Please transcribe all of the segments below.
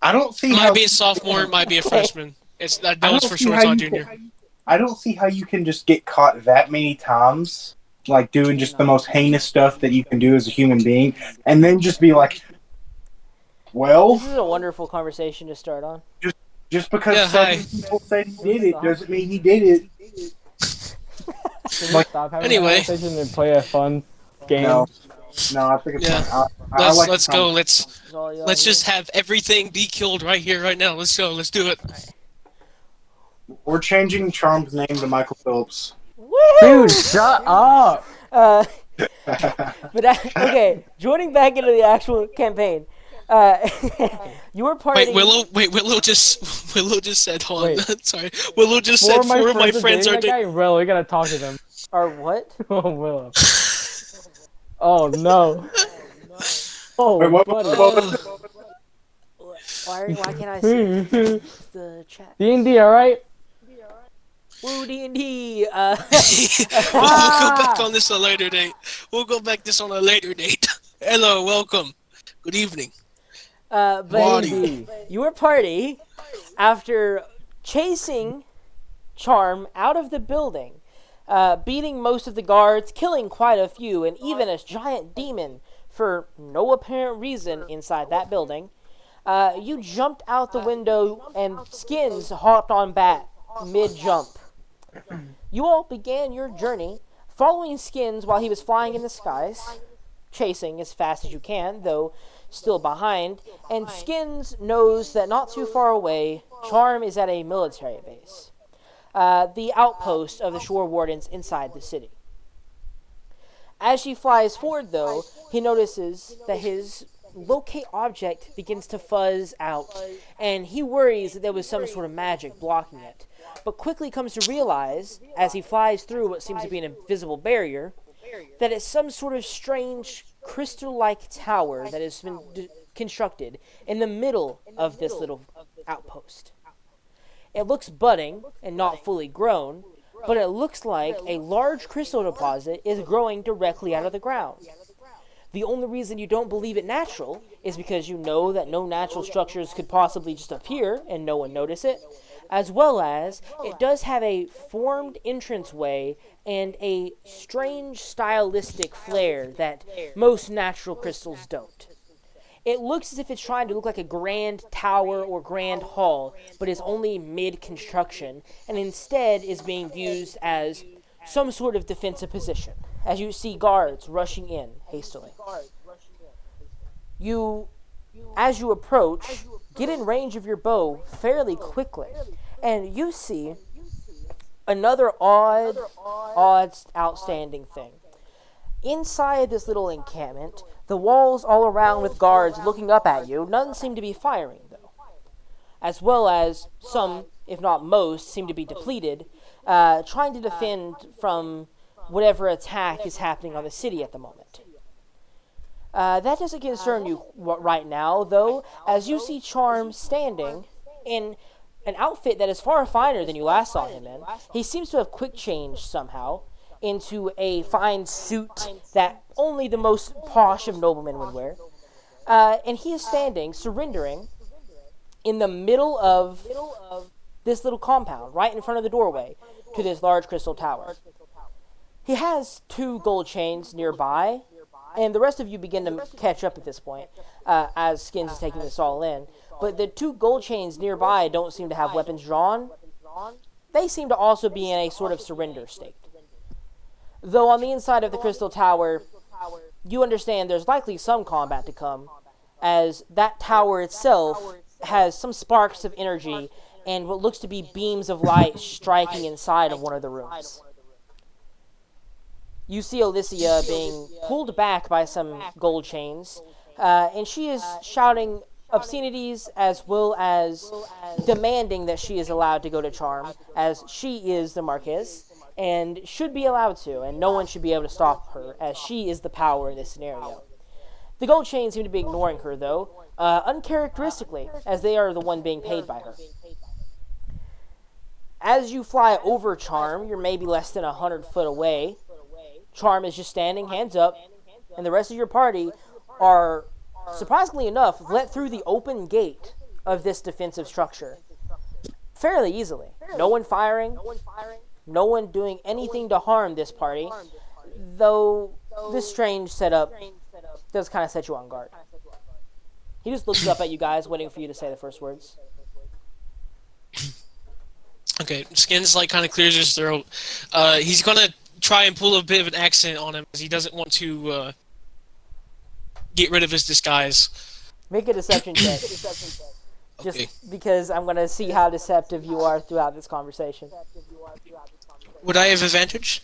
I don't see Might how be a sophomore, might be a Okay. freshman. It's that I knows don't for see sure how it's not you junior. I don't see how you can just get caught that many times, like doing just the most heinous stuff that you can do as a human being, and then just be like, well, This is a wonderful conversation to start on. just just because Yeah, hi. seven people said he did it Stop. doesn't mean he did it. Can we Like, stop having a Anyway, conversation and play a fun no, game? no, I think it's yeah. fine. I like the Let's go. conversation. This is all y'all Let's hear. just have everything be killed right here, right now. Let's go. Let's do it. We're changing Charm's name to Michael Phillips. Woo! Dude, shut up! Uh, but okay, joining back into the actual campaign. Uh, you were partying. Willow just Willow just said, hold on. Wait. Sorry. Willow just said four of my friends are that guy. Will, we gotta talk to them. Or what? Oh, Will. Oh no. Oh, Wait, what? buddy. Why can't I see D the chat? and D, all right? Woo D&D. We'll go back on this a later date. We'll go back this on a later date. Hello, welcome. Good evening. But Body. your party, after chasing Charm out of the building, beating most of the guards, killing quite a few, and even a giant demon for no apparent reason inside that building, you jumped out the window and Skins hopped on back mid-jump. You all began your journey following Skins while he was flying in the skies, chasing as fast as you can, though still behind, and Skins knows that not too far away, Charm is at a military base, the outpost of the Shore Wardens inside the city. As she flies forward, though, he notices that his locate object begins to fuzz out, and he worries that there was some sort of magic blocking it, but quickly comes to realize, as he flies through what seems to be an invisible barrier, that it's some sort of strange crystal-like tower that has been constructed in the middle of this little outpost. It looks budding and not fully grown, but it looks like a large crystal deposit is growing directly out of the ground. The only reason you don't believe it natural is because you know that no natural structures could possibly just appear and no one notice it, as well as it does have a formed entranceway and a strange stylistic flair that most natural crystals don't. It looks as if it's trying to look like a grand tower or grand hall, but is only mid-construction, and instead is being used as some sort of defensive position, as you see guards rushing in hastily. You, as you approach, get in range of your bow fairly quickly, and you see another odd, outstanding thing. Inside this little encampment, the walls all around with guards looking up at you, none seem to be firing, though. As well as some, if not most, seem to be depleted, trying to defend from whatever attack is happening on the city at the moment. That doesn't concern you right now, though, as you see Charm standing in an outfit that is far finer than you last saw him in. He seems to have quick changed somehow into a fine suit that only the most posh of noblemen would wear. And he is standing, surrendering, in the middle of this little compound, right in front of the doorway to this large crystal tower. He has 2 gold chains nearby, and the rest of you begin to catch up at this point, as Skins is taking this all in. But the 2 gold chains nearby don't seem to have weapons drawn. They seem to also be in a sort of surrender state. Though on the inside of the crystal tower, you understand there's likely some combat to come, as that tower itself has some sparks of energy and what looks to be beams of light striking inside of one of the rooms. You see Alicia being pulled back by some gold chains, and she is shouting obscenities as well as demanding that she is allowed to go to Charm, as she is the Marquise, and should be allowed to, and no one should be able to stop her, as she is the power in this scenario. The gold chains seem to be ignoring her, though, uncharacteristically, as they are the one being paid by her. As you fly over Charm, you're maybe less than 100 foot away. Charm is just standing, hands up, and the rest of your party are, surprisingly enough, let through the open gate of this defensive structure fairly easily. No one firing, no one doing anything to harm this party, though this strange setup does kind of set you on guard. He just looks up at you guys, waiting for you to say the first words. Okay, Skins like kind of clears his throat. He's gonna try and pull a bit of an accent on him because he doesn't want to get rid of his disguise. Make a deception check. Okay. Just because I'm going to see how deceptive you are throughout this conversation. Would I have advantage?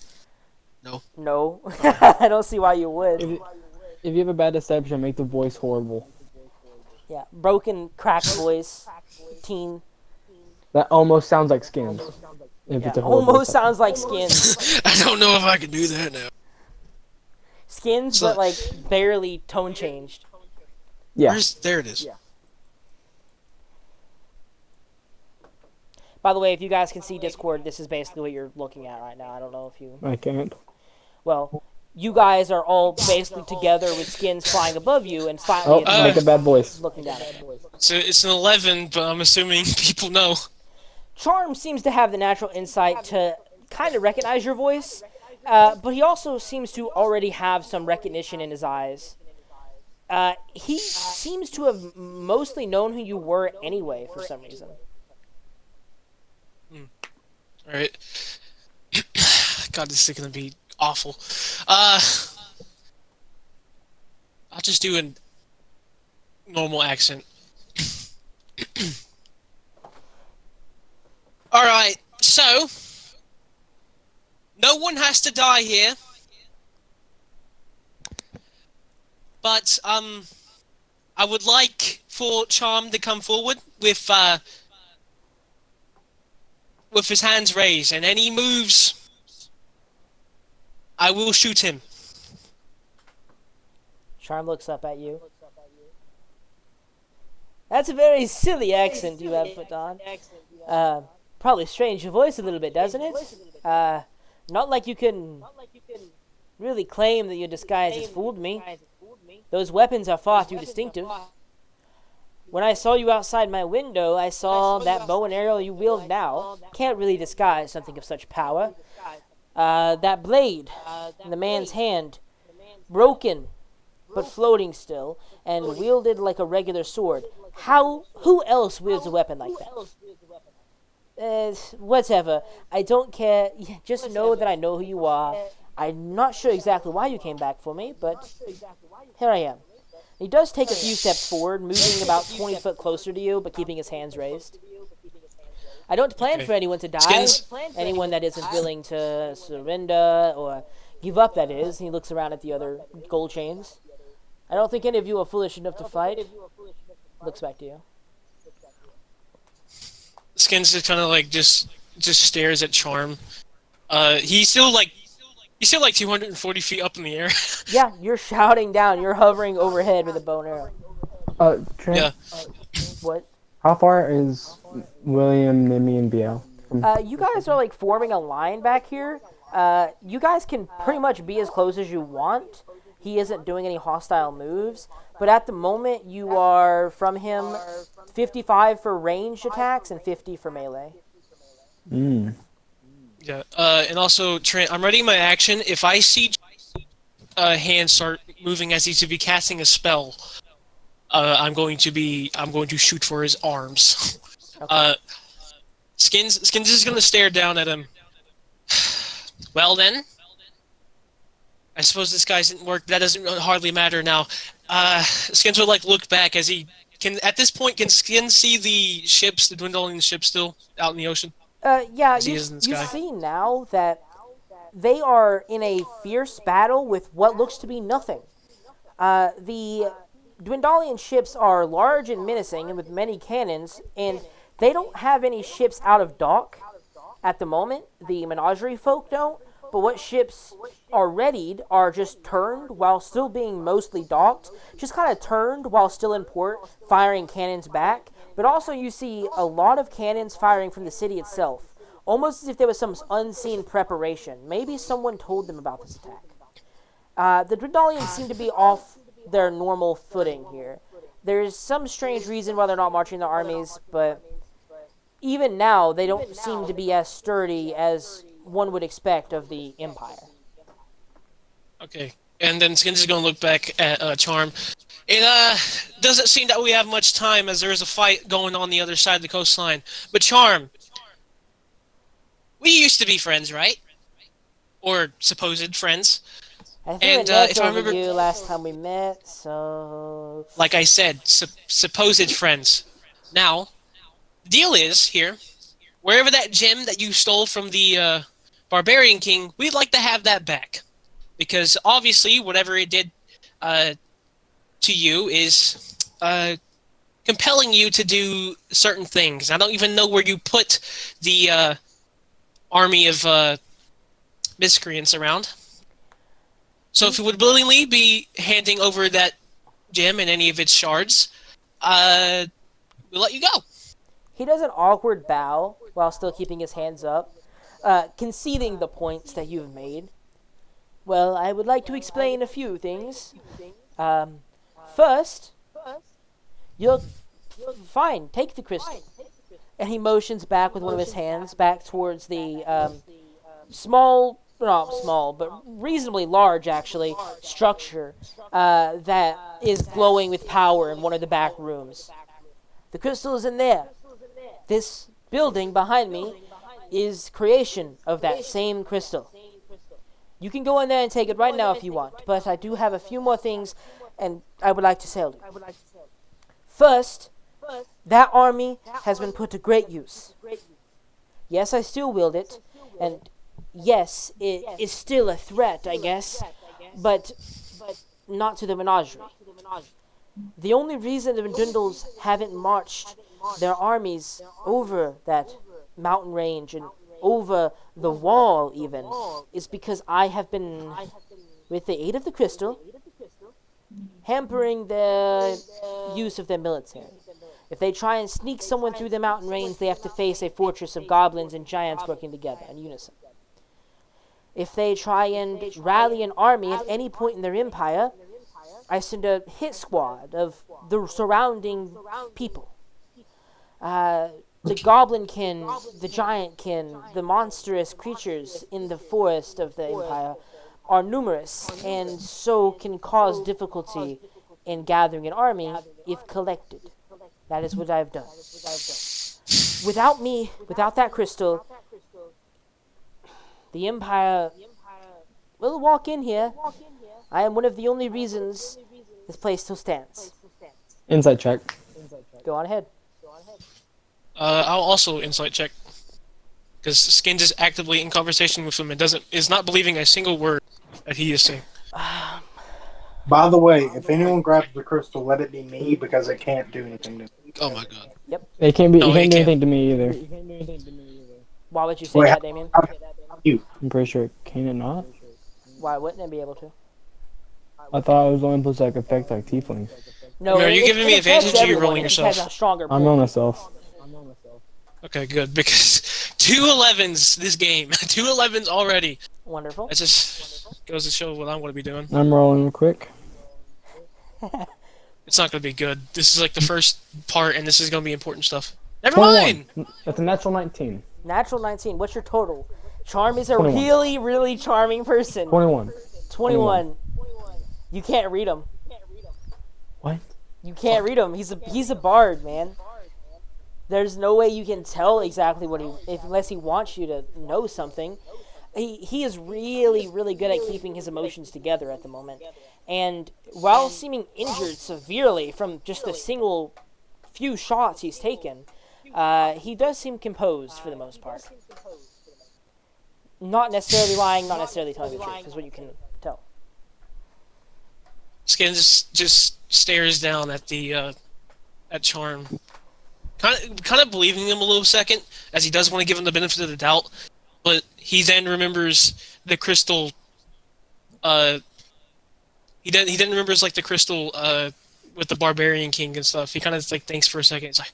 No. I don't see why you would. If you have a bad deception, make the voice horrible. Yeah. Broken, cracked voice. Teen. That almost sounds like Skins. If Yeah, it's a horrible almost deception. sounds like Skins. I don't know if I can do that now. Skins, So- but like barely tone changed. Yeah. There it is. By the way, if you guys can see Discord, this is basically what you're looking at right now. I don't know if you... I can't. Well, you guys are all basically together with Skins flying above you and slightly Oh, make a bad voice. looking down at you. So it's an 11, but I'm assuming people know. Charm seems to have the natural insight to kind of recognize your voice, but he also seems to already have some recognition in his eyes. He seems to have mostly known who you were anyway, for some reason. Alright. God, this is gonna be awful. I'll just do a normal accent. Alright, so no one has to die here. But I would like for Charm to come forward with his hands raised, and any moves, I will shoot him. Charm looks up at you. That's a very silly accent you have put on. Probably strains your voice a little bit, doesn't it? Not like you can really claim that your disguise has fooled me. Those weapons are far too distinctive. When I saw you outside my window, I saw that bow and arrow you wield now. Can't really disguise something of such power. That blade in the man's hand, broken, but floating still, and wielded like a regular sword. Who else wields a weapon like that? Whatever. I don't care. Just know that I know who you are. I'm not sure exactly why you came back for me, but here I am. He does take a few steps forward, moving about 20 foot closer to you, but keeping his hands raised. I don't plan for anyone to die. Skins? Anyone that isn't willing to surrender or give up, that is. He looks around at the other gold chains. I don't think any of you are foolish enough to fight. Looks back to you. Skins just kind of like just stares at Charm. He's still like 240 feet up in the air. Yeah, you're shouting down. You're hovering overhead with a bow and arrow. Trent, Yeah. What? how far is William, Nimmy, and Biel? You guys are like forming a line back here. You guys can pretty much be as close as you want. He isn't doing any hostile moves, but at the moment you are from him 55 for ranged attacks and 50 for melee. Yeah. And also, Trent, I'm ready my action. If I see hand start moving as he's to be casting a spell, I'm going to shoot for his arms. Okay. Skins is gonna stare down at him. Well then, I suppose this guy didn't work. That doesn't hardly matter now. Skins would like look back as he can. At this point, can Skins see the ships, the dwindling ships, still out in the ocean? Yeah, As he you is in the sky. see now that they are in a fierce battle with what looks to be nothing. The Dwindalian ships are large and menacing and with many cannons, and they don't have any ships out of dock at the moment. The menagerie folk don't, but what ships are readied are just turned while still being mostly docked, just kind of turned while still in port, firing cannons back. But also you see a lot of cannons firing from the city itself, almost as if there was some unseen preparation. Maybe someone told them about this attack. The Dwindalians seem to be off their normal footing here. There's some strange reason why they're not marching their armies, but even now, they don't seem to be as sturdy as one would expect of the Empire. Okay. And then Skins is going to look back at Charm. It doesn't seem that we have much time as there is a fight going on the other side of the coastline. But Charm, we used to be friends, right? Or supposed friends. I think And, I met if I over remember- you last time we met, so... Like I said, supposed friends. Now, the deal is here, wherever that gem that you stole from the Barbarian King, we'd like to have that back. Because obviously, whatever it did to you is compelling you to do certain things. I don't even know where you put the army of miscreants around. So if you would willingly be handing over that gem and any of its shards, we'll let you go. He does an awkward bow while still keeping his hands up, conceding the points that you've made. Well, I would like to explain a few things. First, you're fine. Take the crystal. And he motions back with one of his hands back towards the not small, but reasonably large, actually, structure that is glowing with power in one of the back rooms. The crystal is in there. This building behind me is creation of that same crystal. You can go in there and take it right now if you want, but I do have a few more things, and I would like to tell you. First, that army has been put to great use. Yes, I still wield it, and yes, it is still a threat, I guess, but not to the menagerie. The only reason the Dundles haven't marched their armies over that mountain range and over the wall even is because I have been, with the aid of the crystal, hampering the use of their military. If they try and sneak someone through the mountain range, they have to face a fortress of goblins and giants working together in unison. If they try and rally an army at any point in their empire, I send a hit squad of the surrounding people. The goblinkin, the giantkin, the monstrous creatures in the forest of the empire are numerous and so can cause difficulty in gathering an army if collected. That is what I've done. Without me, without that crystal, the empire will walk in here. I am one of the only reasons this place still stands. Insight check. Go on ahead. I'll also insight check. Because Skins is actively in conversation with him and is not believing a single word that he is saying. By the way, if anyone grabs the crystal, let it be me because it can't do anything to me. Oh my god. It can't be. No, it can't it do can't. anything to me either. Why would you say Wait, that, Damien? I'm pretty sure. Can it not? Why wouldn't it be able to? I thought it was only supposed to affect like tieflings. No, Are you giving me it affects advantage or you're everyone. rolling It yourself? depends how stronger I'm on myself. Okay, good. Because 2 11s this game. 2 11s already. Wonderful. That just goes to show what I'm going to be doing. I'm rolling quick. It's not going to be good. This is like the first part, and this is going to be important stuff. Never 21. mind! That's a natural 19. Natural 19. What's your total? Charm is a 21. really, really charming person. 21. 21. You can't read him. What? You can't read him. He's a bard, man. There's no way you can tell exactly what unless he wants you to know something. He is really, really good at keeping his emotions together at the moment. And while seeming injured severely from just the single few shots he's taken, he does seem composed for the most part. Not necessarily lying, not necessarily telling the truth, is what you can tell. Skins just stares down at the at Charm, kind of believing him a little second, as he does want to give him the benefit of the doubt, but he then remembers the crystal. He then remembers like the crystal with the Barbarian King and stuff. He kind of like thinks for a second. He's like,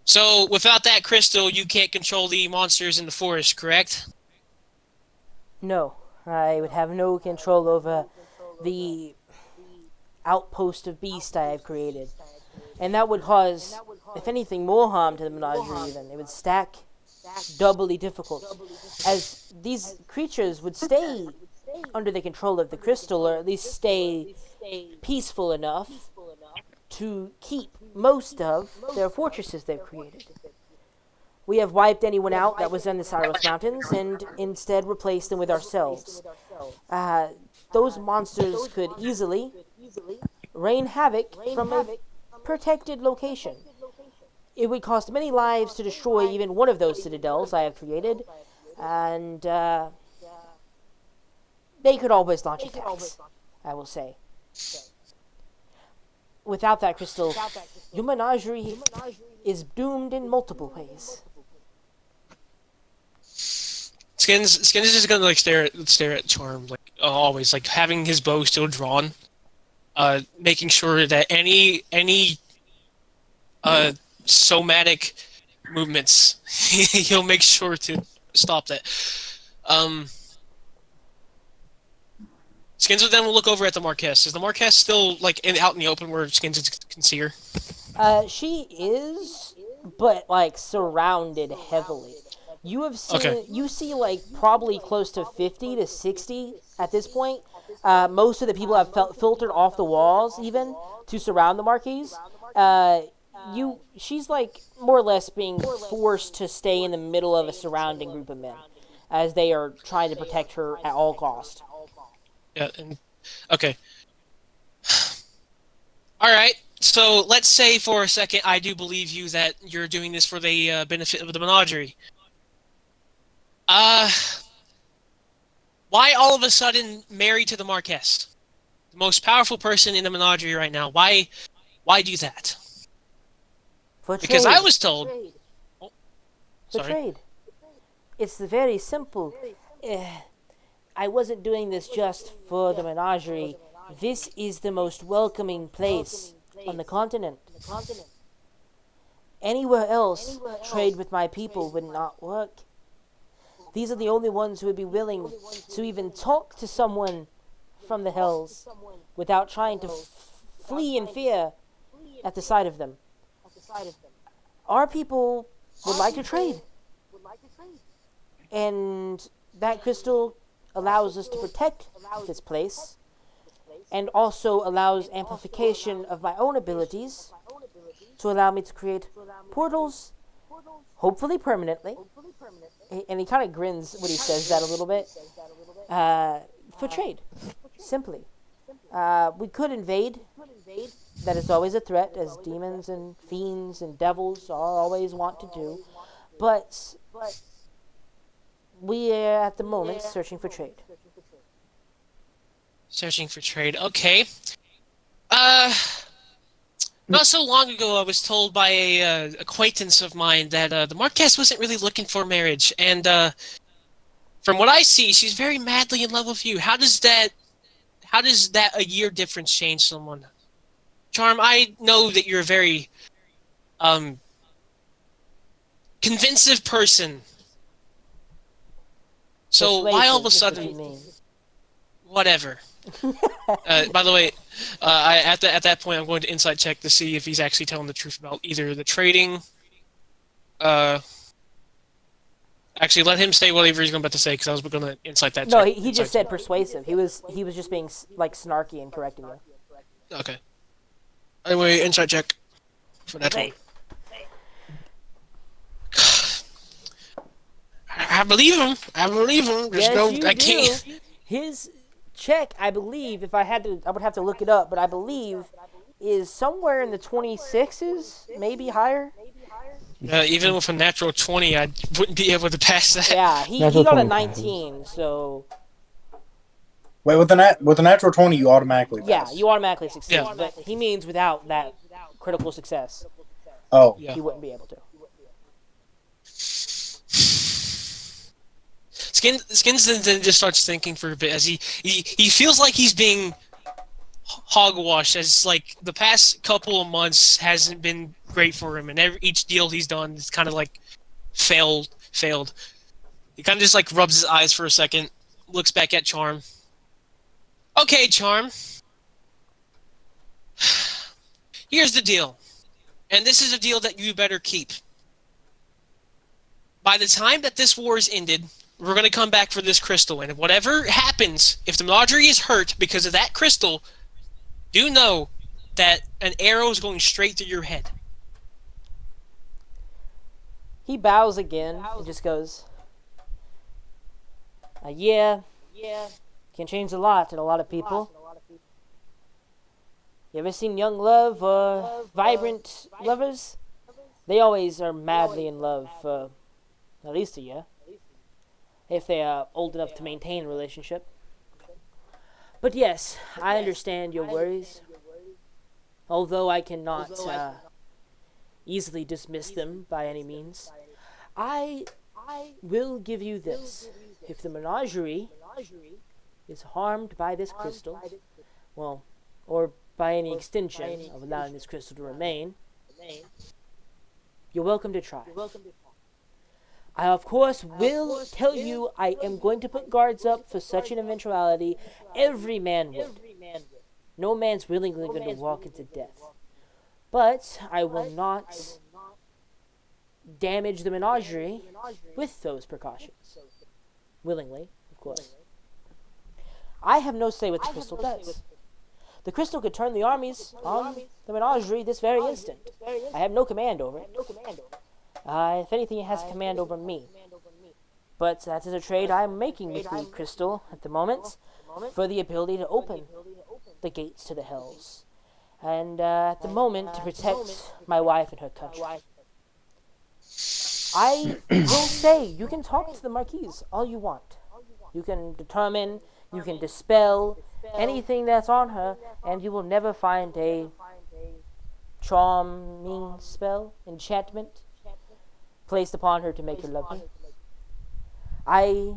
so without that crystal, you can't control the monsters in the forest, correct? No, I would have no control over the outpost of beast I have created. And that would cause, if anything, more harm to the menagerie even. It would stack doubly difficult, as these creatures would stay under the control of the crystal, or at least stay peaceful enough to keep most of their fortresses they've created. We have wiped anyone out that was in the Cyrus Mountains and instead replaced them with ourselves. Those monsters could easily rain havoc from a protected location. It would cost many lives to destroy even one of those citadels I have created, and they could always launch attacks, I will say. Without that crystal, your menagerie is doomed in multiple ways. Skins is just gonna like stare at Charm like always, like having his bow still drawn, making sure that any somatic movements he'll make sure to stop that. Skins then will look over at the Marquess. Is the Marquess still like out in the open where Skins can see her? She is, but like surrounded heavily. You have seen, Okay. you see like probably close to 50 to 60 at this point. Most of the people have filtered off the walls even to surround the Marquise. She's like more or less being forced to stay in the middle of a surrounding group of men, as they are trying to protect her at all cost. Yeah. Okay. All right. So let's say for a second I do believe you that you're doing this for the benefit of the menagerie. Why all of a sudden married to the Marquess? The most powerful person in the menagerie right now. Why do that? For Because trade. I was told... Oh, For sorry. trade. It's very simple. I wasn't doing this just for the menagerie. This is the most welcoming place on the continent. Anywhere else, trade with my people would not work. These are the only ones who would be willing to even talk to someone from the Hells without trying to flee in fear at the sight of them. Our people would like to trade. And that crystal allows us to protect this place, and also allows amplification of my own abilities to allow me to create portals, hopefully permanently. And he kind of grins when he says that a little bit. For trade, simply. We could invade. That is always a threat, as demons and fiends and devils always want to do. But we are at the moment searching for trade. Searching for trade. Okay. Not so long ago, I was told by a acquaintance of mine that the Marquess wasn't really looking for marriage, and from what I see, she's very madly in love with you. How does that a year difference change someone? Charm, I know that you're a very convincing person. So why all of a Persuasive is what you sudden? mean. Whatever. By the way, at that point, I'm going to insight check to see if he's actually telling the truth about either the trading. Actually, let him say whatever he's about to say, because I was going to insight that. No, check. he just said persuasive. He was just being like snarky and correcting you. Okay. Anyway, insight check for that one. I believe him. I believe him. There's I can't. do. His check, I believe, I would have to look it up, but I believe is somewhere in the 26s, maybe higher. Even with a natural 20, I wouldn't be able to pass that. Yeah, he Natural got a 20 passes. 19, so Wait, with the natural 20, you automatically yeah, pass. you automatically succeed. Yeah. But he means without that critical success, Oh, Yeah. he wouldn't be able to. Skins then just starts thinking for a bit as he feels like he's being hogwashed, as like the past couple of months hasn't been great for him, and each deal he's done is kind of like failed. He kind of just like rubs his eyes for a second, looks back at Charm. Okay, Charm. Here's the deal, and this is a deal that you better keep. By the time that this war is ended, we're going to come back for this crystal, and whatever happens, if the Menagerie is hurt because of that crystal, do know that an arrow is going straight through your head. He bows again and just goes, yeah, can change a lot in a lot of people. You ever seen young love or vibrant lovers? They always are madly in love for at least a year, if they are old enough to maintain a relationship. But yes, I understand your worries, although I cannot easily dismiss them by any means. I will give you this. If the Menagerie is harmed by this crystal, well, or by any extension of allowing this crystal to remain, you're welcome to try. I, of course, will tell you I am going to put guards up for such an eventuality. Every man would. No man's willingly going to walk into death. But I will not damage the Menagerie with those precautions. Willingly, of course. I have no say what the crystal does. The crystal could turn the armies on the Menagerie this very instant. I have no command over it. If anything, it has command over me. But that is a trade I am making with the crystal at the moment for the ability to open the gates to the hells. And at the moment, to protect my wife and her country. I will say, you can talk to the Marquise all you want. You can determine, you can dispel anything that's on her, and you will never find a charming spell, enchantment, placed upon her to make her love me. I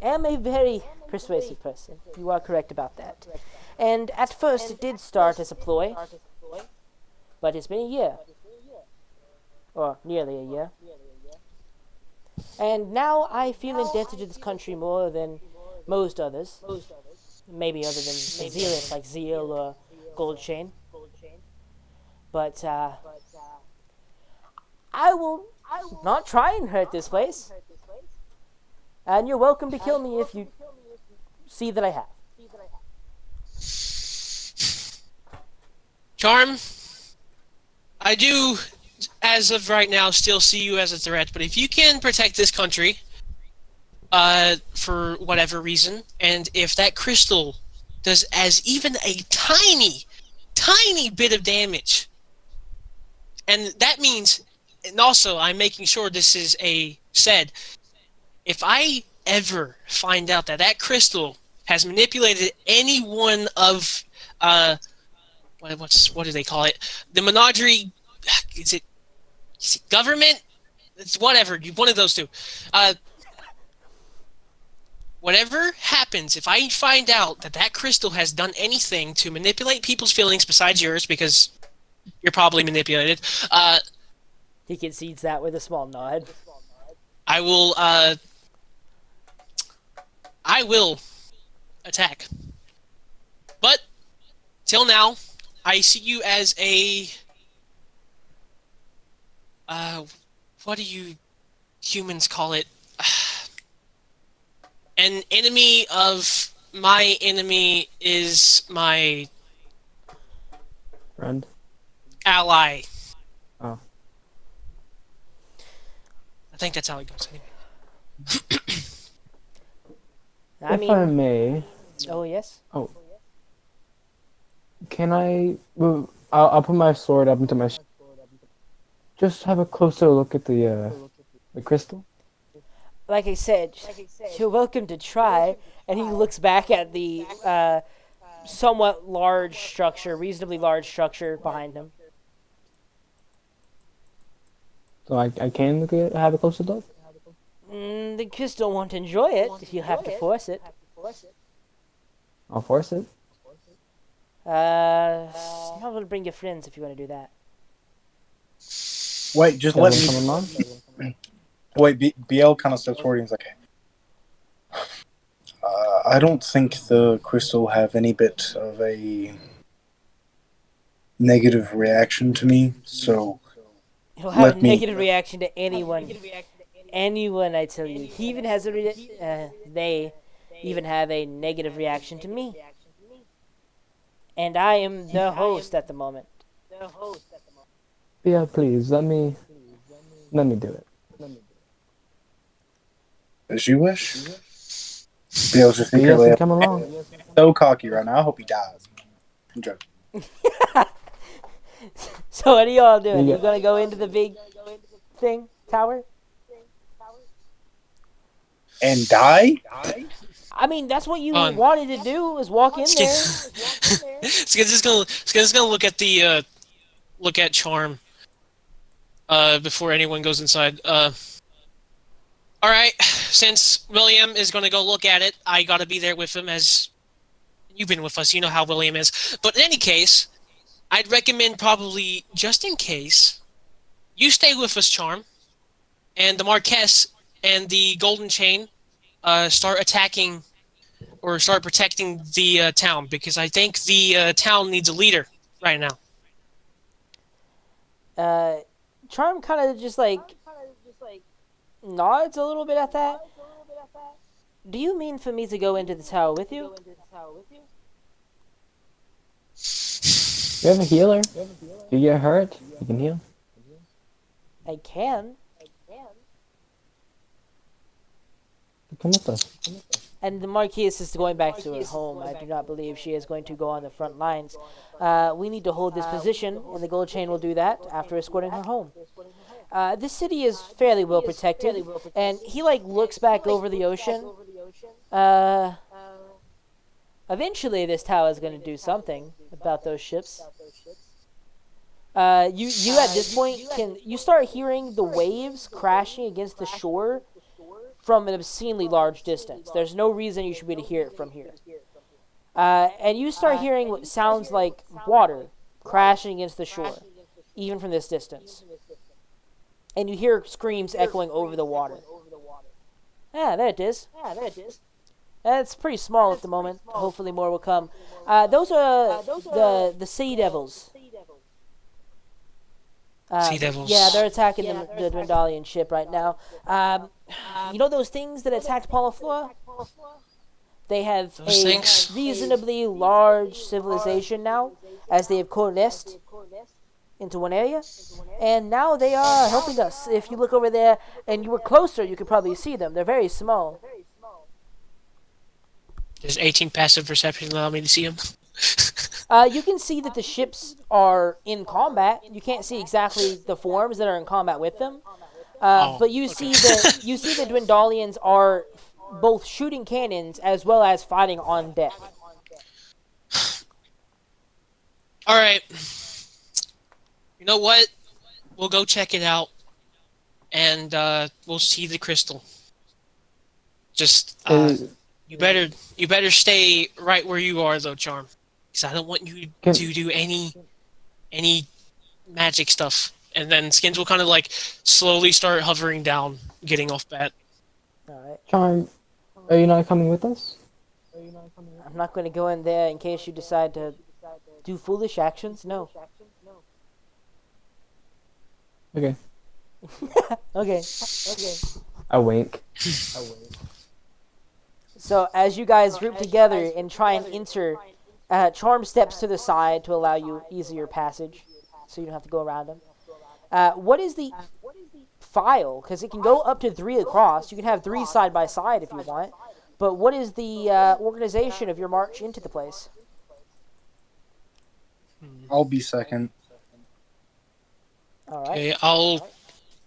am a very persuasive person. You are correct about that. And at first it did start as a ploy, but it's been a year. Or nearly a year. And now I feel indebted to this country more than most others. Maybe other than zealous like Zeal or Goldchain. But I will not try and hurt this place. And you're welcome to kill me if you see that I have. Charm, I do, as of right now, still see you as a threat, but if you can protect this country, for whatever reason, and if that crystal does as even a tiny bit of damage, and that means, and also I'm making sure this is said, if I ever find out that that crystal has manipulated any one of, what do they call it? The Menagerie, is it government? It's whatever, one of those two. Whatever happens, if I find out that that crystal has done anything to manipulate people's feelings besides yours, because you're probably manipulated, He concedes that with a small nod. I will attack. But till now, I see you as a what do you humans call it? An enemy of my enemy is my Friend. ally. Oh. I think that's how it goes anyway. If I may, Oh, yes? can I? Well, I'll put my sword up into my. Just have a closer look at the crystal. Like I said, you're welcome to try. And he looks back at the somewhat large structure, reasonably large structure behind him. So I can look at, have a closer look. The crystal won't enjoy it. You'll have to force it. I'll force it. I'm not going to bring your friends if you want to do that. Wait, just let Doesn't me. come along? Wait, BL kind of steps forward and he's like, I don't think the crystal have any bit of a negative reaction to me, so It'll have a let me. negative reaction to anyone. Anyone, I tell you. He even has they even have a negative reaction to me. And I am the host at the moment. Yeah, please let me do it. As you wish. Bill's just You guys secretly can come along. so cocky right now. I hope he dies. I'm joking. So what are y'all doing? Yeah. You gonna go into the big thing tower? And die? I mean, that's what you On. wanted to do, was walk in there. Skin's gonna look at the look at Charm before anyone goes inside. All right, since William is gonna go look at it, I gotta be there with him. As you've been with us, you know how William is. But in any case, I'd recommend probably just in case you stay with us, Charm, and the Marquess and the Golden Chain start attacking or start protecting the town, because I think the town needs a leader right now. Charm kind of just like nods a little bit at that. Do you mean for me to go into the tower with you? You have a healer. You get hurt, you can heal. I can. Come with us. And the Marquise is going back to her home. I do not believe she is going to go on the front lines. We need to hold this position, and the Gold Chain will do that after escorting her home. This city is fairly well protected, and he like looks back over the ocean. Eventually, this tower is going to do something about those ships. You at this point you start hearing the waves crashing against the shore from an obscenely large distance. There's no reason you should be able to hear it from here. And you start hearing what sounds like water crashing against the shore, even from this distance. And you hear screams echoing over the water. Yeah, there it is. It's pretty small at the moment. Hopefully more will come. Those are the Sea Devils. Sea Devils. Yeah, they're attacking the Dwendalian ship right now. You know those things that attacked Polyflora? They have Those things? reasonably large civilization now, as they have coalesced into one area. And now they are helping us. If you look over there and you were closer, you could probably see them. They're very small. Does 18 passive perception allow me to see him? You can see that the ships are in combat. You can't see exactly the forms that are in combat with them. But you see the Dwendalians are both shooting cannons as well as fighting on deck. All right. You know what? We'll go check it out, and we'll see the crystal. Just you better stay right where you are, though, Charm, because I don't want you to do any magic stuff. And then Skins will kind of like slowly start hovering down, getting off bat. Alright. Charm, are you not coming with us? I'm not going to go in there in case you decide to do foolish actions. No. Okay. Okay. I wink. So as you guys group together and try and enter, Charm steps to the side to allow you easier passage, so you don't have to go around him. What is the file? Because it can go up to 3 across. You can have 3 side by side if you want. But what is the organization of your march into the place? I'll be second. All right. Okay,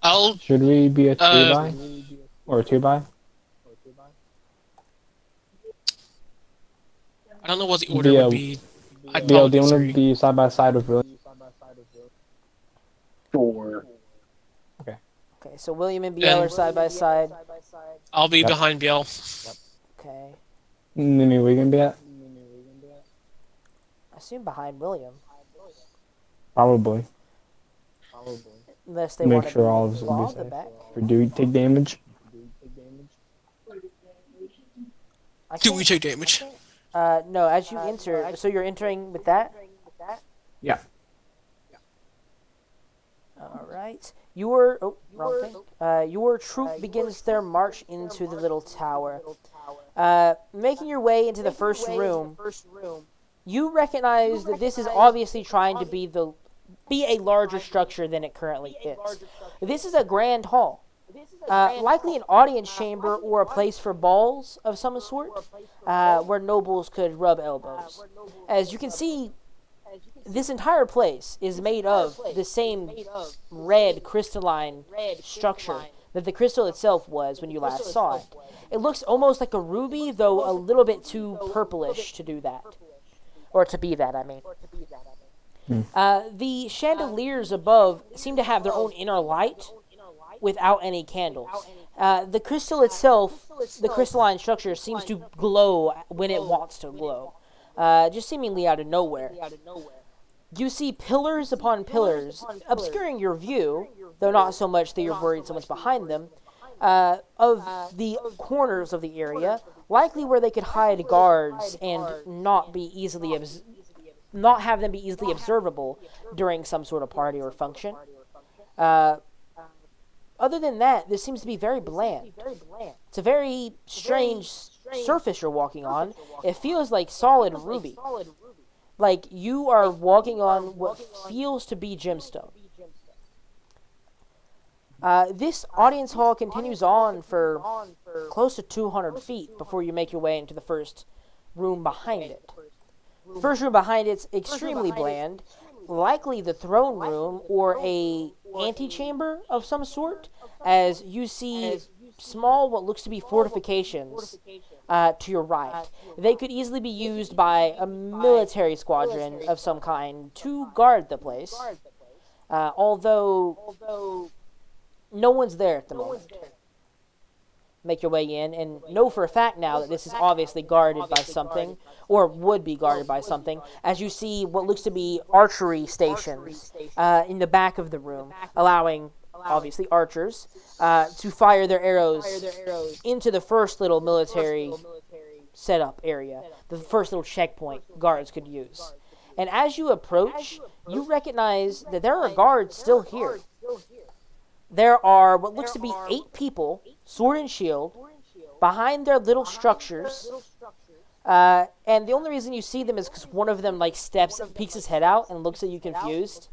I'll. Should we be a 3 by? Or a 2 by? I don't know what the order The, would be. I'd Do you probably want to three. be side by side with William? Sure. Okay, so William and Biel are side by side. I'll be Yep. behind Biel. Okay. Maybe we can be at? I assume behind William. Probably. Unless they Make want to sure be all of us will be farther safe. back. Or do we take damage? I Do can't- we take damage? No, as you enter, so you're entering with that? Yeah. All right. Wrong thing. Your troop begins their march into the little tower. Making your way into the first room, you recognize that this is obviously trying to be a larger structure than it currently is. This is a grand hall, likely an audience chamber or a place for balls of some sort, where nobles could rub elbows. As you can see, this entire place is made of the same red crystalline structure that the crystal itself was when you last saw it. It looks almost like a ruby, though a little bit too purplish to do that. Or to be that, I mean. The chandeliers above seem to have their own inner light without any candles. The crystal itself, the crystalline structure, seems to glow when it wants to glow, just seemingly out of nowhere. You see pillars upon pillars, obscuring your view, though not so much that you're worried someone's behind them, of the corners of the area, likely where they could hide guards and not have them be easily observable during some sort of party or function. Other than that, this seems to be very bland. It's a very strange surface you're walking on. It feels like solid ruby. Like you are walking on what feels to be gemstone. This audience hall continues on for close to 200 feet before you make your way into the first room behind it. The first room behind it's extremely bland, likely the throne room or a antechamber of some sort, as you see small what looks to be fortifications to your right. They could easily be used by a military squadron of some kind to guard the place, although no one's there at the moment. Make your way in and know for a fact now that this is obviously guarded by something, or would be guarded by something, as you see what looks to be archery stations in the back of the room, allowing obviously archers to fire their arrows into the first little military setup area, the first little checkpoint guards could use. And as you approach, you recognize that there are guards still here. There are what looks to be 8 people, sword and shield, behind their little structures. And the only reason you see them is because one of them peeks his head out and looks at you confused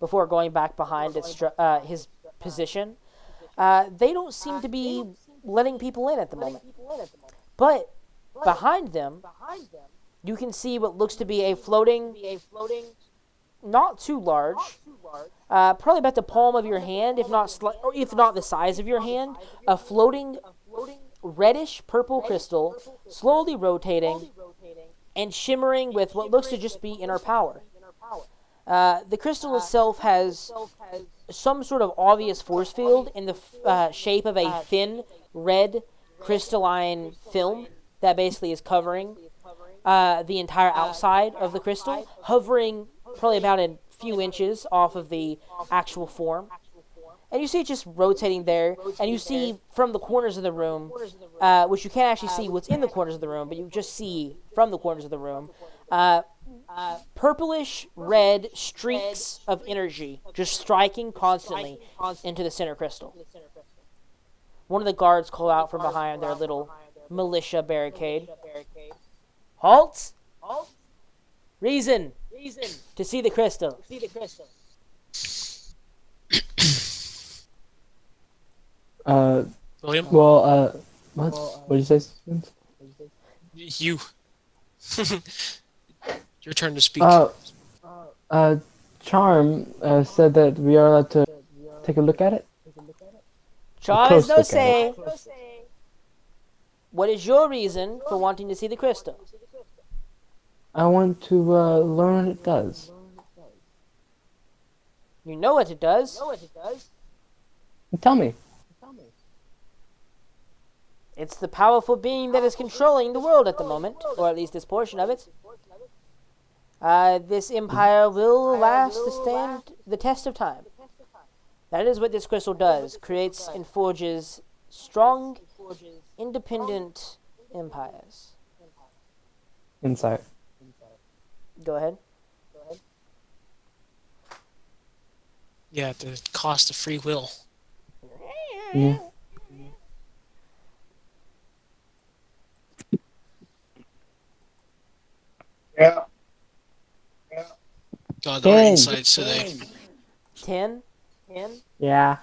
before going back behind his position. They don't seem to be letting people in at the moment. But behind them, you can see what looks to be a floating, not too large, probably about the palm of your hand, if not the size of your hand, a floating reddish purple crystal, slowly rotating and shimmering with what looks to just be inner power. The crystal itself has some sort of obvious force field in the shape of a thin red crystalline film that basically is covering the entire outside of the crystal, hovering probably about a few inches off of the actual form. And you see it just rotating there, and you see from the corners of the room, which you can't actually see what's in the corners of the room, but you just see from the corners of the room, purplish red streaks of energy just striking constantly into the center crystal. One of the guards call out from behind their little militia barricade. Halt! Reason to see the crystal. William? Well, what did you say, Spence? You. Your turn to speak. Charm said that we are allowed to take a look at it. Charm close has no look at say. What is your reason for wanting to see the crystal? I want to learn what it does. You know what it does. Tell me. It's the powerful being that is controlling the world at the moment, or at least this portion of it. This empire will last to stand the test of time. That is what this crystal does. Creates and forges strong, independent empires. Insight. Go ahead. Yeah, the cost of free will. Yeah. Yeah. God, our 10. insights today. 10. Yeah.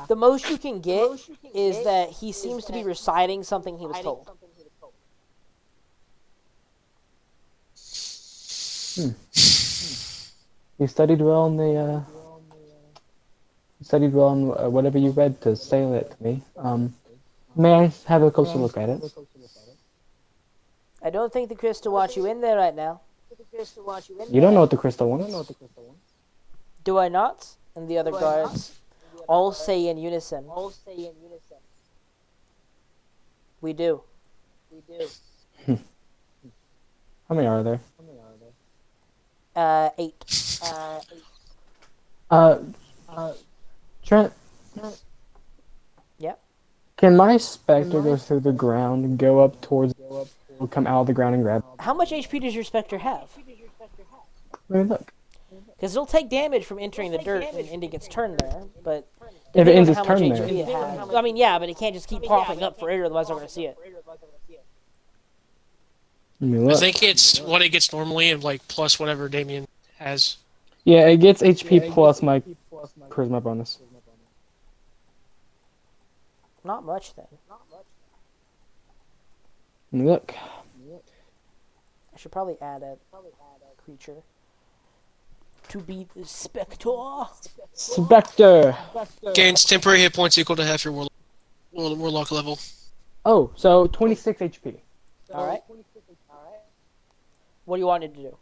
The most you can get is that he seems to be reciting something he was told. You studied well in the you studied well in whatever you read to say it to me. May I have a closer look at it? I don't think the crystal wants you in there right now. You don't know what the crystal wants. Do I not? And the other guards all say in unison, we do. How many are there? 8. Uh, Trent, Yep. can my specter go through the ground and go up towards, come out of the ground and grab? How much HP does your specter have? Let me look. Because it'll take damage from entering the dirt and ending its turn there, but If it depending ends on its how much turn HP there. it has. I mean, yeah, but it can't just keep popping up forever, otherwise I'm going to see it. Let me I look. think it's what it gets normally, and like plus whatever Damien has. Yeah, it gets HP plus my charisma bonus. Not much then. Let me look. I should probably add a creature to be the Spectre. Spectre. Gains temporary hit points equal to half your warlock level. Oh, so 26 HP. All right. What do you want it to do?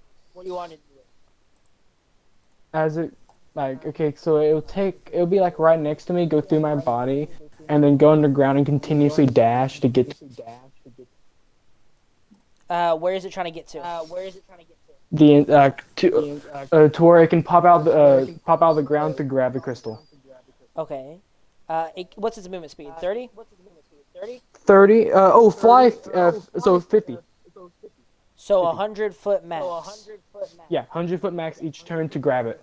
As it, like, okay, so it'll be like right next to me, go through my body, and then go underground and continuously dash to get Where is it trying to get to? to where it can pop out the ground to grab the crystal. Okay. What's its movement speed? 30? 30. So 50. So 100-foot max. Yeah, 100-foot max each turn to grab it.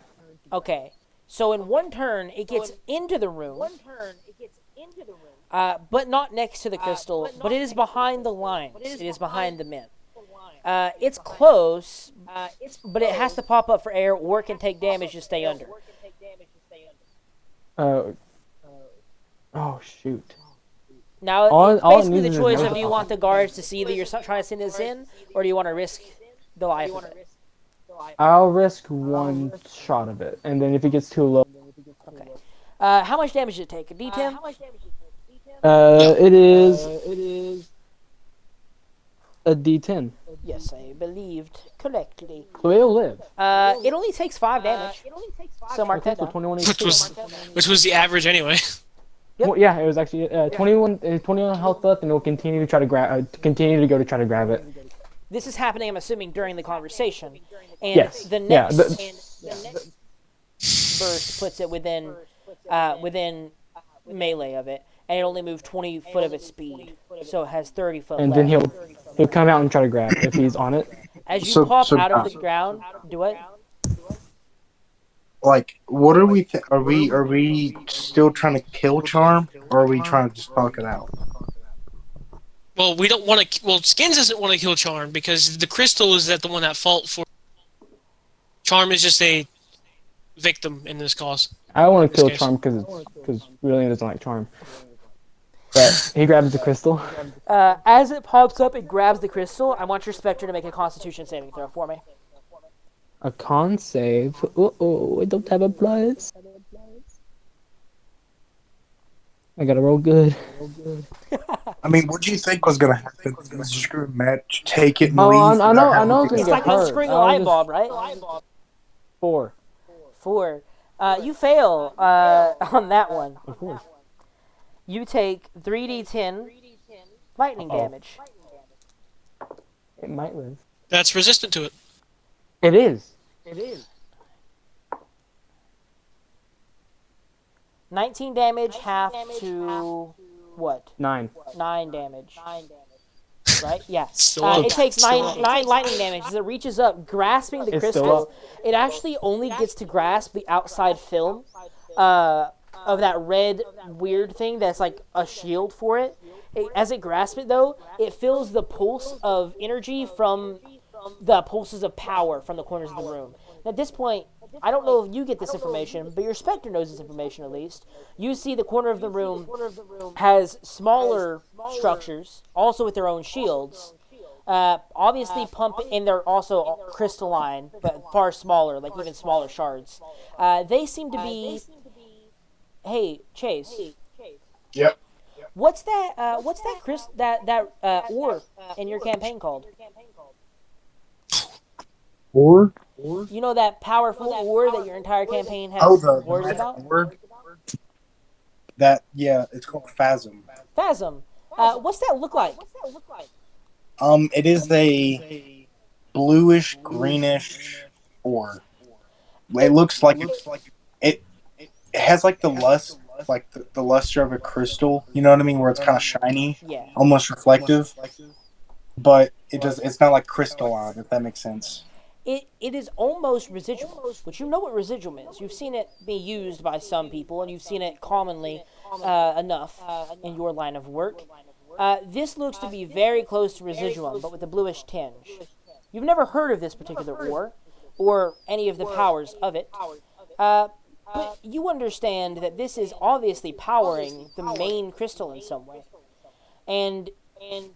Okay. So in one turn, it gets into the room. But not next to the crystal, but it is behind the lines. It is behind the men. It's close, but it has to pop up for air or it can take damage to stay under. Oh shoot. Now, All it's it basically needs the is choice another of do you want the guards to see that you're trying to send this in, or do you want to risk the life of it? I'll risk one shot of it, and then if it gets too low, Okay. How much damage did it take? A D10? it is a D10. Yes, I believed correctly. So it'll live. It only takes 5 damage. So mark Okay, that so down. 21 Which was the average anyway. Yep. Well, yeah, it was actually 21 health left, and it'll continue to try to continue to go to try to grab it. This is happening, I'm assuming, during the conversation. And Yes. the Yeah, next burst puts it within melee of it, and it only moved 20 foot of its speed, so it has 30 foot and left. then he'll come out and try to grab if he's on it. As you pop So- out of the ground, do it. Like, what are we? Are we still trying to kill Charm, or are we trying to just talk it out? Well, we don't want to. Well, Skins doesn't want to kill Charm because the crystal is at the one at fault for. Charm is just a victim in this cause. I don't want to This kill case. Charm because William doesn't like Charm. But he grabs the crystal. As it pops up, it grabs the crystal. I want your Spectre to make a Constitution saving throw for me. A con save. I don't have a plus. I gotta roll good. I mean, what do you think was gonna happen? Screw match, take it and Oh, leave. I know it's It's gonna like get hurt. unscrewing a I light was bulb, right? 4. 4. You fail on that one. Of course. You take 3d10 lightning damage. It might live. That's resistant to it. It is. 19 damage, half to what? 9. 9 damage. right? Yeah. Still up. It takes Still nine up. lightning damage as it reaches up, grasping the It's still crystal. It actually only gets to grasp the outside film of that red weird thing that's like a shield for it. As it grasps it, though, it feels the pulse of energy from the pulses of power from the corners of the room. At this point, I don't know if you get this information, but your Spectre knows this information at least. You see the corner of the room has smaller structures, also with their own shields. Obviously pump, and they're also crystalline, but far smaller, like even smaller shards. They seem to be. Hey, Chase. Yep. What's that? That ore in your campaign called? Or You know that powerful ore that your entire campaign has the words magic about? word. That it's called Phasm. Phasm. What's that look like? It is a bluish greenish ore. It looks like it has like the the luster of a crystal. You know what I mean? Where it's kind of shiny, Yeah. almost reflective. But it's not like crystalline, if that makes sense. It is almost residual, which you know what residual is. You've seen it be used by some people, and you've seen it commonly enough in your line of work. This looks to be very close to residuum, but with a bluish tinge. You've never heard of this particular ore, or any of the powers of it, but you understand that this is obviously powering the main crystal in some way. And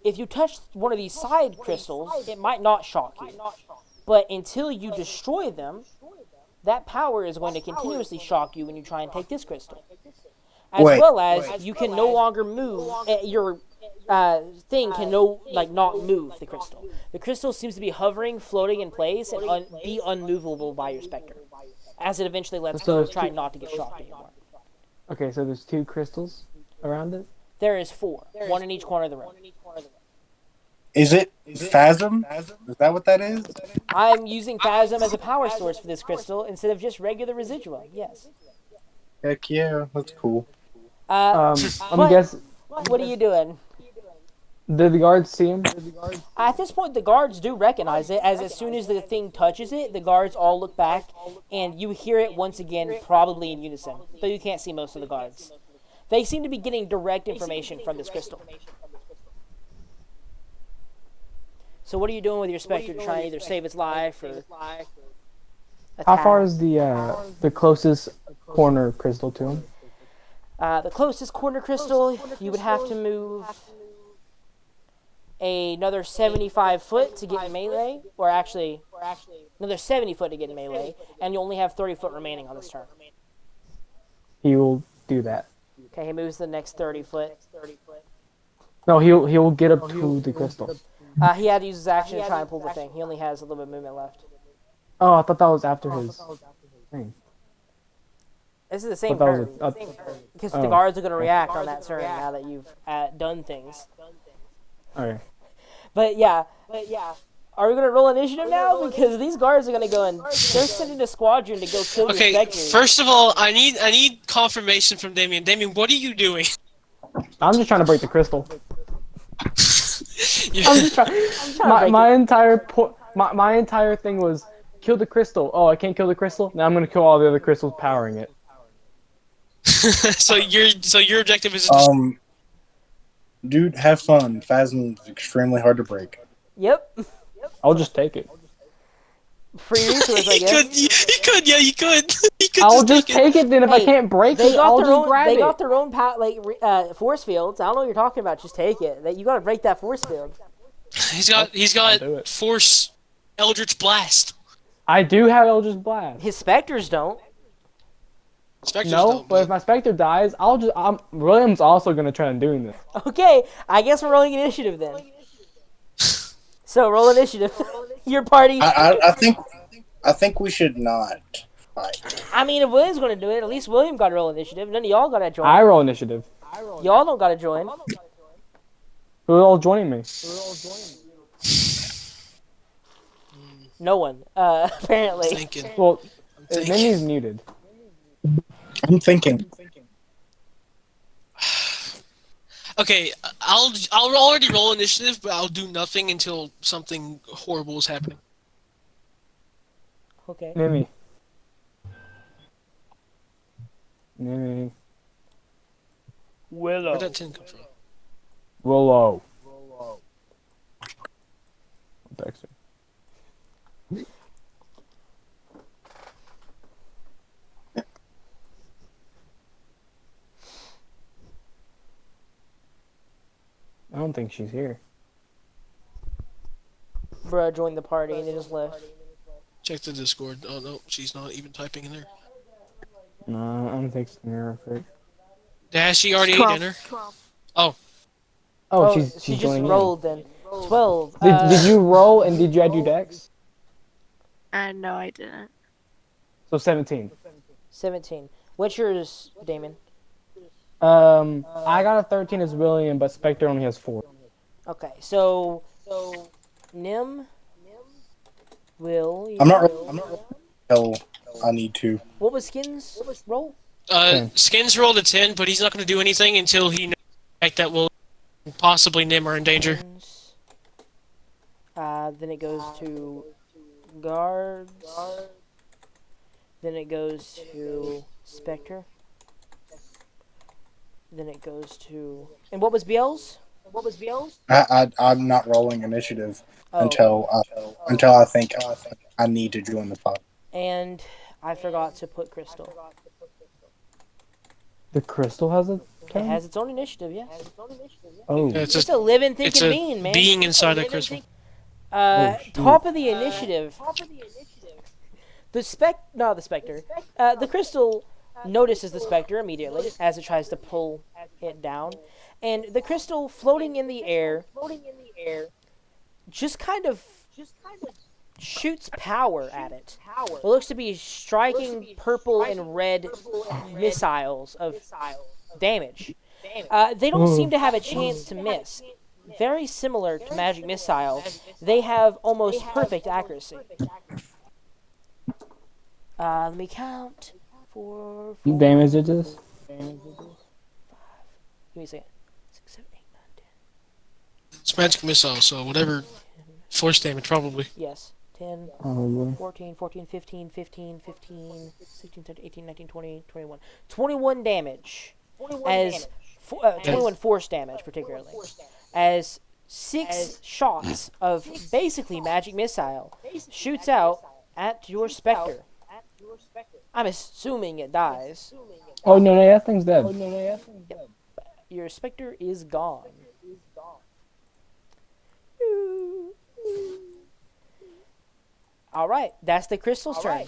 if you touch one of these side crystals, it might not shock you. But until you destroy them, that power is going to continuously shock you when you try and take this crystal. As you can no longer move. Your thing can not move the crystal. The crystal seems to be hovering, floating in place, and be unmovable by your Spectre. As it eventually lets go, try not to get shocked anymore. Okay, so there's 2 crystals around it? There is 4, one in each corner of the room. Is it Phasm? Is that what that is? I'm using Phasm as a power source for this crystal instead of just regular residuum. Yes. Heck yeah, that's cool. I'm But- guessing. What are you doing? Did the guards see him? At this point, the guards do recognize it, as soon as the thing touches it, the guards all look back, and you hear it once again, probably in unison, but you can't see most of the guards. They seem to be getting direct information from this crystal. So what are you doing with your Spectre to try and either save its life or How far attack? is the closest corner crystal to him? The closest corner crystal, you would have to move another 75 foot to get in melee, or actually another 70 foot to get in melee, and you only have 30 foot remaining on this turn. He will do that. Okay, he moves the next 30 foot. No, he'll get up to the crystal. He had to use his action to try and pull the thing. He only has a little bit of movement left. Oh, I thought that was after his thing. This is the same That turn. was Because the guards are going to react on that turn now that you've done things. Okay. But yeah. Are we going to roll initiative now? Because these guards are going to go and they're sending a squadron to go kill Okay, your Spectres. first of all, I need confirmation from Damien. Damien, what are you doing? I'm just trying to break the crystal. You- I'm just trying. break My entire thing was kill the crystal. Oh, I can't kill the crystal. Now I'm gonna kill all the other crystals powering it. so your objective is to just Dude, have fun. Phasm is extremely hard to break. Yep. I'll just take it. Free resource, I he guess. could, he could. He could I'll just just take it. take it then. If I Hey, can't break They it, got I'll their just own. grab They it. got their own force fields. I don't know what you're talking about. Just take it. You got to break that force field. He's I'll got do it. Force Eldritch Blast. I do have Eldritch Blast. His Spectres don't. Spectres No, don't, but if my Spectre dies, William's also gonna try and do this. Okay, I guess we're rolling initiative then. So roll initiative. Your party. I think we should not fight. I mean, if William's going to do it, at least William got to roll initiative. None of y'all got to join. I roll initiative. Y'all don't got to join. Who's all joining me? No one, apparently. thinking. Well, thinking. Minnie's muted. I'm thinking. Okay, I'll already roll initiative, but I'll do nothing until something horrible is happening. Okay. Nimmy. Nimmy. Willow. Where'd that 10 come from? Willow. Dexter. I don't think she's here. Bruh joined the party and they just left. Check the Discord. Oh no, she's not even typing in there. No, I'm texting her real quick. Dash, she already ate dinner. Oh, Oh, she's she just joining rolled then. 12. in. Did you roll and did you add your dex? No, I didn't. So 17. 17. What's yours, Damon? I got a 13 as William, but Spectre only has 4. Okay, so Nim will. I'm not until I need to. What was Skins roll? Skins rolled a 10, but he's not going to do anything until he knows the fact that will possibly Nim are in danger. Skins. Then it goes to guards. Then it goes to Spectre. Then it goes to. And what was Biel's? I'm not rolling initiative Oh, until I think I need to join the pod. and I forgot to put Crystal. The crystal has a It turn? has its own initiative, yes. Oh. Yeah, it's It's a, a living, it's thinking a being, man. being inside that crystal. Oh, shoot. Top of the initiative. The Spectre. The crystal notices the Spectre immediately as it tries to pull it down, and the crystal floating in the air just kind of shoots power at it. It looks to be striking purple and red missiles of damage. They don't seem to have a chance to miss. Very similar to magic missiles, they have almost perfect accuracy. Let me count. 4, You damaged this? Give me a second. 6, 7, 8, 9, 10. It's magic missile, so whatever force damage, probably. Yes. 10, Probably. 14, 14, 15, 15, 15, 16, 17, 18, 19, 20, 21. 21 damage. As 21 force damage, particularly. As 6 shots of basically magic missile shoots out at your Spectre. I'm assuming it dies. Oh, no, that thing's dead. Your Spectre is gone. Alright, that's the crystal's turn.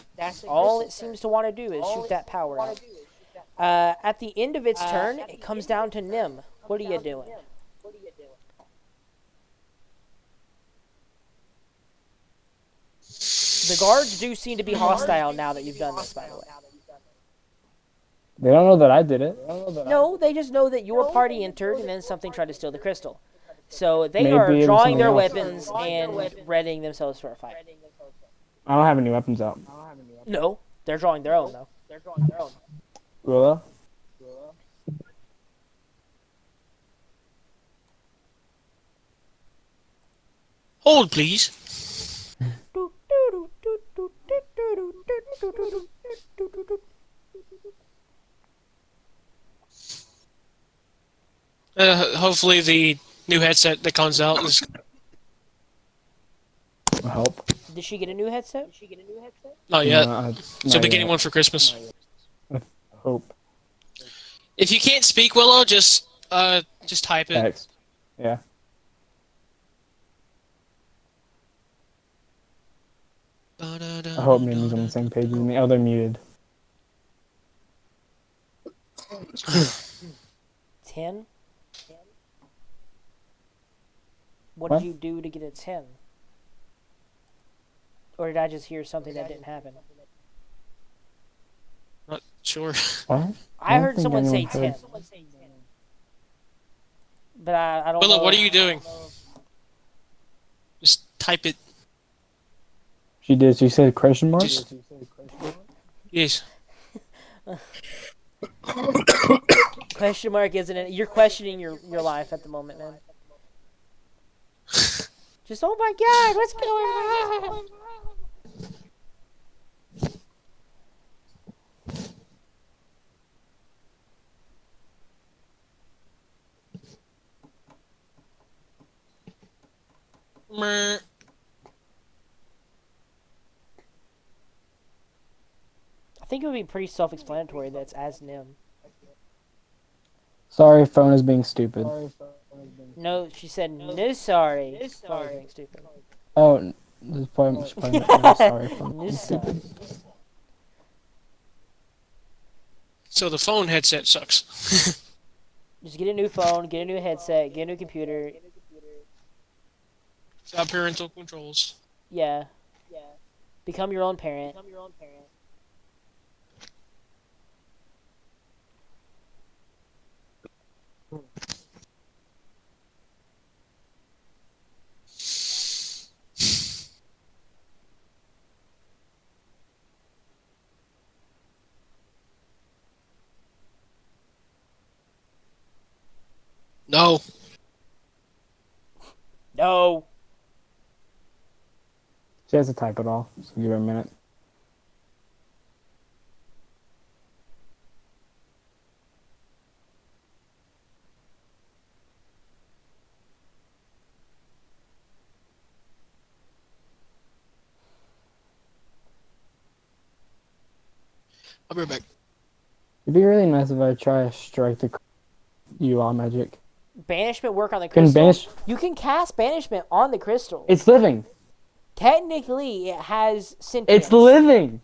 All it seems to want to do is shoot that power out. At the end of its turn, it comes down to Nim. What are you doing? The guards do seem to be hostile now that you've done this, by the way. They don't know that I did it. No, they just know that your party entered and then something tried to steal the crystal. So they Maybe are it was drawing their something weapons and readying themselves for a fight. I don't have any weapons out. No, they're drawing their own, though. Willa? Hold, please. Hopefully the new headset that comes out is... Help. Did she get a new headset? Not yet. She'll She'll be getting one for Christmas. Hope. If you can't speak, Willow, just type it. Text. Yeah. I hope Mimi's on the same page as me. Oh, they're muted. 10? What What? did you do to get a 10? Or did I just hear something that didn't happen? Not sure. What? I don't heard think someone say anyone 10. But I don't know. Willow, what are you doing? Just type it. She did. She said question mark? Just- Yes. Question mark isn't it? You're questioning your life at the moment, man. Just oh my god, what's going on? Meh. I think it would be pretty self-explanatory that it's as Nim. Sorry, phone is being stupid. No, she said no sorry. Sorry, being stupid. Oh, this is probably no, sorry, phone. No sorry. So the phone headset sucks. Just get a new phone, get a new headset, get a new computer. Without parental controls. Yeah. Become your own parent. No. No. She has to type it all, so give her a minute. I'll be right back. It'd be really nice if I try to strike the UR magic. Banishment work on the Can crystal. banish? You can cast banishment on the crystal. It's living. Technically, it has sentience. It's living.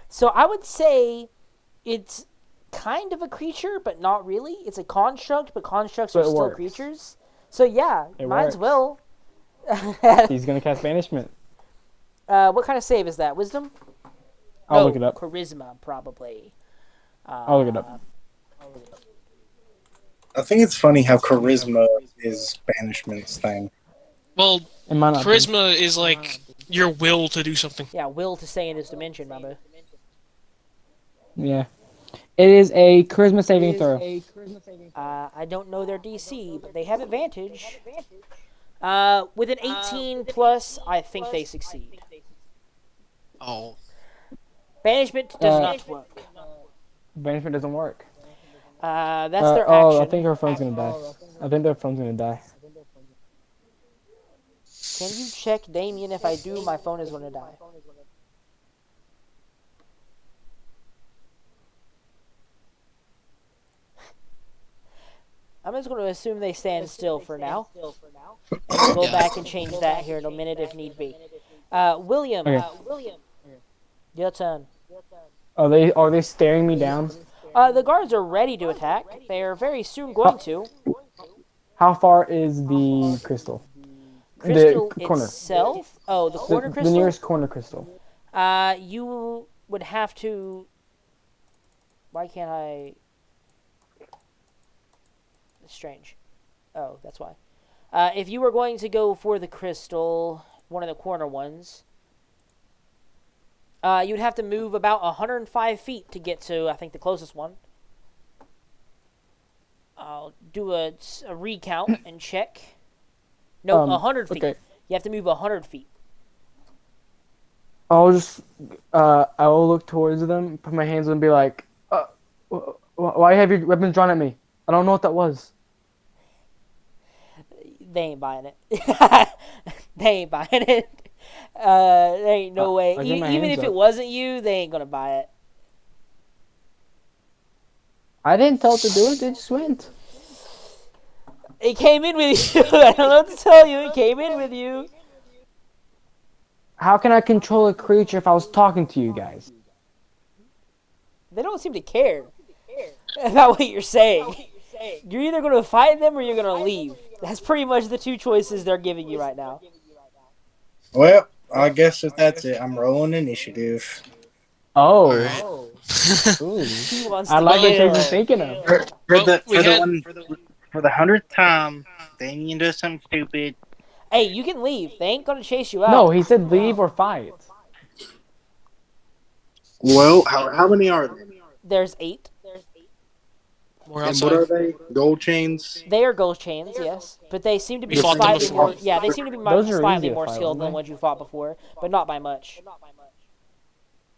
So I would say it's kind of a creature, but not really. It's a construct, but constructs But are it still works. creatures. So yeah, It mine's works. will. He's gonna cast banishment. What kind of save is that? Wisdom? I'll look it up. Charisma, probably. I'll look it up. I think it's funny how charisma is banishment's thing. Well, It might not be. charisma is like your will to do something. Yeah, will to stay in this dimension, Mamba. Yeah. It is a charisma saving throw. I don't know their DC, but they have advantage. With an 18 plus, I think they succeed. Oh. Banishment does not work. Banishment doesn't work. That's their action. Oh, I think her phone's gonna die. I think their phone's gonna die. Can you check, Damien? If I do, my phone is going to die. I'm just going to assume they stand still for now. I'll go Yeah. back and change that here in a minute if need be. William. Okay. Your turn. Are they staring me down? The guards are ready to attack. They are very soon going to. How far is the crystal? Crystal the corner. itself? Oh, the corner The crystal? nearest corner crystal. You would have to... Why can't I... It's strange. Oh, that's why. If you were going to go for the crystal, one of the corner ones, you'd have to move about 105 feet to get to, I think, the closest one. I'll do a recount and check. No, 100 feet. Okay. You have to move 100 feet. I'll just I will look towards them, put my hands on, and be like, why have your weapons drawn at me? I don't know what that was. They ain't buying it. They ain't buying it. There ain't no way. I get my Even hands if it up. wasn't you, they ain't gonna buy it. I didn't tell it to do it. They just went. It came in with you. I don't know what to tell you. It came in with you. How can I control a creature if I was talking to you guys? They don't seem to care about what you're saying. You're either gonna fight them or you're gonna leave. That's pretty much the two choices they're giving you right now. Well, I guess if that's it, I'm rolling initiative. Oh. Alright. Ooh. He wants I to like what kill. you're thinking of. For Well, the we for the had- one for the 100th time, Damien does something stupid. Hey, you can leave. They ain't gonna chase you out. No, he said leave or fight. Well, how many are there? There's 8. More And what outside. are they? Gold chains? They are gold chains, yes, but they seem to be We fought them slightly before. more. Yeah, they seem to be Those are slightly easy to more fight, skilled than the weren't ones you fought before, but not by much.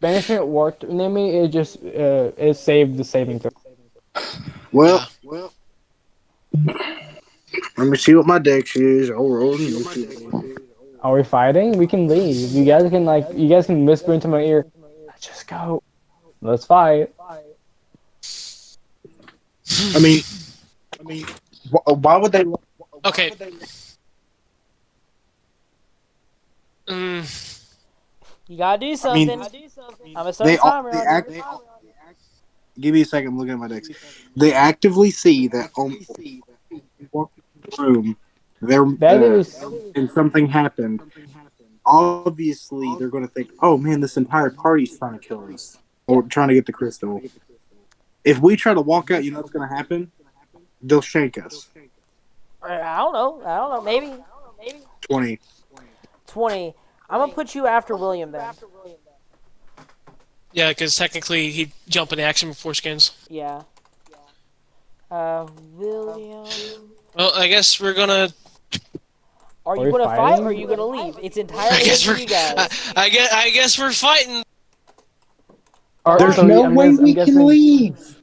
Banishment worked near me. It just it saved the saving throw. Well, Yeah. let me see what my deck is. I'll roll and let me see what it is. Are we fighting? We can leave. You guys can whisper into my ear. Let's just go. Let's fight. I mean, why would they? Okay. Mm, You gotta do I something. mean, I'm gonna start they a all timer they on act. you. Give me a second. I'm looking at my decks. They actively see that walk into the room, there That is and something happened. Obviously, they're going to think, "Oh man, this entire party's trying to kill us or trying to get the crystal." If we try to walk out, you know what's going to happen? They'll shank us. I don't know. I don't know. Maybe 20. 20. I'm gonna put you after William then. yeah, because technically he'd jump into action before Skins. Yeah. William. Well, I guess we're gonna. Are you we gonna fight fighting? or are you gonna leave? It's I entirely up guess to we're. you guys. I guess we're fighting. There's so no I'm way we guessing. can leave.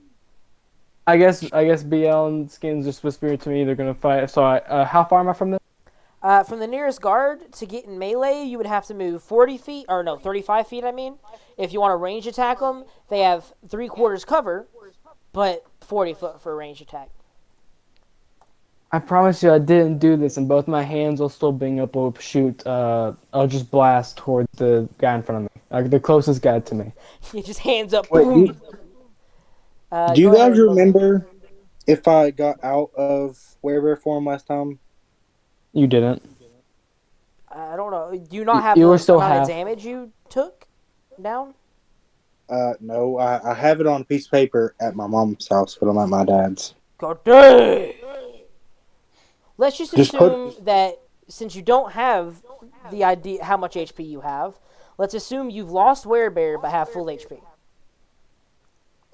I guess BL and Skins just whispering to me they're gonna fight. So how far am I from this? From the nearest guard to get in melee, you would have to move 40 feet, or no, 35 feet, I mean. If you want to range attack them, they have 3/4 cover, but 40 foot for a range attack. I promise you I didn't do this, and both my hands will still being up will shoot. I'll just blast towards the guy in front of me, like the closest guy to me. You just hands up, Wait, boom. do you Go guys ahead, William. remember if I got out of werebear form last time? You didn't. I don't know. Do you not have You the were still amount half. of damage you took down? No, I have it on a piece of paper at my mom's house, but I'm at my dad's. God dang! Let's just Just put- assume that since you don't have the idea how much HP you have, let's assume you've lost werebear but have full HP.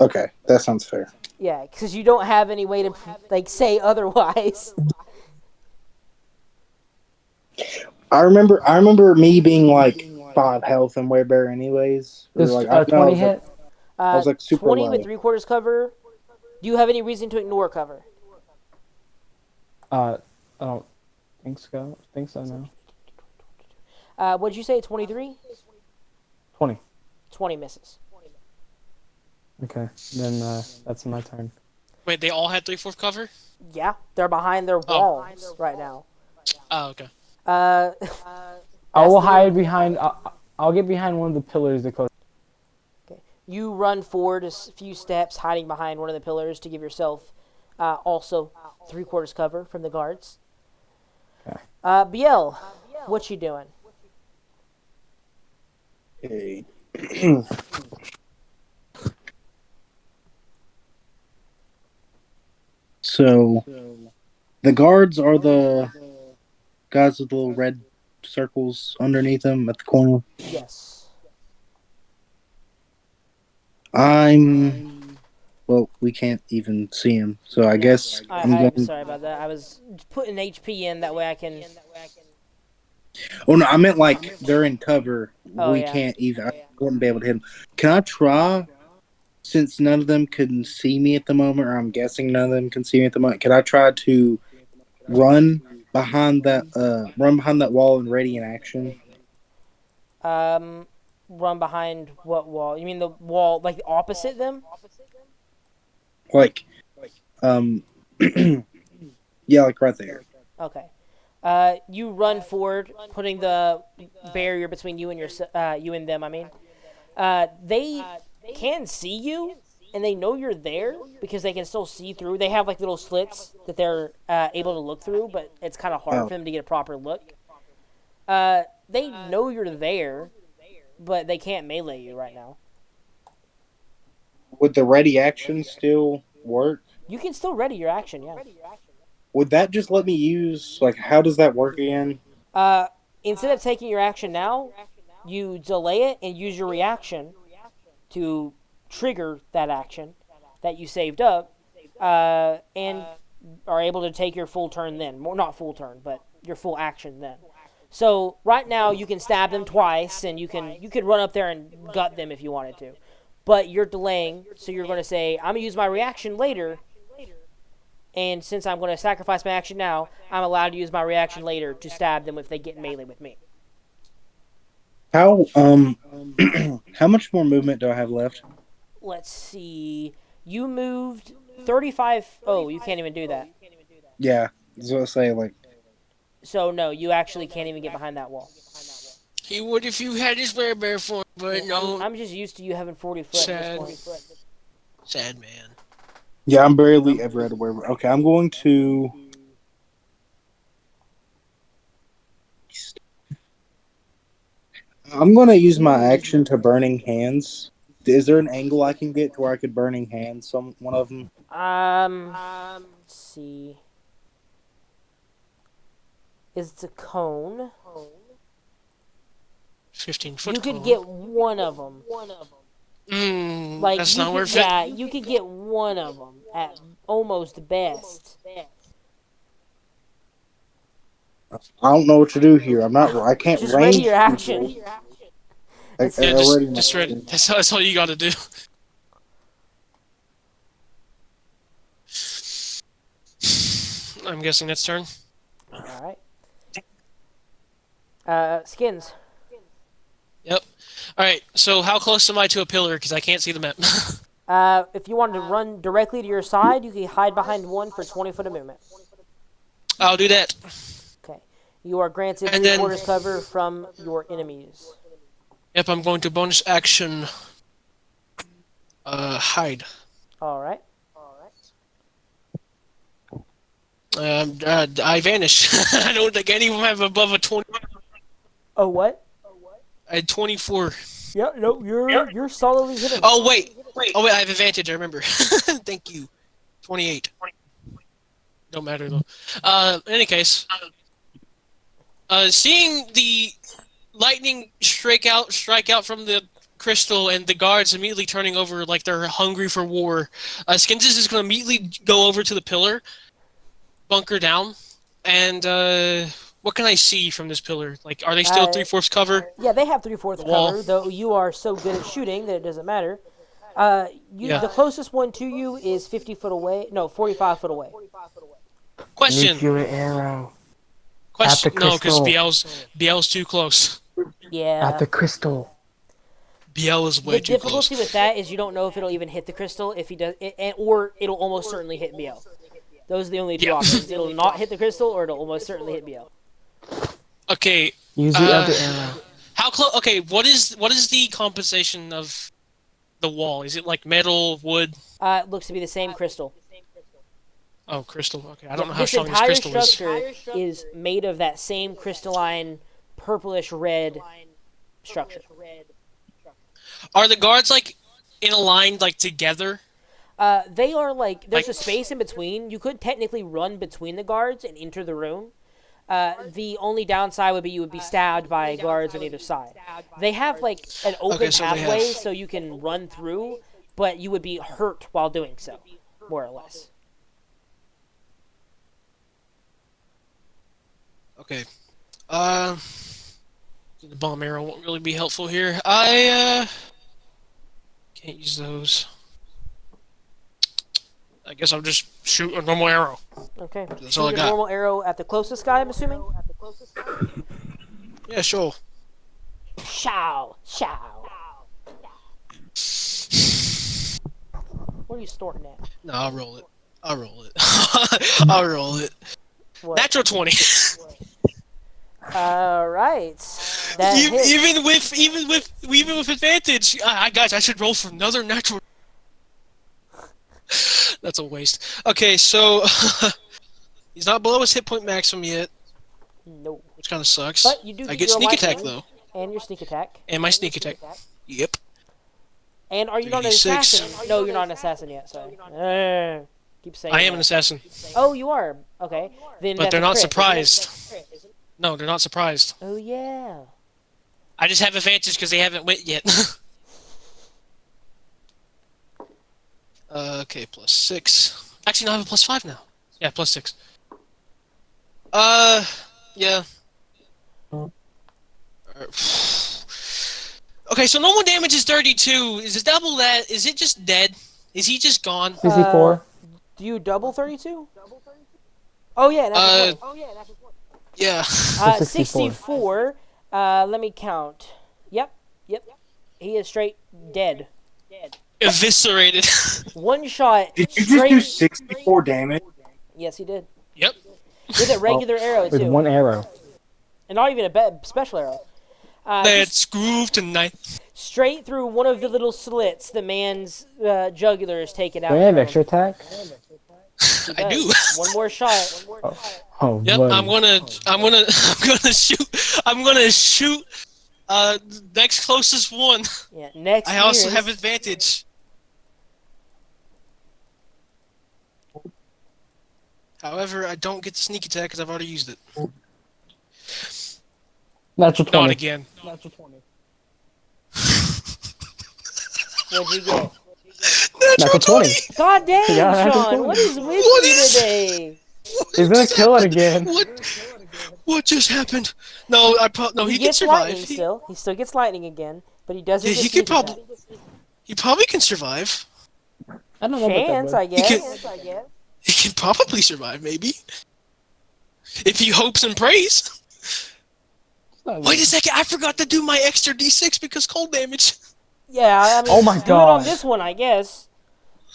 Okay, that sounds fair. Yeah, because you don't have any way to like say otherwise. I remember me being like 5 health and werebear anyways. Or Does like, I, no, I 20 was hit? I was like super 20 low. with 3/4 cover. Do you have any reason to ignore cover? I don't think so. Think so now. What'd you say? 23? 20. 20 misses. Okay, then that's my turn. Wait, they all had 3/4 cover? Yeah, they're behind their walls right now. Oh, okay. I That's will the- hide behind. I'll get behind one of the pillars that close. You run forward a few steps, hiding behind one of the pillars to give yourself also 3/4 cover from the guards. Okay. Biel, what you doing? Okay. So, the guards are the guys with the little red circles underneath them at the corner. Yes. Well, we can't even see him, so I guess I'm I'm going. sorry about that. I was putting HP in that way I can. Oh no, I meant like they're in cover. Oh, We yeah. can't even. I wouldn't be able to hit them. Can I try? Since none of them can see me at the moment, or I'm guessing none of them can see me at the moment, can I try to run behind that wall and ready in action? Run behind what wall? You mean the wall like opposite them? Like, yeah, like right there. Okay. You run forward, putting the barrier between you and you and them. I mean, they can see you, and they know you're there because they can still see through. They have like little slits that they're able to look through, but it's kind of hard for them to get a proper look. They know you're there, but they can't melee you right now. Would the ready action still work? You can still ready your action, yeah. Would that just let me use, like, how does that work again? Instead of taking your action now, you delay it and use your reaction to trigger that action that you saved up, and are able to take your full turn then. Well, not full turn, but your full action then. So right now you can stab them twice, and you could run up there and gut them if you wanted to, but you're delaying. So you're going to say, I'm gonna use my reaction later, and since I'm going to sacrifice my action now, I'm allowed to use my reaction later to stab them if they get in melee with me. How how much more movement do I have left? Let's see. You moved 35. Oh, you can't even do that. Yeah, I was gonna say like So no, you actually can't even get behind that wall. He would if you had his bear form, but no. I'm just used to you having 40 foot at this point. Sad man. yeah, I'm barely ever at a where. Okay, I'm going to. I'm going to use my action to Burning Hands. Is there an angle I can get to where I could Burning Hands one of them? Let's see. It's a cone. 15-foot. You could get one of them. Like that's you not could, worth yeah, it. you could get one of them at almost best. I don't know what to do here. I'm not. I can't Just range ready your action. people. Yeah, already just know. ready. That's all you got to do. I'm guessing that's turn. All right. Skins. Yep. All right. So how close am I to a pillar? Because I can't see the map. If you wanted to run directly to your side, you can hide behind one for 20 foot of movement. I'll do that. Okay. You are granted And 3 quarters cover from your enemies. Yep. I'm going to bonus action. Hide. All right. I vanish. I don't think any of them have above a 20. Oh, what? I had 24. Yeah, no, you're solidly hitting. Oh wait. I have advantage. I remember. Thank you. 28. Don't matter though. In any case, seeing the lightning strike out from the crystal and the guards immediately turning over like they're hungry for war, Skins is just going to immediately go over to the pillar, bunker down, and what can I see from this pillar? Like, are they still 3/4 cover? Yeah, they have 3/4 wall. cover, though you are so good at shooting that it doesn't matter. Yeah. The closest one to you is 50 foot away. No, 45 foot away. Question. Nuclear arrow. Question. At the No, because crystal. BL's too close. Yeah. At the crystal. BL is way The too close. difficulty with that is you don't know if it'll even hit the crystal if he does, or it'll almost certainly hit BL. Those are the only two Yeah. options. It'll not hit the crystal, or it'll almost certainly hit BL. Okay. Use the other arrow. How close? Okay. What is the composition of the wall? Is it like metal, wood? It looks to be the same crystal. Oh, crystal. Okay. I don't know how This strong this entire crystal is. structure is made of that same crystalline, purplish red structure. Are the guards like in a line, like together? They are like there's Like- a space in between. You could technically run between the guards and enter the room. The only downside would be you would be stabbed by guards on either side. They have like an open Okay, so they pathway have- so you can run through, but you would be hurt while doing so, more or less. Okay. The bomb arrow won't really be helpful here. I can't use those. I guess I'll just shoot a normal arrow. Okay. That's all I Shoot a got. normal arrow at the closest guy, I'm assuming. Yeah, sure. Show. What are you snorting at? No, I'll roll it. I'll roll it. What? Natural 20. All right. That hits. even with advantage. Guys, I should roll for another natural. That's a waste. Okay, so he's not below his hit point maximum yet, No. which kind of sucks. But you do I get get your sneak attack lightning. though, And your sneak attack. and my sneak attack. Yep. And are you not an 36. assassin? No, you're not an assassin yet. Sorry. Keep saying. I am that. an assassin, Oh, you are. Okay. Then but that's they're a not crit, isn't it? surprised. No, they're not surprised. Oh yeah. I just have advantage because they haven't went yet. Okay, plus 6. Actually, no, I have a +5 now. Yeah, +6. Yeah. Oh. Okay, so normal damage is 32. Is it double that? Is it just dead? Is he just gone? CC4. Do you double 32? Oh yeah, Uh, natural 20. yeah. So 64. 64. Let me count. Yep. He is straight dead. Eviscerated. One shot. Did you straight... just do 64 damage? Yes, he did. Yep. With a regular arrow With too, one arrow. and not even a special arrow. Let's groove tonight. Straight through one of the little slits, the man's jugular is taken out. Do I have from extra him. attack? He I do. does. One more shot. Oh, Yep. buddy. I'm gonna shoot. I'm gonna shoot. Next closest one. Yeah. Next. I also nearest. have advantage. However, I don't get the sneak attack because I've already used it. Natural 20. Not again. Natural 20. What'd you get? Natural 20. God dang, Yeah, natural Sean! 20. What is with What you is- today? He's gonna kill it again. What just happened? No, no. He can gets survive. lightning still. He still gets lightning again, but he doesn't. Yeah, get he sneak could probably. attack. He probably can survive. I don't know about Chance, that, I bud. guess. He can probably survive, maybe. If he hopes and prays. Wait a second, I forgot to do my extra d6 because cold damage. Yeah, I mean, Oh my do it on gosh. this one, I guess.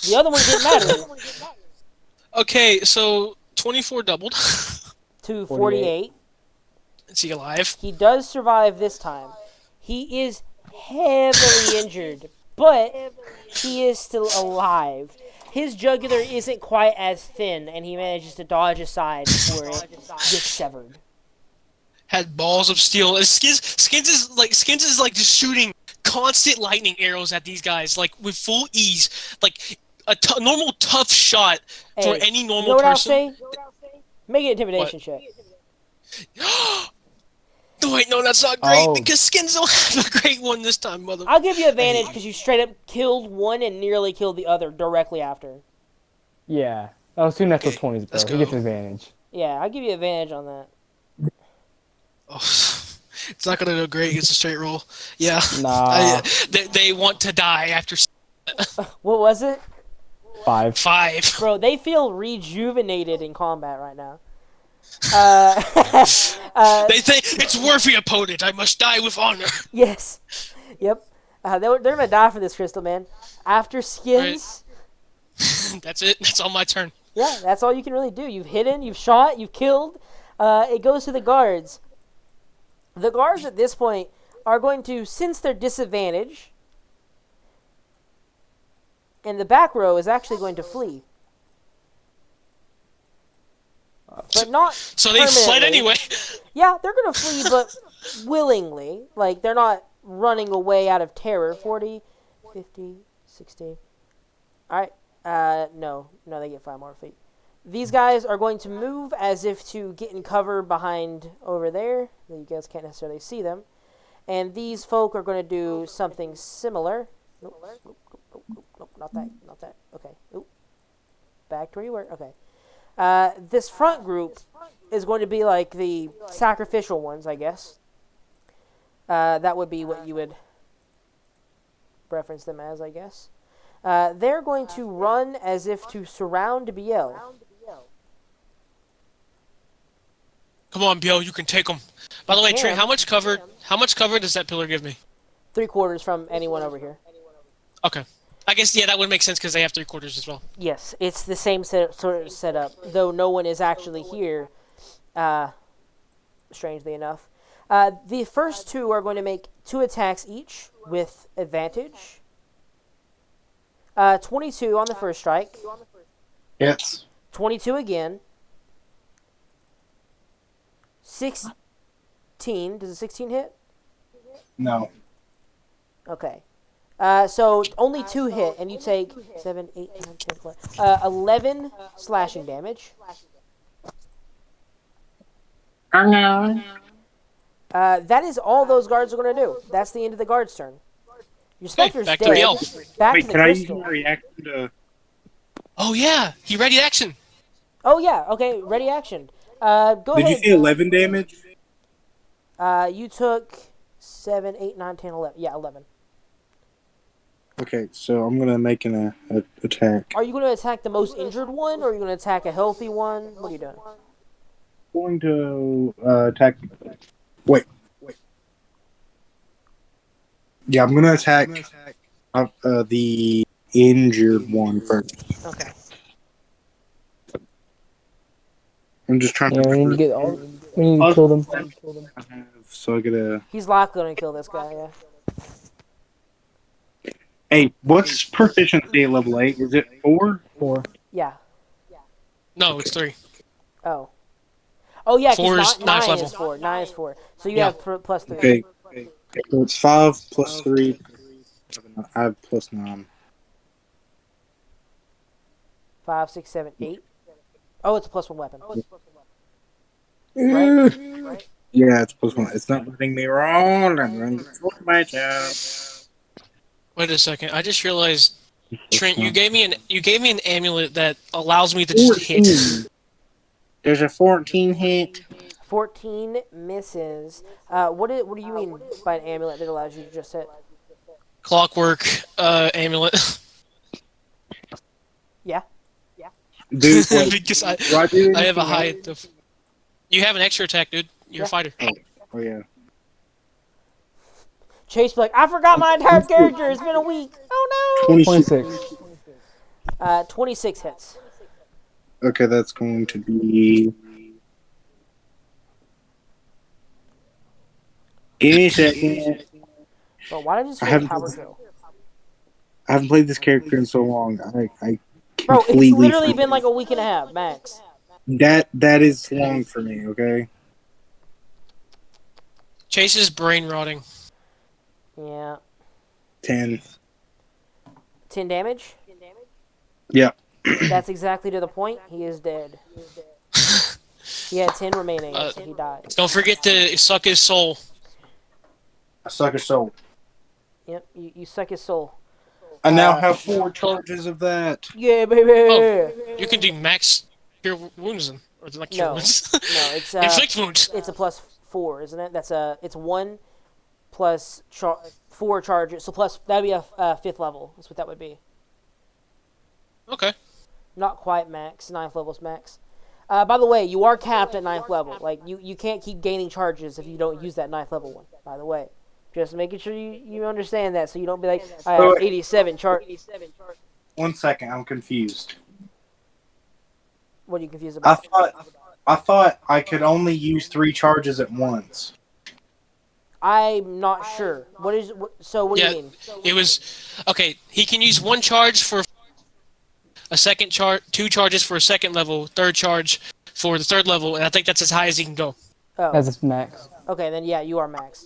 The other one didn't matter. Okay, so 24 doubled. To 48. 48. Is he alive? He does survive this time. He is heavily injured, but he is still alive. His jugular isn't quite as thin, and he manages to dodge aside before it gets severed. Had balls of steel. And Skins is like just shooting constant lightning arrows at these guys, like with full ease, like a normal tough shot for Hey, any you normal know what I'll person. say? Make an intimidation check. No, wait, no, that's not great Oh. because Skins don't have a great one this time, mother. I'll give you advantage because you straight up killed one and nearly killed the other directly after. Yeah. That was two natural Okay, 20s, bro. let's He gets go. advantage. Yeah, I'll give you advantage on that. Oh, it's not gonna go great. It's a straight roll. Yeah. Nah. They want to die after What was it? 5. 5. Bro, they feel rejuvenated in combat right now. They think it's worth the opponent. I must die with honor. Yes. Yep. They're gonna die for this crystal, man. After skins, That's it. That's on my turn. yeah, that's all you can really do. You've hidden, you've shot, you've killed. It goes to the guards. The guards at this point are going to, since they're disadvantaged, and the back row is actually going to flee. But not So they fled permanently. anyway. Yeah, they're going to flee, but willingly. Like, they're not running away out of terror. 40, 50, 60. Alright. No, they get 5 more feet. These guys are going to move as if to get in cover behind over there. You guys can't necessarily see them. And these folk are going to do something similar. Nope, not that. Okay. Oop. Back to where you were. Okay. This front group is going to be like the sacrificial ones, I guess. That would be what you would reference them as, I guess. They're going to run as if to surround Biel. Come on, Biel, you can take them. By the way, Trey, Can. how much cover does that pillar give me? 3/4 from anyone over here. Okay. I guess, yeah, that would make sense because they have 3/4 as well. Yes, it's the same sort of setup, though no one is actually here, strangely enough. The first two are going to make 2 attacks each with advantage. 22 on the first strike. Yes. 22 again. 16. Does a 16 hit? No. Okay. So only 2 hit, and you take 7, 8, 9, 10, 11, 11 slashing damage. That is all those guards are going to do. That's the end of the guard's turn. Your specter's back to dead. Biel. Back Wait, to the can I use crystal. my reaction to Oh yeah, he ready action. Oh yeah, okay, ready action. Go Did you ahead. say 11 damage? You took 7, 8, 9, 10, 11. Yeah, 11. Okay, so I'm gonna make an attack. Are you going to attack the most injured one, or are you going to attack a healthy one? What are you doing? Going to attack. Wait. Yeah, I'm gonna attack the injured one first. Okay. I'm just trying Yeah, to we need to remember. get all. We need to kill them. I have, so I get a. He's likely going to kill this guy, yeah. Hey, what's proficiency at level 8? Is it 4? 4. Yeah. No, it's 3. Oh. Oh, yeah, Four because is ninth 9 level. is 4. 9 is 4. So you Yeah. have plus 3. Okay. So it's 5 plus 3. I have plus 9. 5, 6, 7, 8. Oh, it's a plus 1 weapon. Right? Yeah, it's plus 1. It's not letting me roll. I'm going to destroy my job. Wait a second. I just realized, Trent, you one. gave me an amulet that allows me to just hit. 14. There's a 14 hit. 14 misses. What do you mean by an amulet that allows you to just hit? Clockwork amulet. Yeah. Dude, wait, Because do I do I have a anything high. else? You have an extra attack, dude. You're a Yeah. fighter. Oh, yeah. Chase be like, I forgot my entire character. It's been a week. Oh no. 26. 26 hits. Okay, that's going to be. Give me a second. But why did I just I feel haven't- power drill? I haven't played this character in so long. I Bro, completely. it's literally forget. been like a week and a half, max. That is long for me. Okay. Chase is brain rotting. Yeah. 10. 10 damage? Yeah. That's exactly to the point. He is dead. He had 10 remaining, so he died. Don't forget to suck his soul. I suck a soul. Yep, you suck his soul. I now have 4 charges of that. Yeah, baby! Oh. You can do max cure wounds then. Or like cure No. wounds. No, it's Inflict wounds. it's a plus 4, isn't it? It's 1 plus 4 charges. So plus that'd be a 5th level. That's what that would be. Okay. Not quite max. 9th level's max. By the way, you are capped at 9th level. Like you can't keep gaining charges if you don't use that 9th level one. By the way, just making sure you understand that, so you don't be like, I have 87 chart. 1 second, I'm confused. What are you confused I about? thought I could only use 3 charges at once. I'm not sure. What do Yeah. you mean? It was okay. He can use 1 charge for a second charge, 2 charges for a second level, 3rd charge for the 3rd level, and I think that's as high as he can go. Oh, That's its max. okay, then yeah, you are max.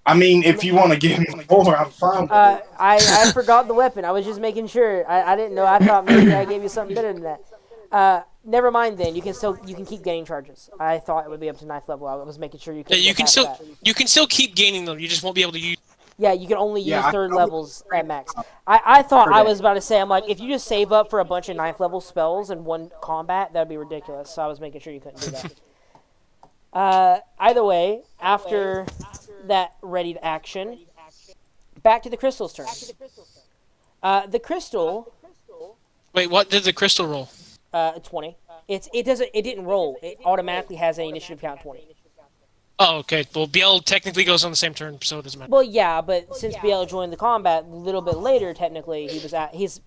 I mean, if you want to give me more, I'm fine with it. I forgot the weapon. I was just making sure. I didn't know. I thought maybe I gave you something better than that. Never mind then. You can keep gaining charges. I thought it would be up to 9th level. I was making sure you could. Yeah, you can still keep gaining them. You just won't be able to use. Yeah, you can only use Yeah, I- 3rd levels at max. I thought For I that. was about to say, I'm like, if you just save up for a bunch of 9th level spells in one combat, that'd be ridiculous. So I was making sure you couldn't do that. Either way, after that ready to action, back to the crystal's turn. The crystal, Wait, what did the crystal roll? 20. It didn't roll. It automatically has an initiative count 20. Oh, okay. Well, BL technically goes on the same turn, so it doesn't matter. Well, yeah, but since BL joined the combat a little bit later, technically he was at his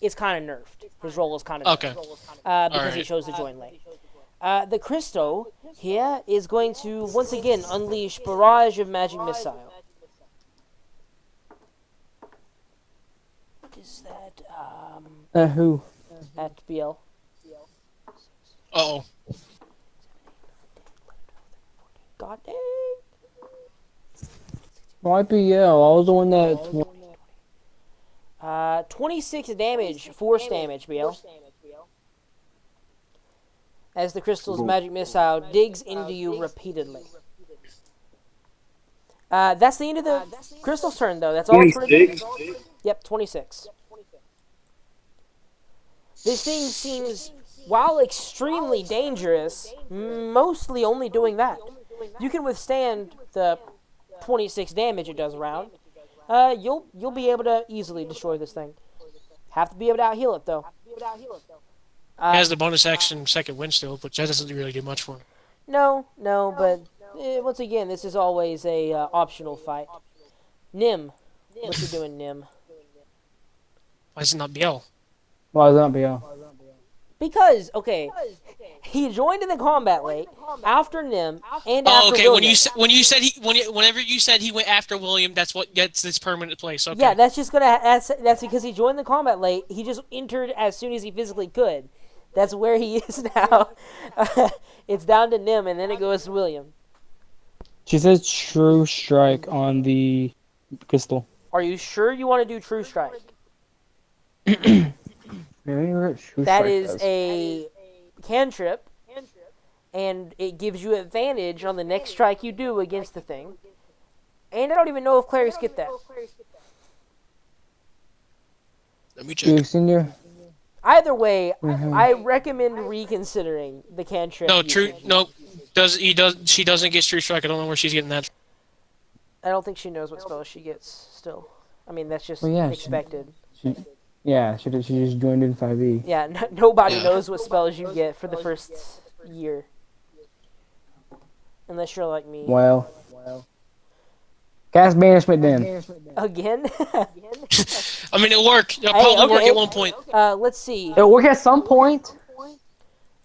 is kind of nerfed. His role is kind of Okay. nerfed, because he Alright. chose to join late. The crystal here is going to once again unleash barrage of magic missile. What is that? Who? At BL. Uh-oh. God dang. YPL. I was the one that. 26 damage, force damage, BL. As the crystal's magic missile digs into you repeatedly. That's the end of the crystal's turn, though. That's all it's going to do. 26? Yep, 26. This thing seems, while extremely dangerous, mostly only doing that. You can withstand the 26 damage it does around. You'll be able to easily destroy this thing. Have to be able to out-heal it though. He has the bonus action second wind still, but that doesn't really do much for him. No, but once again, this is always a optional fight. Nim, what you doing, Nim? Why is it not BL? Why is that BL? Because he joined in the combat late after Nim and Oh, after okay. William. Whenever you said he went after William, that's what gets this permanent place. Okay. Yeah, that's just gonna. That's because he joined the combat late. He just entered as soon as he physically could. That's where he is now. It's down to Nim, and then it goes to William. She says True Strike on the crystal. Are you sure you want to do True Strike? Maybe what True That Strike is does. a cantrip, and it gives you advantage on the next strike you do against the thing. And I don't even know if clerics get that. Let me You check. seen your- Either way, Mhm. I recommend reconsidering the cantrip. No, usage. no. She doesn't get True Strike. I don't know where she's getting that. I don't think she knows what spells she gets still. I mean, that's just Well, yeah, expected. Yeah, she just joined in 5e. Yeah, nobody Yeah. knows what spells you get for the first year. Unless you're like me. Well. Cast Banishment then. Again? I mean, it'll work. It'll Hey, probably work okay. at one point. Let's see. It'll work at some point.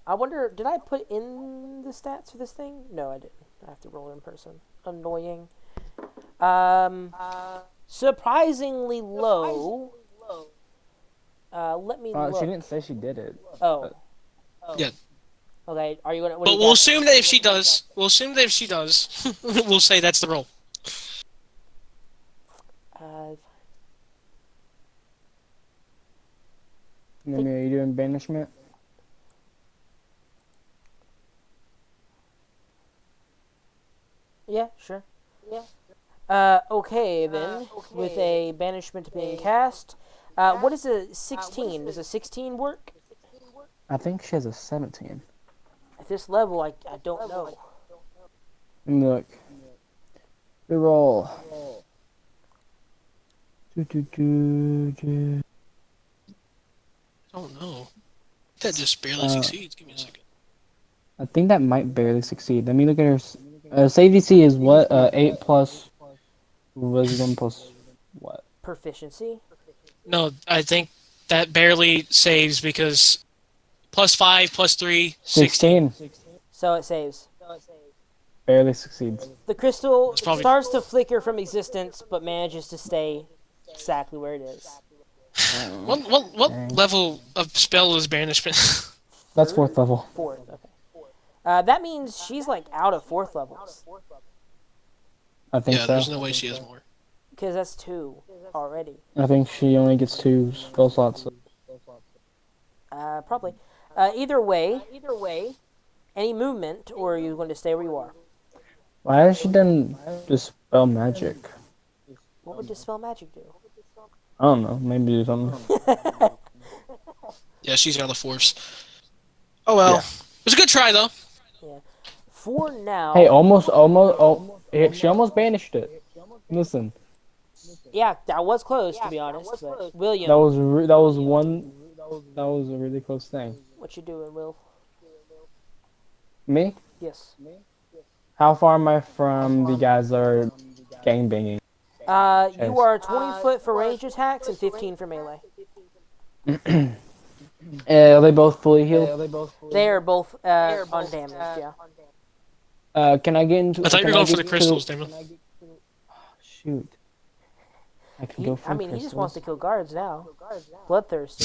I wonder, did I put in the stats for this thing? No, I didn't. I have to roll it in person. Annoying. Surprisingly low. Let me look. She didn't say she did it. Oh. Yeah. Okay, are you gonna? What But do you we'll got? assume that if she does, we'll say that's the roll. Maybe are you doing Banishment? Yeah, sure. Okay then. With a banishment being cast, what is a 16? Does a 16 work? I think she has a 17. At this level, I don't know. Look. The roll. Do. Oh no. That just barely succeeds. Give me a second. I think that might barely succeed. Let me look at her. Save DC is what? 8 plus wisdom plus what? Proficiency. No, I think that barely saves because +5, +3, 16. 16. So it saves. Barely succeeds. The crystal It's probably- starts to flicker from existence, but manages to stay exactly where it is. What level of spell is banishment? That's 4th level. 4th. Okay. That means she's like out of 4th levels, I think Yeah, so. there's no way she has more. because that's 2 already. I think she only gets 2 spell slots. Probably. Either way, any movement, or are you going to stay where you are? Why has she done Dispel Magic? What would Dispel Magic do? I don't know. Maybe do something. Yeah, she's out of force. Oh well. Yeah. It was a good try though. For now. Hey, she almost banished it. Listen, Yeah, that was close, to be honest. But William, that was a really close thing. what you doing, Will? Me? Yes. How far am I from the guys that are gangbanging? You are 20 foot for ranged attacks and 15 for melee. Are they both fully healed? They are both undamaged, yeah. Can I get into? I thought you were can going for get the crystals, damn it. Shoot. I can go for I mean, he just wants to kill guards now. Bloodthirsty.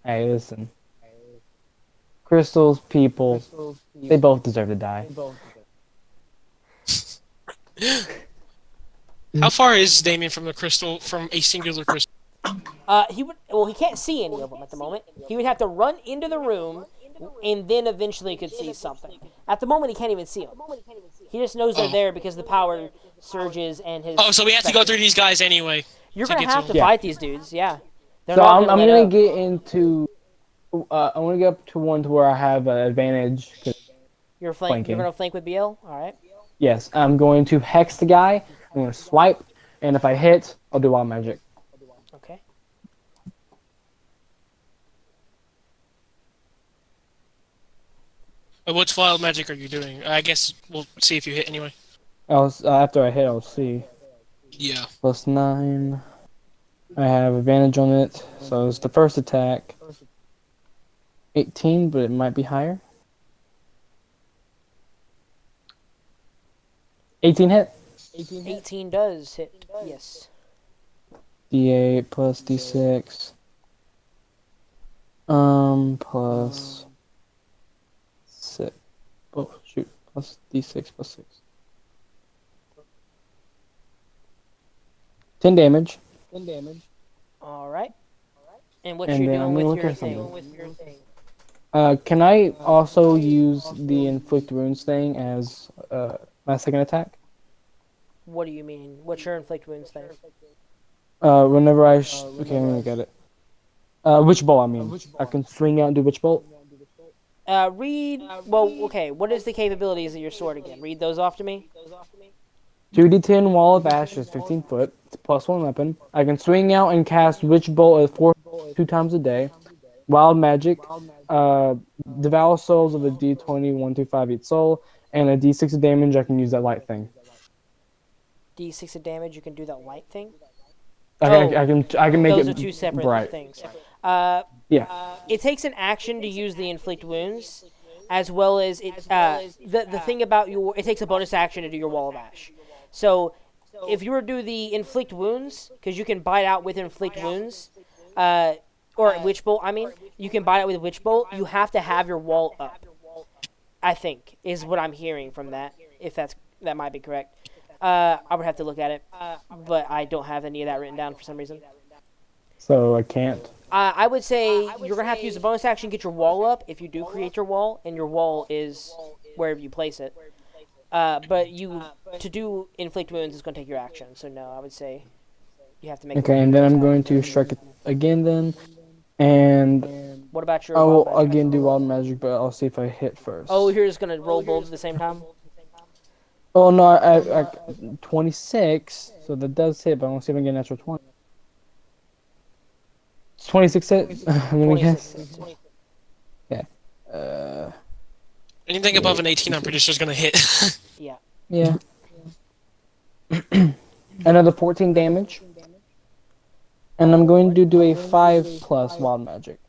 Hey, listen. Crystals, people, they both deserve to die. How far is Damien from a singular crystal? He can't see any of them at the moment. He would have to run into the room, and then eventually could see something. At the moment, he can't even see them. He just knows they're there because the power surges and his. Oh, so we have to go through these guys anyway. You're to gonna get to have to them. fight these dudes, yeah. They're So not I'm gonna let gonna up. get into. I'm gonna get up to one to where I have an advantage. 'Cause You're flanking. gonna flank with BL. All right. Yes, I'm going to hex the guy. I'm gonna swipe, and if I hit, I'll do wild magic. Okay. Which wild magic are you doing? I guess we'll see if you hit anyway. After I hit, I'll see. Yeah. +9. I have advantage on it, so it's the first attack. 18, but it might be higher. 18 hit. 18 does hit. Yes. D8 plus D6. Plus 6. Oh, shoot. Plus D6 plus 6. 10 damage. All right. And what And you're then I'm doing gonna with look your at thing? something. Can I also use the inflict wounds thing as my second attack? What do you mean? What's your inflict wounds thing? Whenever I okay, let me get it. Witch bolt. I mean, I can swing out and do witch bolt. Read. Well, okay. What is the capabilities of your sword again? Read those off to me. 2d10 wall of ash is 15 foot. It's +1 weapon. I can swing out and cast witch bolt at 2 times a day. Wild magic. Devour souls of a d20 1 through 5 each soul, and a d6 of damage. I can use that light thing. D6 of damage. You can do that light thing. I can make Those it are two separate bright. things. Yeah. It takes an action to use the inflict wounds, as well as it. The thing about it takes a bonus action to do your wall of ash. So, if you were to do the inflict wounds, because you can bite out with inflict wounds, or witch bolt. I mean, you can bite out with witch bolt. You have to have your wall up. I think is what I'm hearing from that. If that might be correct. I would have to look at it, but I don't have any of that written down for some reason. So I can't. I would say you're gonna have to use a bonus action to get your wall up if you do create your wall, and your wall is wherever you place it. But to do inflict wounds is gonna take your action. So no, I would say you have to make. Okay, and then I'm going to strike it again then, and What about your I wild will magic? again do wild magic, but I'll see if I hit first. Oh, you're just gonna roll both at the same time. Oh no, I 26, so that does hit, but I want to see if I can get a natural 20. It's 26 hit. I'm gonna 26 guess. hits. Uh, Anything above an 18, I'm pretty sure is gonna hit. Yeah. yeah. Another 14 damage, and I'm going to do a 5+ wild magic.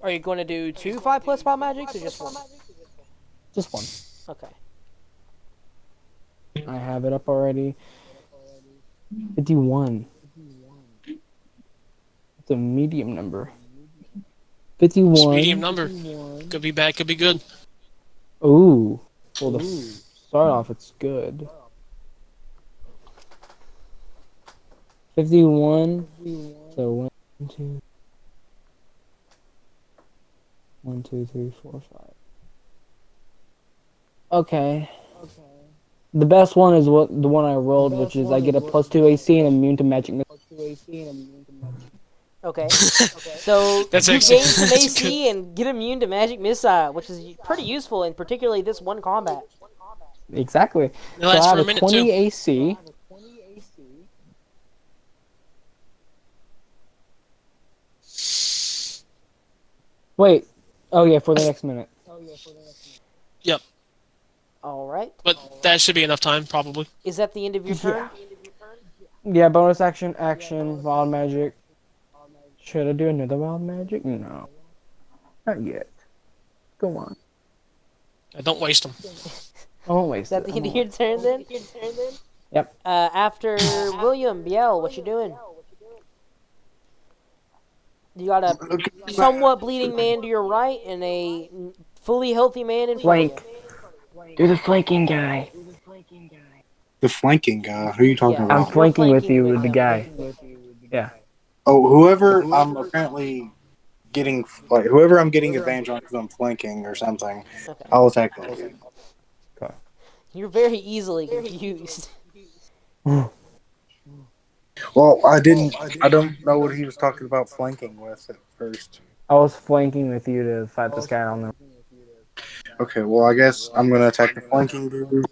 Are you going to do 2 5+ wild magics or just one? Just one. Okay. I have it up already. 51. It's a medium number. 51. It's a medium number. Could be bad, could be good. Ooh. Well, to start off, it's good. 51. So 1, 2. 1, 2, 3, 4, 5. Okay. The best one is the one I rolled, which is I get a +2 AC and immune to magic missile. Okay. So That's you actually- gain some that's AC and get immune to magic missile, which is pretty useful in particularly this one combat. Exactly. It So I lasts have for a a minute 20 too. AC. Wait. Oh yeah, for the next minute. Yep. All right. But that should be enough time, probably. Is that the end of your turn? Yeah, bonus action, wild magic. Should I do another wild magic? No. Not yet. Go on. Don't waste them. I won't waste Is that it. the I end of won't your turn then? Yep. After William, Biel, what you doing? You got a somewhat bleeding man to your right and a fully healthy man in front of you. Flank. Do the flanking guy. The flanking guy. Who are you talking Yeah. I'm about? flanking with flanking you with with the him. guy. Yeah. Oh, whoever I'm apparently getting, like whoever I'm getting advantage on because I'm flanking or something. Okay. I'll attack that dude. You're very easily confused. Well, I didn't. I don't know what he was talking about flanking with at first. I was flanking with you to fight this guy on the. Okay, well, I guess I'm gonna attack the flanking dude.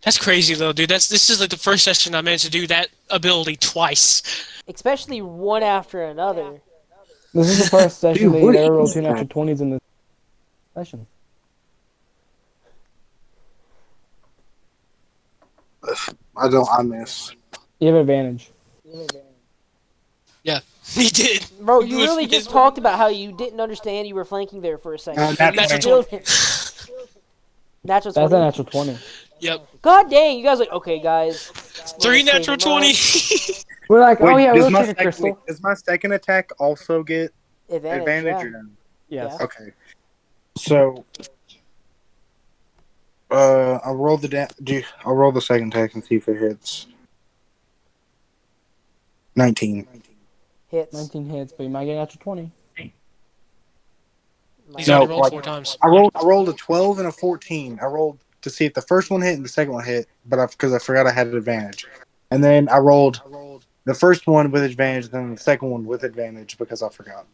That's crazy though, dude. This is like the first session I managed to do that ability twice. Especially one after another. This is the first session Dude, that what he'd ever rolled is two natural that? 20s in this session. I don't. I miss. You have advantage. Yeah, he did. Bro, you really just talked about how you didn't understand you were flanking there for a second. Natural You 20. still didn't. Natural That's a 20? natural 20. Yep. God dang, you guys are like, okay, guys. we're 3 gonna save natural him up. 20. We're like, oh Wait, yeah, does we'll my take a crystal. does my second attack also get advantage Yeah. or no? Yes. Yeah. Okay. So, I'll roll I'll roll the second attack and see if it hits. 19. Hits. 19 hits, but you might get a natural 20. He's No, already rolled like, 4 times. I rolled a 12 and a 14. I rolled to see if the first one hit and the second one hit, but because I forgot I had an advantage. And then I rolled the first one with advantage, then the second one with advantage because I forgot.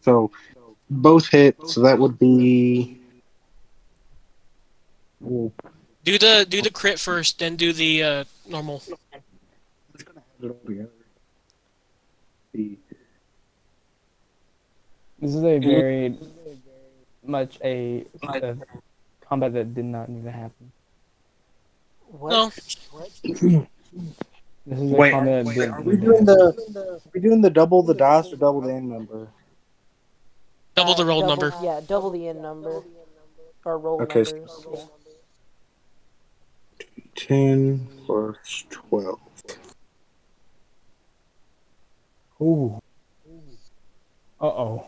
So both hit. So that would be. Well, Do the crit first, then do the normal. I'm just gonna have it all together. See. This is a very much a combat that did not need to happen. What? No, This is a Wait, combat that are didn't we need to doing happen. are we doing the double the dice or double the end number? double the roll number. Yeah, double the end number. Or roll Okay, numbers. Yeah. 10 plus 12. Ooh. Uh-oh.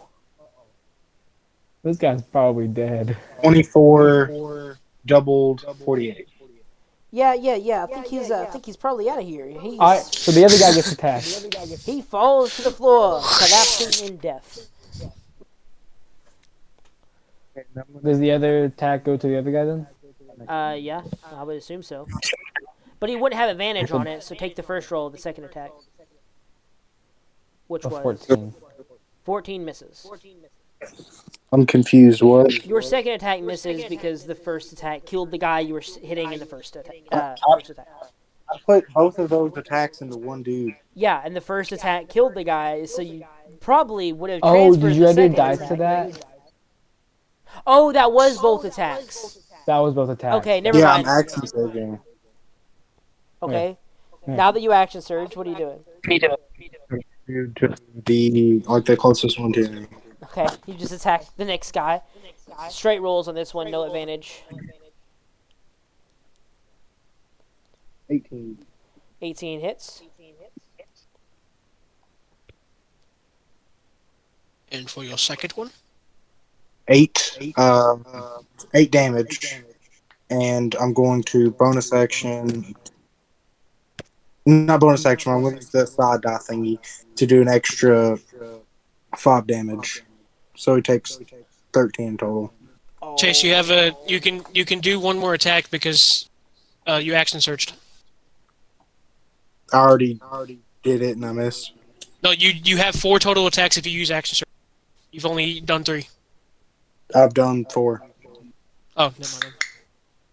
This guy's probably dead. 24 doubled 48. Yeah. I think he's probably out of here. Alright, so the other guy gets attacked. He falls to the floor, collapsing in death. Does the other attack go to the other guy then? Yeah, I would assume so. But he wouldn't have advantage on it, so take the first roll of the second attack. Which A was 14. 14 misses. I'm confused. What? Your second attack misses because the first attack killed the guy you were hitting in the first attack. I put both of those attacks into one dude. Yeah, and the first attack killed the guy, so you probably would have Oh, transferred did you the add your second dice attack. to that? Oh, that was both attacks. That was both attacks. Okay, never Yeah, mind. I'm action surging. Okay. Yeah. Now that you action surge, what are you doing? The closest one to me. Okay, you just attack the next guy. Straight rolls on this one, no advantage. 18. 18 hits. And for your second one, 8. 8 damage. And I'm going to bonus action. Not bonus action. I'm going to use the side die thingy to do an extra 5 damage. So he takes 13 total. Chase, you can do one more attack because you action searched. I already did it and I missed. No, you have 4 total attacks if you use action search. You've only done 3. I've done 4. Oh, never mind.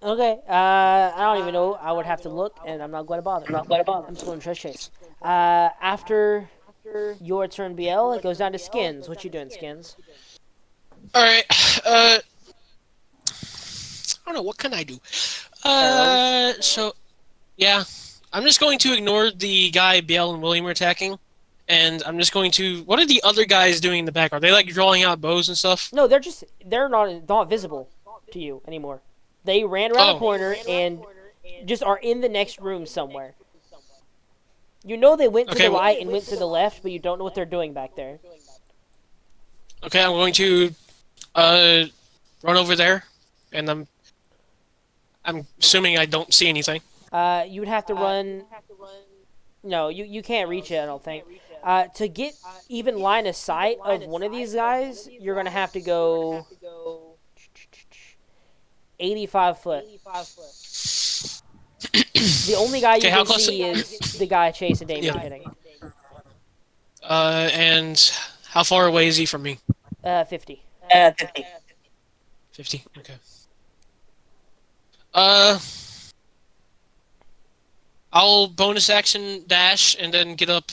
Okay, I don't even know. I would have to look, and I'm not going to bother. I'm just going to trust Chase. After your turn, BL, it goes down to Skins. What you doing, Skins? All right. I don't know. What can I do? So, yeah, I'm just going to ignore the guy Biel and William are attacking, and I'm just going to. What are the other guys doing in the back? Are they like drawing out bows and stuff? No, they're not visible to you anymore. They ran around the corner and just are in the next room somewhere. You know they went to the right and went to the left, but you don't know what they're doing back there. Okay, I'm going to run over there, and I'm assuming I don't see anything. You would have to run. No, you can't reach it, I don't think. To get even line of sight of one of these guys, you're gonna have to go 85 foot. The only guy you Okay, how can close- see is the guy Chase and Damien Yeah. hitting. And how far away is he from me? 50. 50. Okay. I'll bonus action dash and then get up.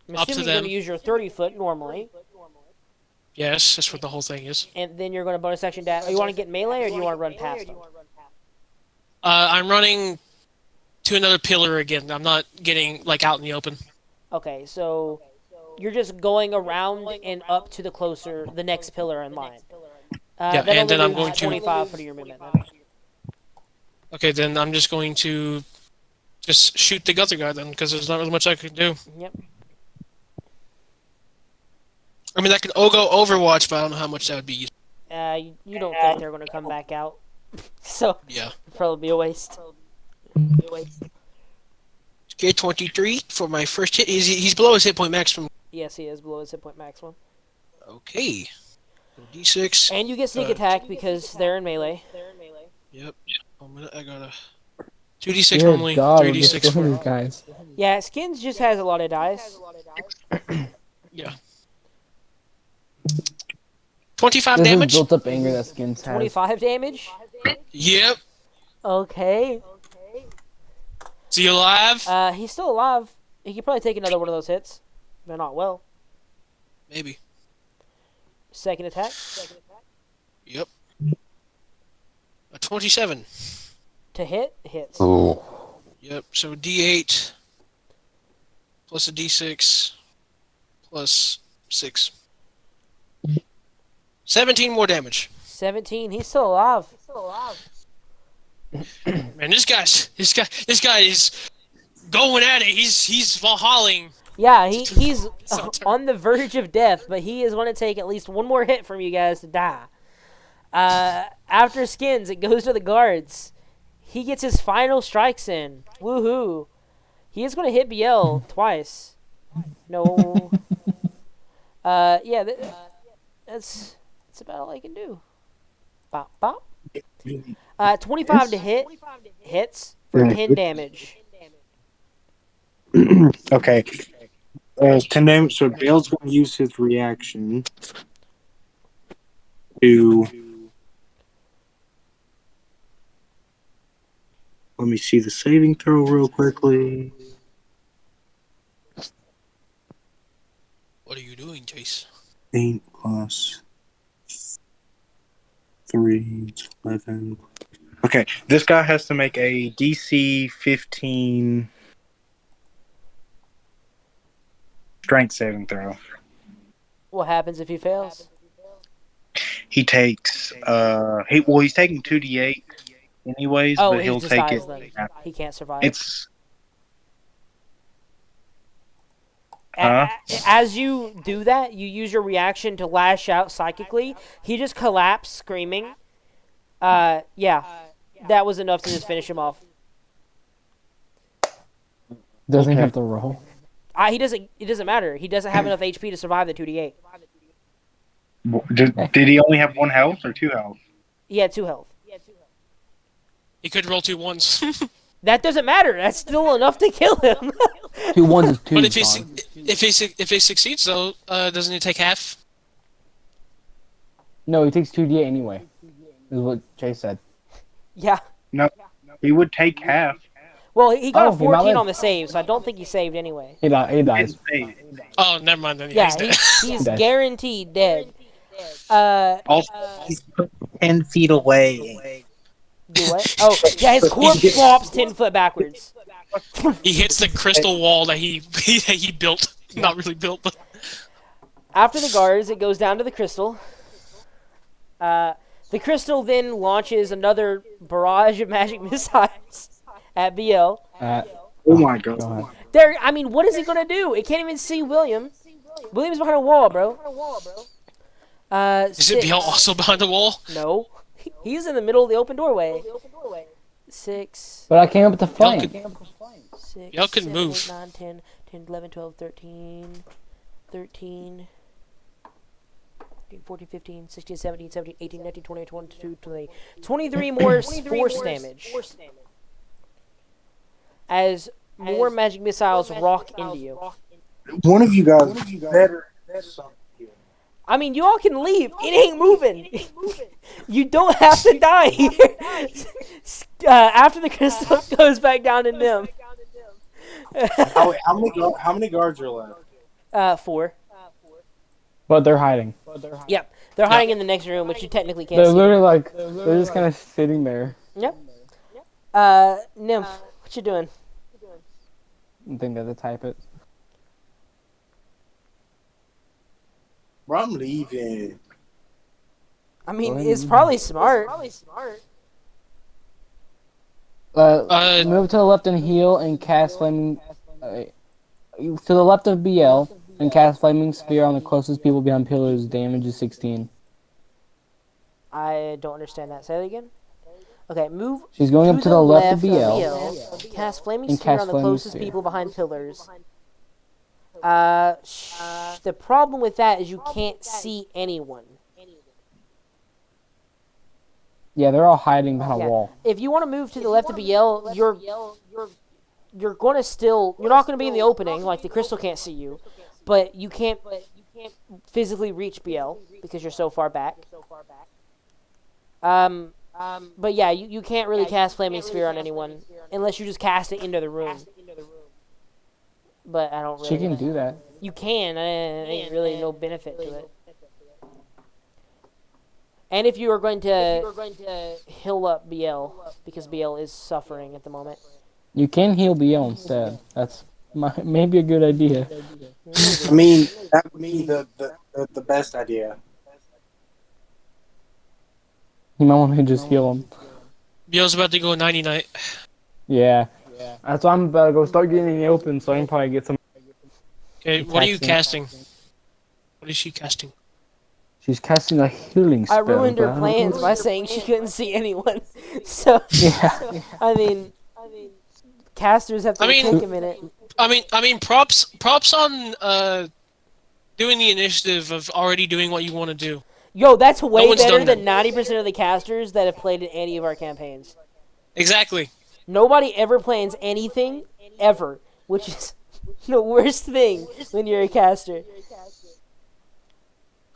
I'm Up to assuming you're going them. to use your 30 foot normally, Yes, that's what the whole thing is. and then you're going to bonus action dash. Oh, you want to get melee, or do you want to run past them? I'm running to another pillar again. I'm not getting like out in the open. Okay, so you're just going around and up to the next pillar in line. Yeah, that and only then I'm moves going to- 25 foot of your movement. Then. Okay, then I'm just going to just shoot the other guy then, because there's not really much I can do. Yep. I mean, I could go Overwatch, but I don't know how much that would be. You don't think they're going to come back out, so Yeah. it'd probably be a waste. Okay, 23 for my first hit. He's below his hit point max from. Yes, he is below his hit point maximum. Okay. D6. And you get sneak attack because they're in melee. Yep. 1 minute. I got a 2d6 Good normally, God, 3d6 these for. guys. Yeah, Skins just has a lot of dice. Yeah. 25 This is damage. built up anger that Skins has. 25 damage. Yep. Okay. Is he alive? He's still alive. He could probably take another one of those hits. They're not well. Maybe. Second attack. Yep. A 27. To hit, hits. Yep. So D8 plus a D6 plus 6. 17 more damage. 17. He's still alive. Man, this guy is going at it. He's Valhalling. Yeah, he's So on the verge of death, but he is going to take at least one more hit from you guys to die. After Skins, it goes to the guards. He gets his final strikes in. Woohoo! He is going to hit BL twice. No. Yeah, that's about all I can do. Bop bop. 25 to hit. Hits for 10 damage. Okay. 10 damage. So Bale's going to use his reaction to. Let me see the saving throw real quickly. What are you doing, Chase? 8 plus 3, 11. Okay, this guy has to make a DC 15 strength saving throw. What happens if he fails? He takes he's taking 2d8 anyways, Oh, but he he'll just take dies it. then. He can't survive. It's As you do that, you use your reaction to lash out psychically. He just collapsed, screaming. Yeah, that was enough to just finish him off. Doesn't Okay. have to roll. He doesn't. It doesn't matter. He doesn't have enough HP to survive the 2d8. did he only have 1 health or 2 health? He had 2 health. He could roll 2 ones. That doesn't matter. That's still enough to kill him. 2 ones is 2. But if he John. if he succeeds though, doesn't he take half? No, he takes 2d8 anyway. Is what Chase said. Yeah. He would take half. Well, he got Oh, a he might 14 live. on the save, so I don't think he saved anyway. He dies. Oh, never mind then. Yeah, He's dead. he's Dead. guaranteed dead. Also, he's 10 feet away. Do what? Oh, yeah, his corpse flops 10 foot backwards. He hits the crystal wall that he built. Not really built, but After the guards, it goes down to the crystal. The crystal then launches another barrage of magic missiles at BL. Oh my god. Go ahead. I mean, what is he gonna do? It can't even see William. William's behind a wall, bro. is it BL also behind the wall? No. He's in the middle of the open doorway. 6, But I came up with the flank. 6, Y'all can 7, move. 8, 9, 10, 10, 11, 12, 13, 13. 13, 14, 15, 16, 17, 17, 18, 19, 20, 22, 20, 23 more force damage. As more magic missiles rock into you. One of you guys better. I mean, you all can leave. It ain't moving. You don't have to die here. After the crystal goes back down to Nim. How many guards are left? 4. But they're hiding. Yep. They're hiding in the next room, which you technically can't They're see. literally like, they're just kind of sitting there. Yep. Nymph, what you doing? I think they have to type it. Bro, I'm leaving. I mean, it's probably smart. Move to the left and heal and cast flaming. To the left of BL and cast flaming sphere on the closest people behind pillars. Damage is 16. I don't understand that. Say that again. Okay, move. She's going up to the left of BL. Cast flaming and sphere cast on the flaming closest sphere. people behind pillars. The problem with that is you can't see anyone. Yeah, they're all hiding behind a Yeah. wall. If you want to move to the left of BL, you're gonna still. You're not gonna be in the opening. Like the crystal can't see you, but you can't physically reach BL because you're so far back. But yeah, you can't really cast Flaming Sphere on anyone unless you just cast it into the room. But I don't really. She can do that. You can. Ain't really no benefit to it. And if you are going to heal up BL, because BL is suffering at the moment. You can heal BL instead. That's maybe a good idea. I mean, that would be the best idea. You might want to just heal him. Bio's about to go 90-night. Yeah. That's why I'm about to go start getting in the open so I can probably get some. Okay, what are you Casting. casting? What is she casting? She's casting a healing spell. I ruined her but I don't plans know. by saying she couldn't see anyone. So, Yeah. I mean, casters have to I mean- take a minute. I mean, props on doing the initiative of already doing what you want to do. Yo, that's way one's better done than 90% of the casters that have played in any of our campaigns. Exactly. Nobody ever plans anything, ever, which is the worst thing when you're a caster.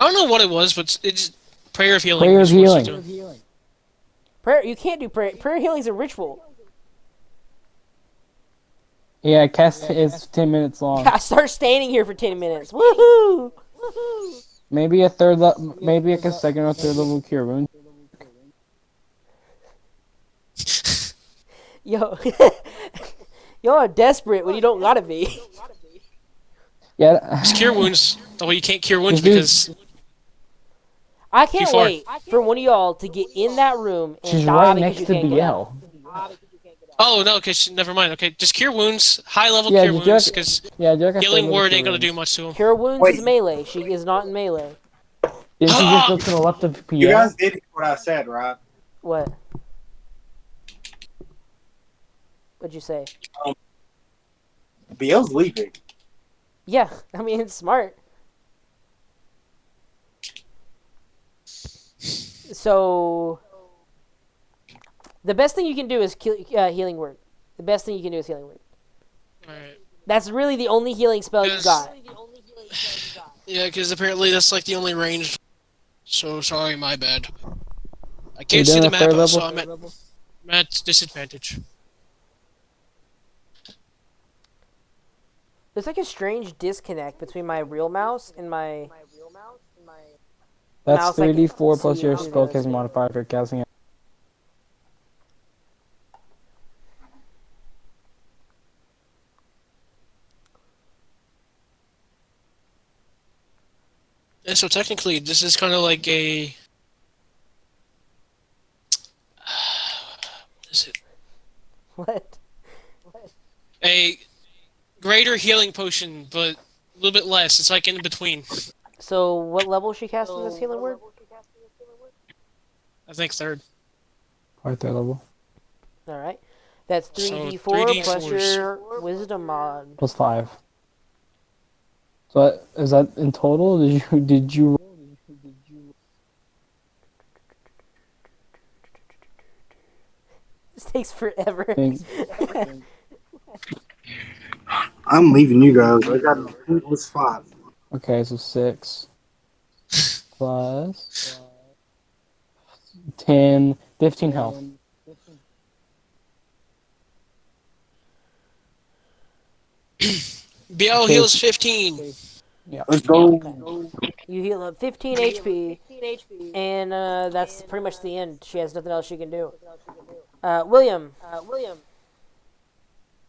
I don't know what it was, but it's prayer of healing. Prayer of is what she's healing. doing. Prayer, you can't do prayer. Prayer healing's a ritual. Yeah, cast is 10 minutes long. I start standing here for 10 minutes. Woohoo! Maybe maybe like a second or third level cure wound. Yo, you're desperate when you don't gotta be. Yeah. Just cure wounds. Oh, well, you can't cure wounds Dude. because I can't Too far. wait for one of y'all to get in that room and She's die right because next you to can't get out. BL. oh no, okay, never mind. Okay, just cure wounds, high level Yeah, cure just wounds, like- because Yeah, just like a third healing level word cure ain't gonna wound. do much to him. Cure wounds Wait. is melee. She is not in melee. Didn't you just go to the left of PL? You guys did what I said, right? What? What'd you say? BL's leaving. Yeah, I mean it's smart. So the best thing you can do is healing word. The best thing you can do is healing word. Alright. That's really the only healing spell you Yes. got. Yeah, because apparently that's like the only range. So sorry, my bad. I can't see doing the a map, third so level? I'm at disadvantage. There's like a strange disconnect between my real mouse and my. That's mouse, like, 3d4 plus see your through spell the cast screen. modifier for casting it. And so technically, this is kind of like a. What is it? What? A greater healing potion, but a little bit less. It's like in between. So what level is she casting this healing word? I think third. Or third level. All right, that's So 3d4 plus 3d4s. your wisdom mod. Plus 5. So is that in total? Did you takes forever. Think- I'm leaving you guys. I got a pointless fight. Okay, so 6 plus 10, 15 health. BL heals 15. Let's go. You heal up 15 HP, and that's pretty much the end. She has nothing else she can do. William.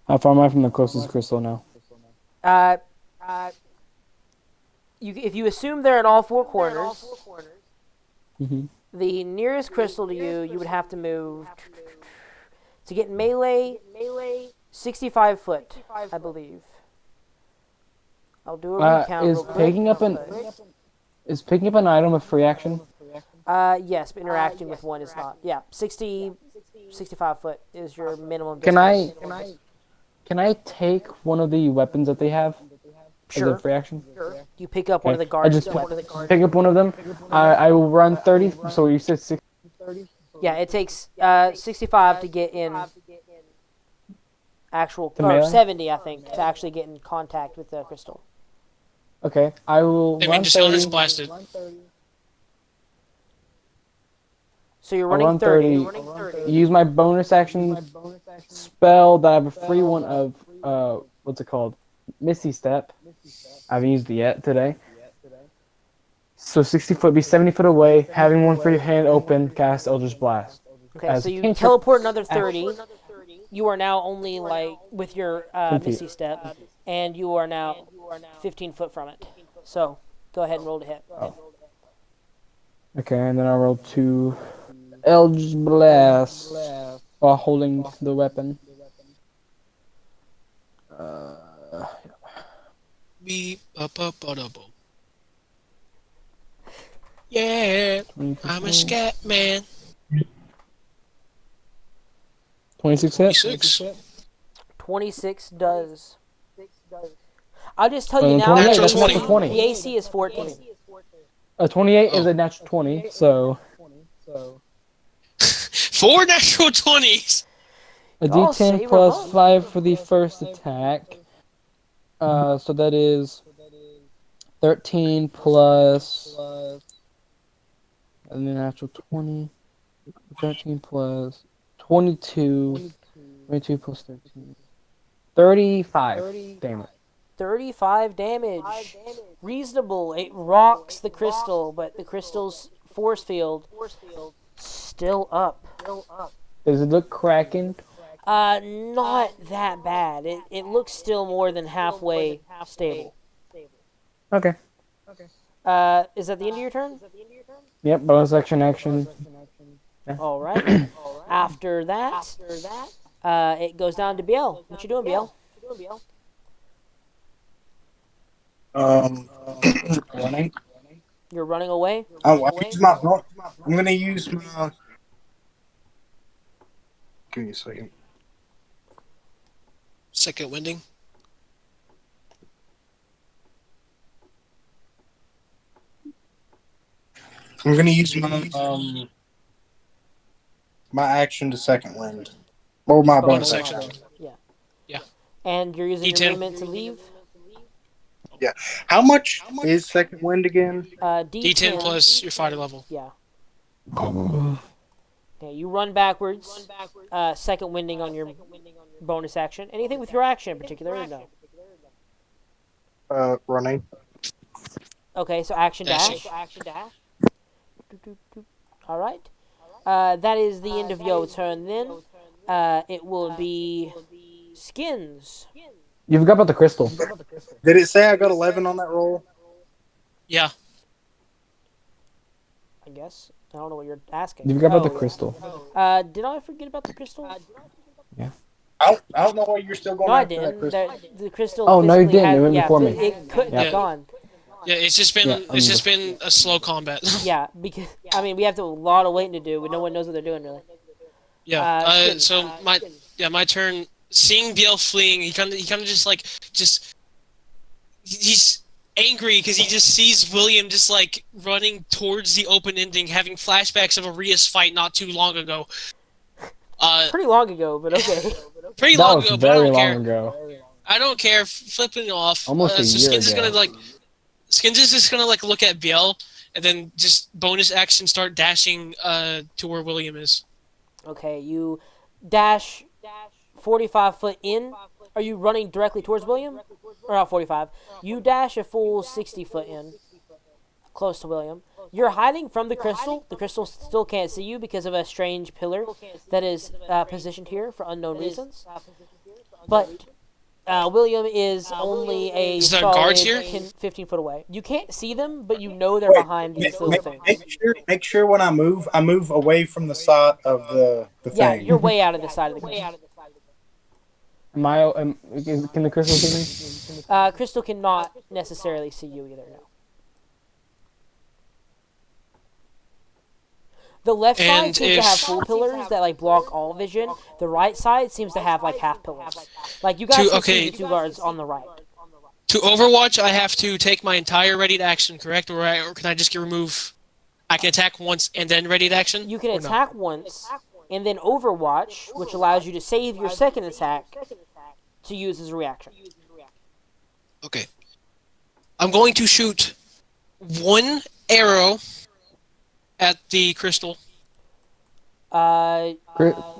How far am I from the closest crystal now? If you assume they're in all four corners, Mhm. the nearest crystal to you, you would have to move to get melee 65 foot, I believe. I'll do a recount Is real quick. picking up an item a free action? Yes, but interacting with one is not. Yeah, 65 foot is your minimum Can distance. can I take one of the weapons that they have as Sure. a free action? You pick up one of the I guards' just weapons. pick up one of them. I will run 30. So you said 60. Yeah, it takes 65 to get in actual, To or melee? 70, I think, to actually get in contact with the crystal. Okay, I will I run mean, just Eldritch 30. blasted. So you're I'll running run 30. 30. Use my bonus action spell that I have a free one of. What's it called? Misty Step. I haven't used it yet today. So 60 foot, be 70 foot away, having one free hand open, cast Eldritch Blast. Okay, As so a you cantrip, teleport another action. 30. You are now only like with your 10 feet. Misty Step, and you are now 15 foot from it. So go ahead and roll to hit. Okay, and then I roll 2 Eldritch Blast while holding the weapon. Beep, up, up, up, up. Yeah, I'm a scat man. 26 hit. 26. 26 does. I'll just tell you Well, now. 28, The that's a AC, natural 20. the AC is 14. 28 is a natural 20, so 4 natural 20s. a Y'all D10 say plus remote. 5 for the first attack. So that is 13 plus, and then natural 20. 13 plus 22. 22 plus 13. 35 damage. 35 damage. Reasonable. It rocks the crystal, but the crystal's force field still up. Does it look cracking? Not that bad. It looks still more than halfway stable. Okay. Is that the end of your turn? Yep, bonus action. All right. After that, it goes down to BL. What you doing, BL? Running. You're running away? Oh, I'm gonna use my. Give me a second. Second winding. I'm gonna use my action to second wind, or my bonus Bonus action. action. And you're using your D10. movement to leave? How much is second wind again? D10 plus your fighter level. Yeah. Yeah, you run backwards. Second winding on your bonus action. Anything with your action in particular? Or no. Running. Okay, so action dash. All right. That is the end of your turn. Then it will be Skins. You forgot about the crystal. Did it say I got 11 on that roll? Yeah. I guess. I don't know what you're asking. You forgot about the crystal. Did I forget about the crystal? I don't know why you're still going No, I after that didn't. crystal. The crystal. Oh, no, you physically didn't. It went before me. It couldn't Yeah. have gone. Yeah, it's just been Yeah, it's just been a slow combat. Yeah, because I mean we have a lot of waiting to do. No one knows what they're doing really. Yeah. Skins. So my turn. Seeing BL fleeing, he kind of just he's angry because he just sees William just like running towards the open ending, having flashbacks of a Rias fight not too long ago. Pretty long ago, but okay. Pretty That long was ago, but I very don't long care. ago. I don't care. Flipping off. Almost a So year Skins is ago. gonna like. Skins is just gonna like look at Biel and then just bonus action start dashing to where William is. Okay, you dash 45 foot in. Are you running directly towards William? Or not 45. You dash a full 60 foot in, close to William. You're hiding from the crystal. The crystal still can't see you because of a strange pillar that is positioned here for unknown reasons. But William is only a Is there solid guards here? 15 foot away. You can't see them, but you know they're behind these little things. Make sure when I move away from the side of the Yeah, thing. you're way out of the side of the crystal. Can the crystal see me? Crystal cannot necessarily see you either. No. The left side And seems to if- have full pillars that like block all vision. The right side seems to have like half pillars. Like you guys can see the two guards on the right. To Overwatch, I have to take my entire readied action, correct? Or can I just remove? I can attack once and then readied action. You can Or no? attack once, and then Overwatch, which allows you to save your second attack to use as a reaction. Okay. I'm going to shoot one arrow at the crystal. You The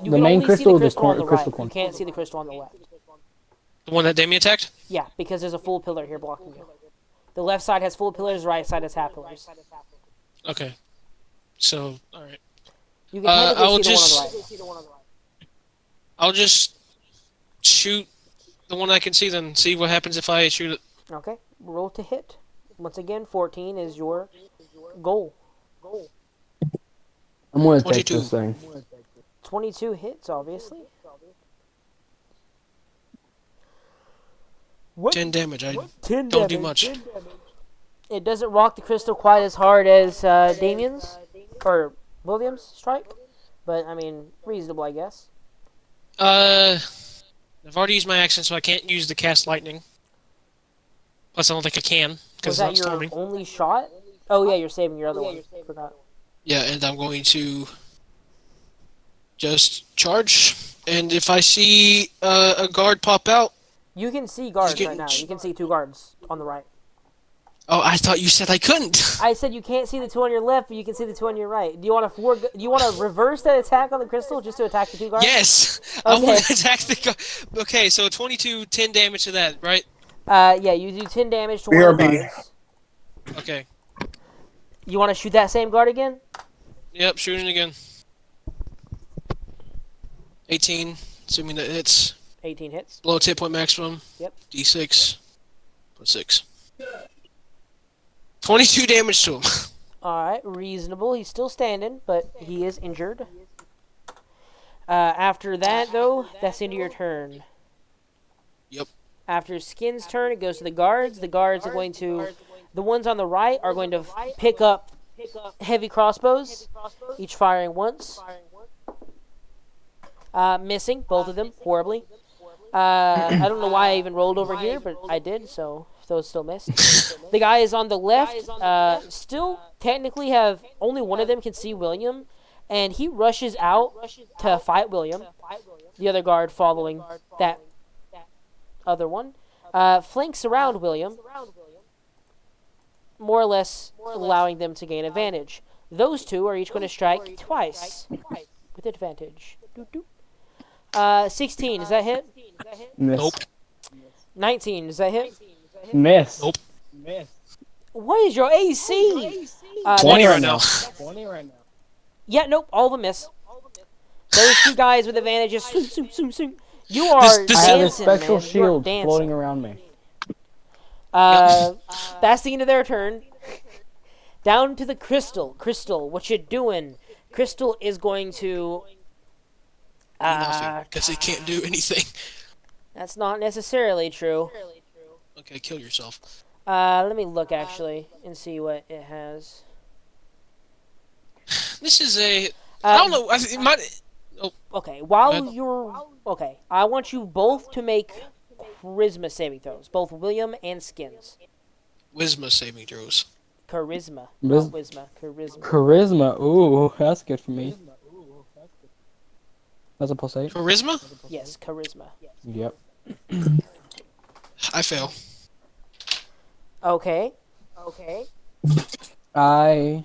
can main only see crystal, the or the crystal on the crystal right. corner? You can't see the crystal on the left. The one that Damien attacked? Yeah, because there's a full pillar here blocking you. The left side has full pillars, the right side has half pillars. Okay. So, alright. You can technically I'll see the one on the right. I'll just shoot the one I can see, then see what happens if I shoot it. Okay, roll to hit. Once again, 14 is your goal. I'm gonna take 22. this thing. 22 hits, obviously. What? 10 damage. I 10 don't do damage. much. It doesn't rock the crystal quite as hard as Damien's or William's strike, but I mean, reasonable, I guess. I've already used my action, so I can't use the cast lightning. Plus, I don't think I can Was because that I'm your storming. only shot? Oh yeah, you're saving your other one. Forgot. Yeah, and I'm going to just charge. And if I see a guard pop out, You can see guards getting right now. You can see two guards on the right. oh, I thought you said I couldn't. I said you can't see the two on your left, but you can see the two on your right. Do you want to reverse that attack on the crystal just to attack the two guards? Yes, I Okay. want to attack the guard. Okay, so 22, 10 damage to that, right? Yeah, you do 10 damage to one of the BRB. guards. Okay. You want to shoot that same guard again? Yep, shooting again. 18, assuming that it's 18 hits. below its hit point maximum. Yep. D6 plus 6. 22 damage to him. Alright, reasonable. He's still standing, but he is injured. After that, though, that's the end of your turn. Yep. After Skin's turn, it goes to the guards. The guards are going to... The ones on the right are going to pick up heavy crossbows, each firing once. Missing, both of them, horribly. I don't know why I even rolled over here, but I did, so those still missed. The guys on the left still technically have... Only one of them can see William, and he rushes out to fight William. The other guard following that other one. Flanks around William, more or less allowing them to gain advantage. Those two are each going to strike twice with advantage. Doop, doop. 16, does that hit? Miss. Nope. 19, does that hit? Miss. Nope. What is your AC? 20 right that's- now. Yeah, nope, all of them miss. Those two guys with advantages. Swoop, swoop, swoop, swoop. You are This- I have a dancing, special man. You are shield dancing. floating around me. That's the end of their turn. Down to the Crystal. Crystal, what you doing? Crystal is going to... Because it can't do anything. That's not necessarily true. Okay, kill yourself. Let me look, actually, and see what it has. This is a... I don't know. It might... Okay, while Good. you're... Okay, I want you both to make charisma saving throws. Both William and Skins. Wisma saving throws. Charisma. Wiz- Not Wisma. Charisma. Charisma. Ooh, that's good for me. That's a +8. Charisma? Yes, charisma. Yep. I fail. Okay. I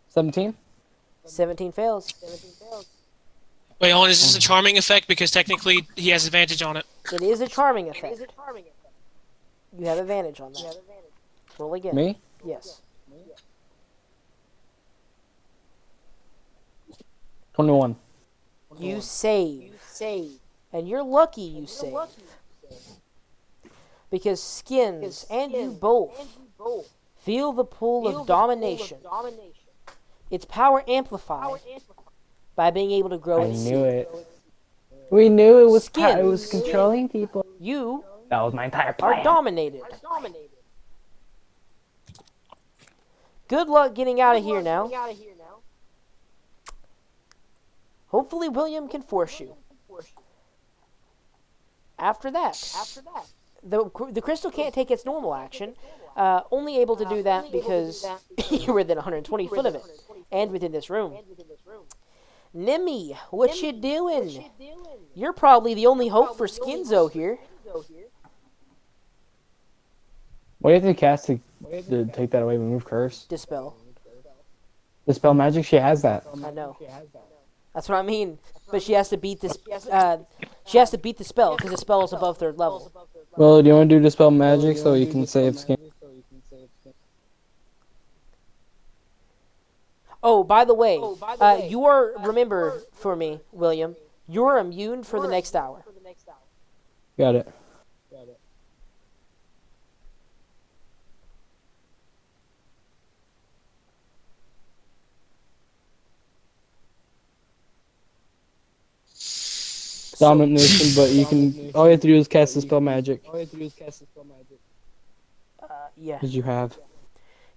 17. 17 fails. Wait, hold on, is this a charming effect? Because technically he has advantage on it. It is a charming effect. You have advantage on that. Roll again. Me? Yes. 21. You save. And you're lucky you save. Because Skins and you both feel the pull of domination. Its power amplified by being able to grow I its knew seed. it. We knew it was Skins. it was controlling people. You That was my entire are plan. dominated. Good luck getting out of here now. Hopefully William can force you. After that, the crystal can't take its normal action. Only able to do that because you're within 120 foot of it. And within this room. Nimmy, what you doing? You're probably the only hope for Skinzo here. What do you have to cast to take that away? Remove curse. Dispel. Dispel magic. She has that. I know. That's what I mean. But she has to beat this. She has to beat the spell because the spell is above 3rd level. Well, do you want to do dispel magic so you can save skin? Oh, by the way, you are, remember for me, William, you're immune for the next hour. Got it. Domination, but you can. All you have to do is cast dispel magic. Yeah. Because you have.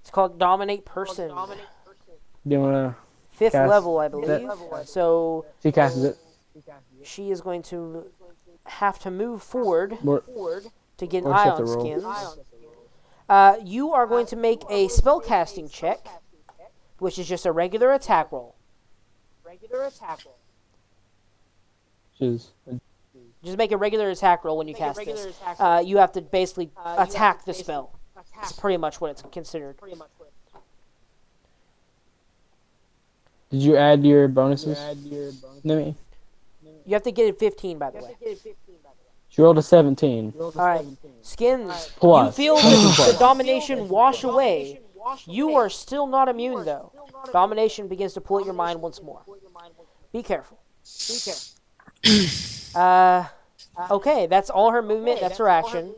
It's called Dominate Person. Do you wanna? 5th Cast level, I believe. So She casts it. she is going to have to move forward Or, to get an or she eye have to on roll. Skins. You are going to make a spellcasting check, which is just a regular attack roll. She's. Just make a regular attack roll when you cast this. You have to basically attack the spell. It's pretty much what it's considered. Did you add your bonuses? Nimmy? You have to get it 15, by the way. She rolled a 17. Alright. Skins, Plus. you feel the domination wash away. You are still not immune, though. Domination begins to pull at your mind once more. Be careful. Okay, that's all her movement. That's her action.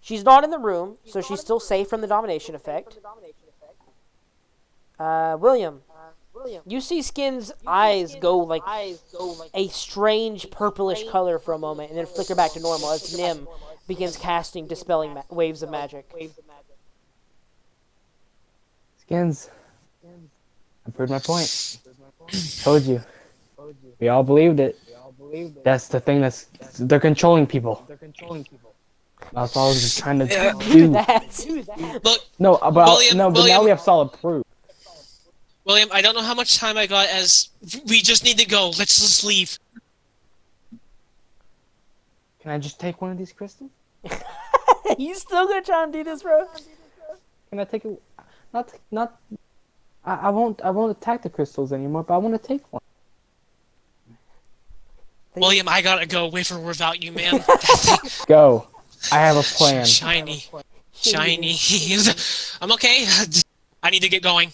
She's not in the room, so she's still safe from the domination effect. William, you see Skin's eyes go like a strange purplish color for a moment, and then flicker back to normal as Nim begins casting dispelling waves of magic. Skins. I proved my point. Told you. We all believed it. That's the thing they're controlling people. That's all I was just trying to do. That. Look, No, but William, but now William. we have solid proof. William, I don't know how much time I got as we just need to go. Let's just leave. Can I just take one of these crystals? You still gonna try and do this, bro? Can I take it? Not. I won't attack the crystals anymore, but I want to take one. William, I gotta go with or without you, man. Go. I have a plan. Shiny. I'm okay. I need to get going.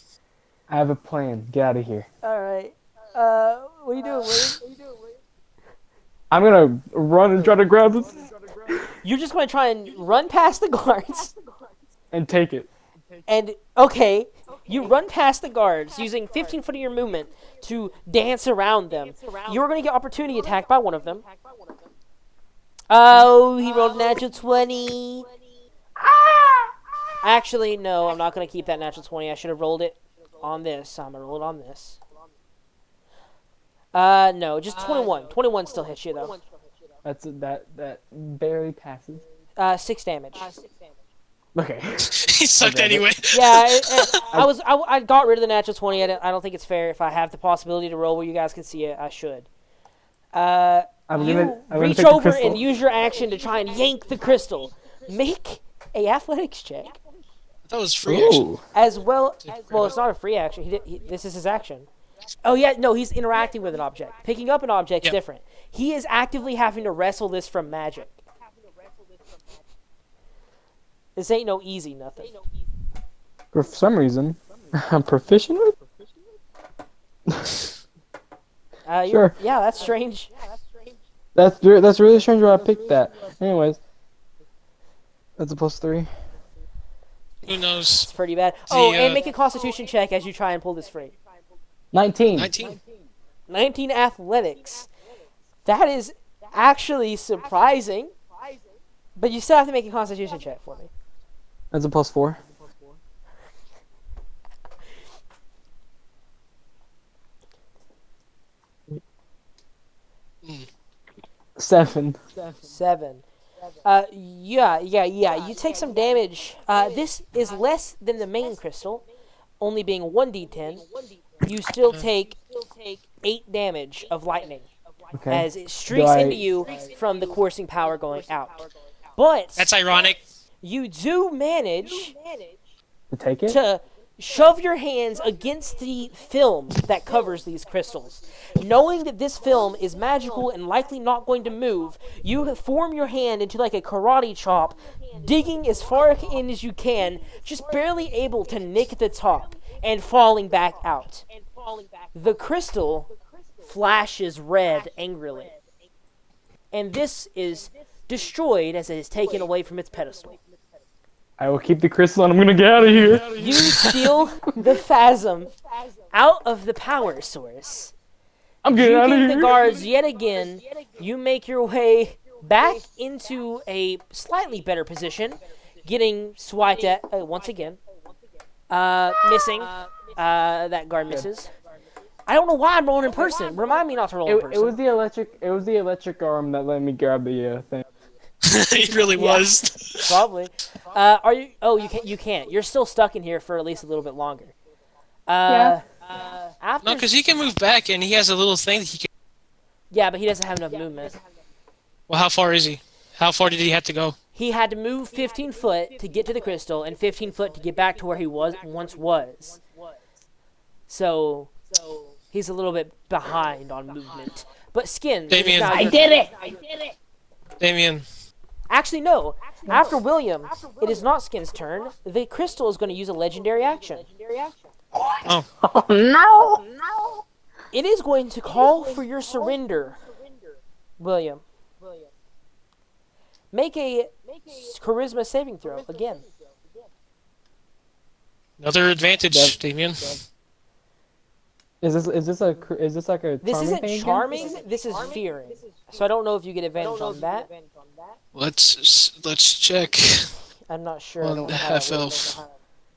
I have a plan. Get out of here. Alright. What are you doing, William? I'm gonna run and try to grab this You're just gonna try and run past the guards. and take it. And, okay, you run past the guards using 15 foot of your movement to dance around them. You're going to get opportunity attacked by one of them. Oh, he rolled a natural 20. Actually, no, I'm not going to keep that natural 20. I should have rolled it on this. I'm going to roll it on this. No, just 21. 21 still hits you, though. That barely passes. 6 damage. Okay. He sucked grab it. anyway. Yeah, I got rid of the natural 20. I don't think it's fair. If I have the possibility to roll where you guys can see it, I should. I'm You gonna reach take the over crystal. and use your action to try and yank the crystal. Make a athletics check. That was free, actually. Ooh. As well, well, it's not a free action. This is his action. Oh yeah, no, he's interacting with an object. Picking up an object's Yep. different. He is actively having to wrestle this from magic. This ain't no easy nothing. For some reason, I'm proficient with. Sure. Yeah, that's strange. That's really strange why I picked that. Anyways, that's a +3. Who knows? It's pretty bad. Oh, The, and make a Constitution check as you try and pull this free. 19. 19. 19 athletics. That is actually surprising. But you still have to make a Constitution check for me. That's a +4. Mm. 7. 7. Yeah. You take some damage. This is less than the main crystal, only being 1d10. You still take 8 damage of lightning Okay. as it streaks into you from the coursing power going out. But That's ironic. you do manage To take it? to shove your hands against the film that covers these crystals. Knowing that this film is magical and likely not going to move, you form your hand into like a karate chop, digging as far in as you can, just barely able to nick the top, and falling back out. The crystal flashes red angrily. And this is destroyed as it is taken away from its pedestal. I will keep the crystal and I'm gonna get out of here. You steal the phasm out of the power source. I'm You getting out of get here. the guards yet again. You make your way back into a slightly better position, getting swiped at once again. Missing. That guard misses. I don't know why I'm rolling in person. Remind me not to roll in person. It was the electric arm that let me grab the thing. He really was. Probably. Are you? Oh, you can't. You're still stuck in here for at least a little bit longer. After. No, because he can move back, and he has a little thing that he can... Yeah, but he doesn't have enough movement. Well, how far is he? How far did he have to go? He had to move 15 foot to get to the crystal, and 15 foot to get back to where he once was. So he's a little bit behind on movement. But Skins. Damien. I did it! Damien. Actually, no. After William, it is not Skin's turn. The crystal is going to use a legendary action. Oh. Oh no! It is going to call for your surrender, William. Make a charisma saving throw again. Another advantage, Damien. Is this like a This charming isn't thing again? charming. This is fearing. So I don't know if you get advantage on that. Let's check. I'm not sure. I On don't the know how that half works. elf.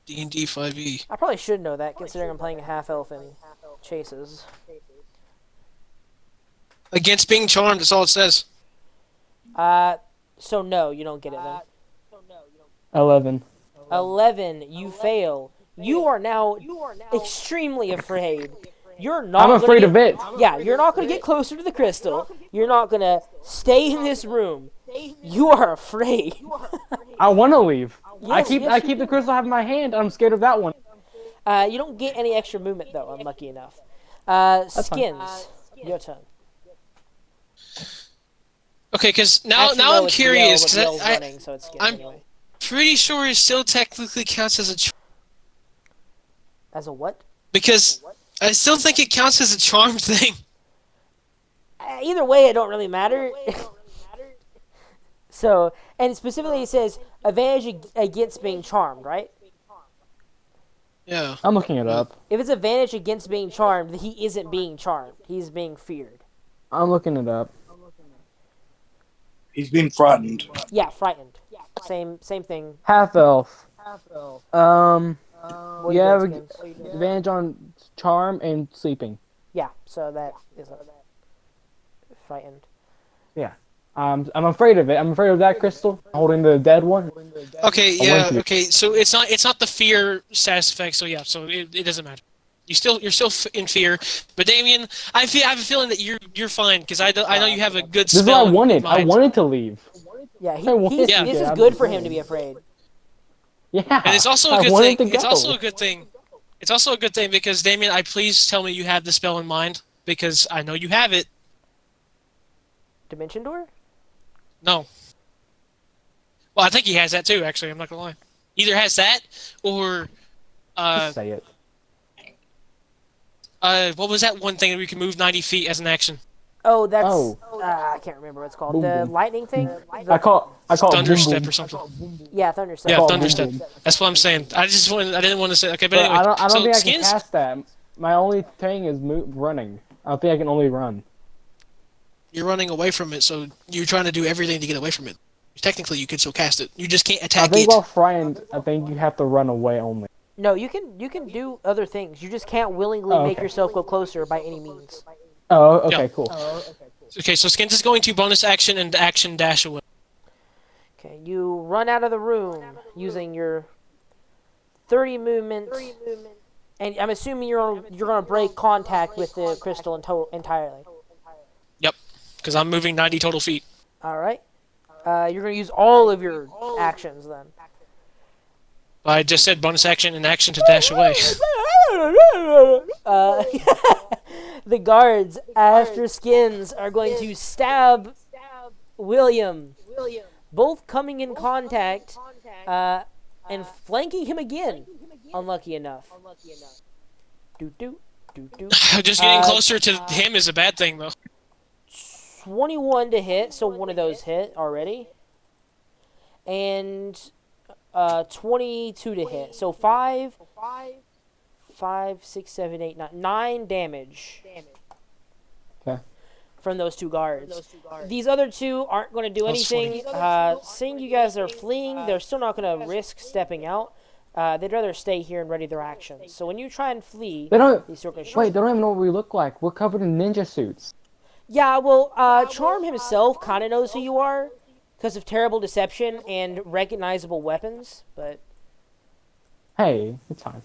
D&D 5e. I probably should know that, considering I'm playing a half elf in Chases. Against being charmed, that's all it says. So no, you don't get it then. 11. 11, you fail. You are now extremely afraid. You're not. I'm afraid gonna of it. Yeah, you're not going to get closer to the crystal. You're not going to stay in this room. You are afraid. I want to leave. I Yes, keep yes, you the crystal out of my hand. I'm scared of that one. You don't get any extra movement though. Unlucky enough. fine. Skins, your turn. Okay, because now Actually, now no, I'm it's curious. Biel's 'cause I, running, so it's Skins I'm- anyway. pretty sure it still technically counts as a As a what? because I still think it counts as a charm thing. Either way, it don't really matter. So, and specifically it says advantage against being charmed, right? Yeah. I'm looking it up. If it's advantage against being charmed, he isn't being charmed. He's being feared. I'm looking it up. He's being frightened. Yeah, frightened. Same thing. Half elf. What do you Yeah, got, Skins? advantage on charm and sleeping. Yeah, so that is a frightened. I'm afraid of it. I'm afraid of that crystal holding the dead one. Okay, I yeah, want you. okay. So it's not the fear status effect. So yeah, so it doesn't matter. You're still in fear, but Damien, I have a feeling that you're fine because I know you have a good This is what I spell in wanted. I mind. wanted to leave. Yeah, I wanted Yeah. to this get is out of good the for him to game. be afraid. Yeah, And it's also a I good wanted thing. to It's go. also a good thing. It's also a good thing because Damien, please tell me you have the spell in mind because I know you have it. Dimension door? No. Well, I think he has that too. Actually, I'm not gonna lie. Either has that or Just say it. what was that one thing that we can move 90 feet as an action? Oh, that's. Oh. I can't remember what it's called. Boom, the boom. lightning thing? I call it Thunder boom step boom. or something. Yeah, thunder step. Yeah, call it thunder boom step. boom. That's what I'm saying. I didn't want to say. Okay, but But anyway. I don't So think I can skins. cast that. My only thing is running. I don't think I can only run. You're running away from it, so you're trying to do everything to get away from it. Technically, you can still cast it. You just can't I attack think it. while frightened, I think you have to run away only. No, you can do other things. You just can't willingly Oh, make okay. yourself go closer by any means. Oh, okay, Yeah. cool. Okay, so skins is going to bonus action and action dash away. Okay, you run out of the room using your 30 movement, and I'm assuming you're gonna break contact with the crystal entirely. Yep, because I'm moving 90 total feet. All right. You're gonna use all of your actions then. I just said bonus action and action to dash away. Uh, the guards, after skins, are going to stab William, both coming in contact and flanking him again. Unlucky enough. Doot doot doot doot. Just getting closer to him is a bad thing, though. 21 to hit, so one of those hit already. And 22 to hit. So 5, 6, 7, 8, 9. 9 damage. Okay. From those two guards. These other two aren't going to do That's anything. Seeing you guys are fleeing, they're still not going to risk stepping out. They'd rather stay here and ready their actions. So when you try and flee, They don't. these are going to shoot. Wait, they don't even know what we look like. We're covered in ninja suits. Yeah, well, Charm himself kind of knows who you are because of terrible deception and recognizable weapons, but Hey, it's fine.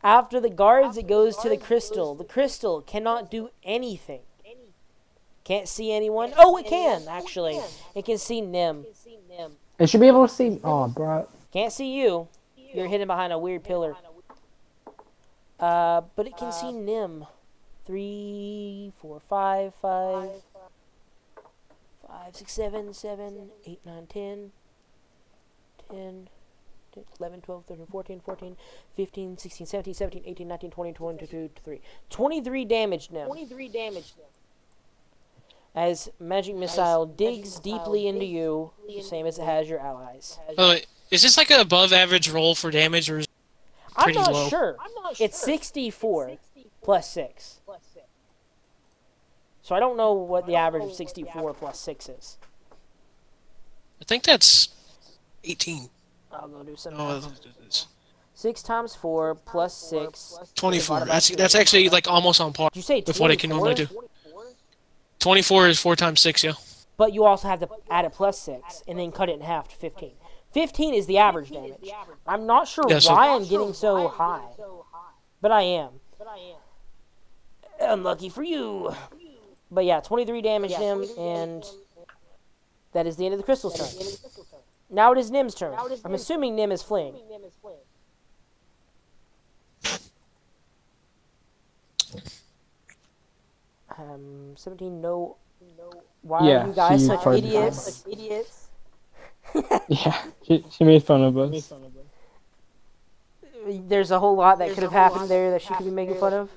after the guards, it goes to the crystal. The crystal cannot do anything. Can't see anyone. Oh, it can, actually. It can see Nim. It should be able to see. Oh, bro. Can't see you. You're hidden behind a weird pillar. But it can see Nim. 3, 4, 5, 5, 5, 6, 7, 7, 8, 9, 10, 10, 11, 12, 13, 14, 14, 15, 16, 17, 17, 18, 19, 20, 22, 23. 23 damage Nim. As Magic Missile digs deeply into you, same as it has your allies. By the way, is this like an above average roll for damage, or is I'm Pretty not low. sure. It's 64 plus 6. So I don't know what the average of 64 plus 6 is. I think that's 18. I'll go do some Oh, math. it's 6 times 4 plus 6. 24. That's actually like almost on par Did you say 24? with what it can normally do. 24 is 4 times 6, yeah. But you also have to add a plus 6 and then cut it in half to 15. 15 is the average damage. I'm not sure Yeah, so- why I'm getting so high. But I am. Unlucky for you. But yeah, 23 damage Nim, and that is the end of the crystal's turn. Now it is Nim's turn. I'm assuming Nim is fleeing. 17, no. Why Yeah, are you guys she such tried to idiots? Yeah, she made fun of us. There's a whole lot that could have happened there that she could be making fun of.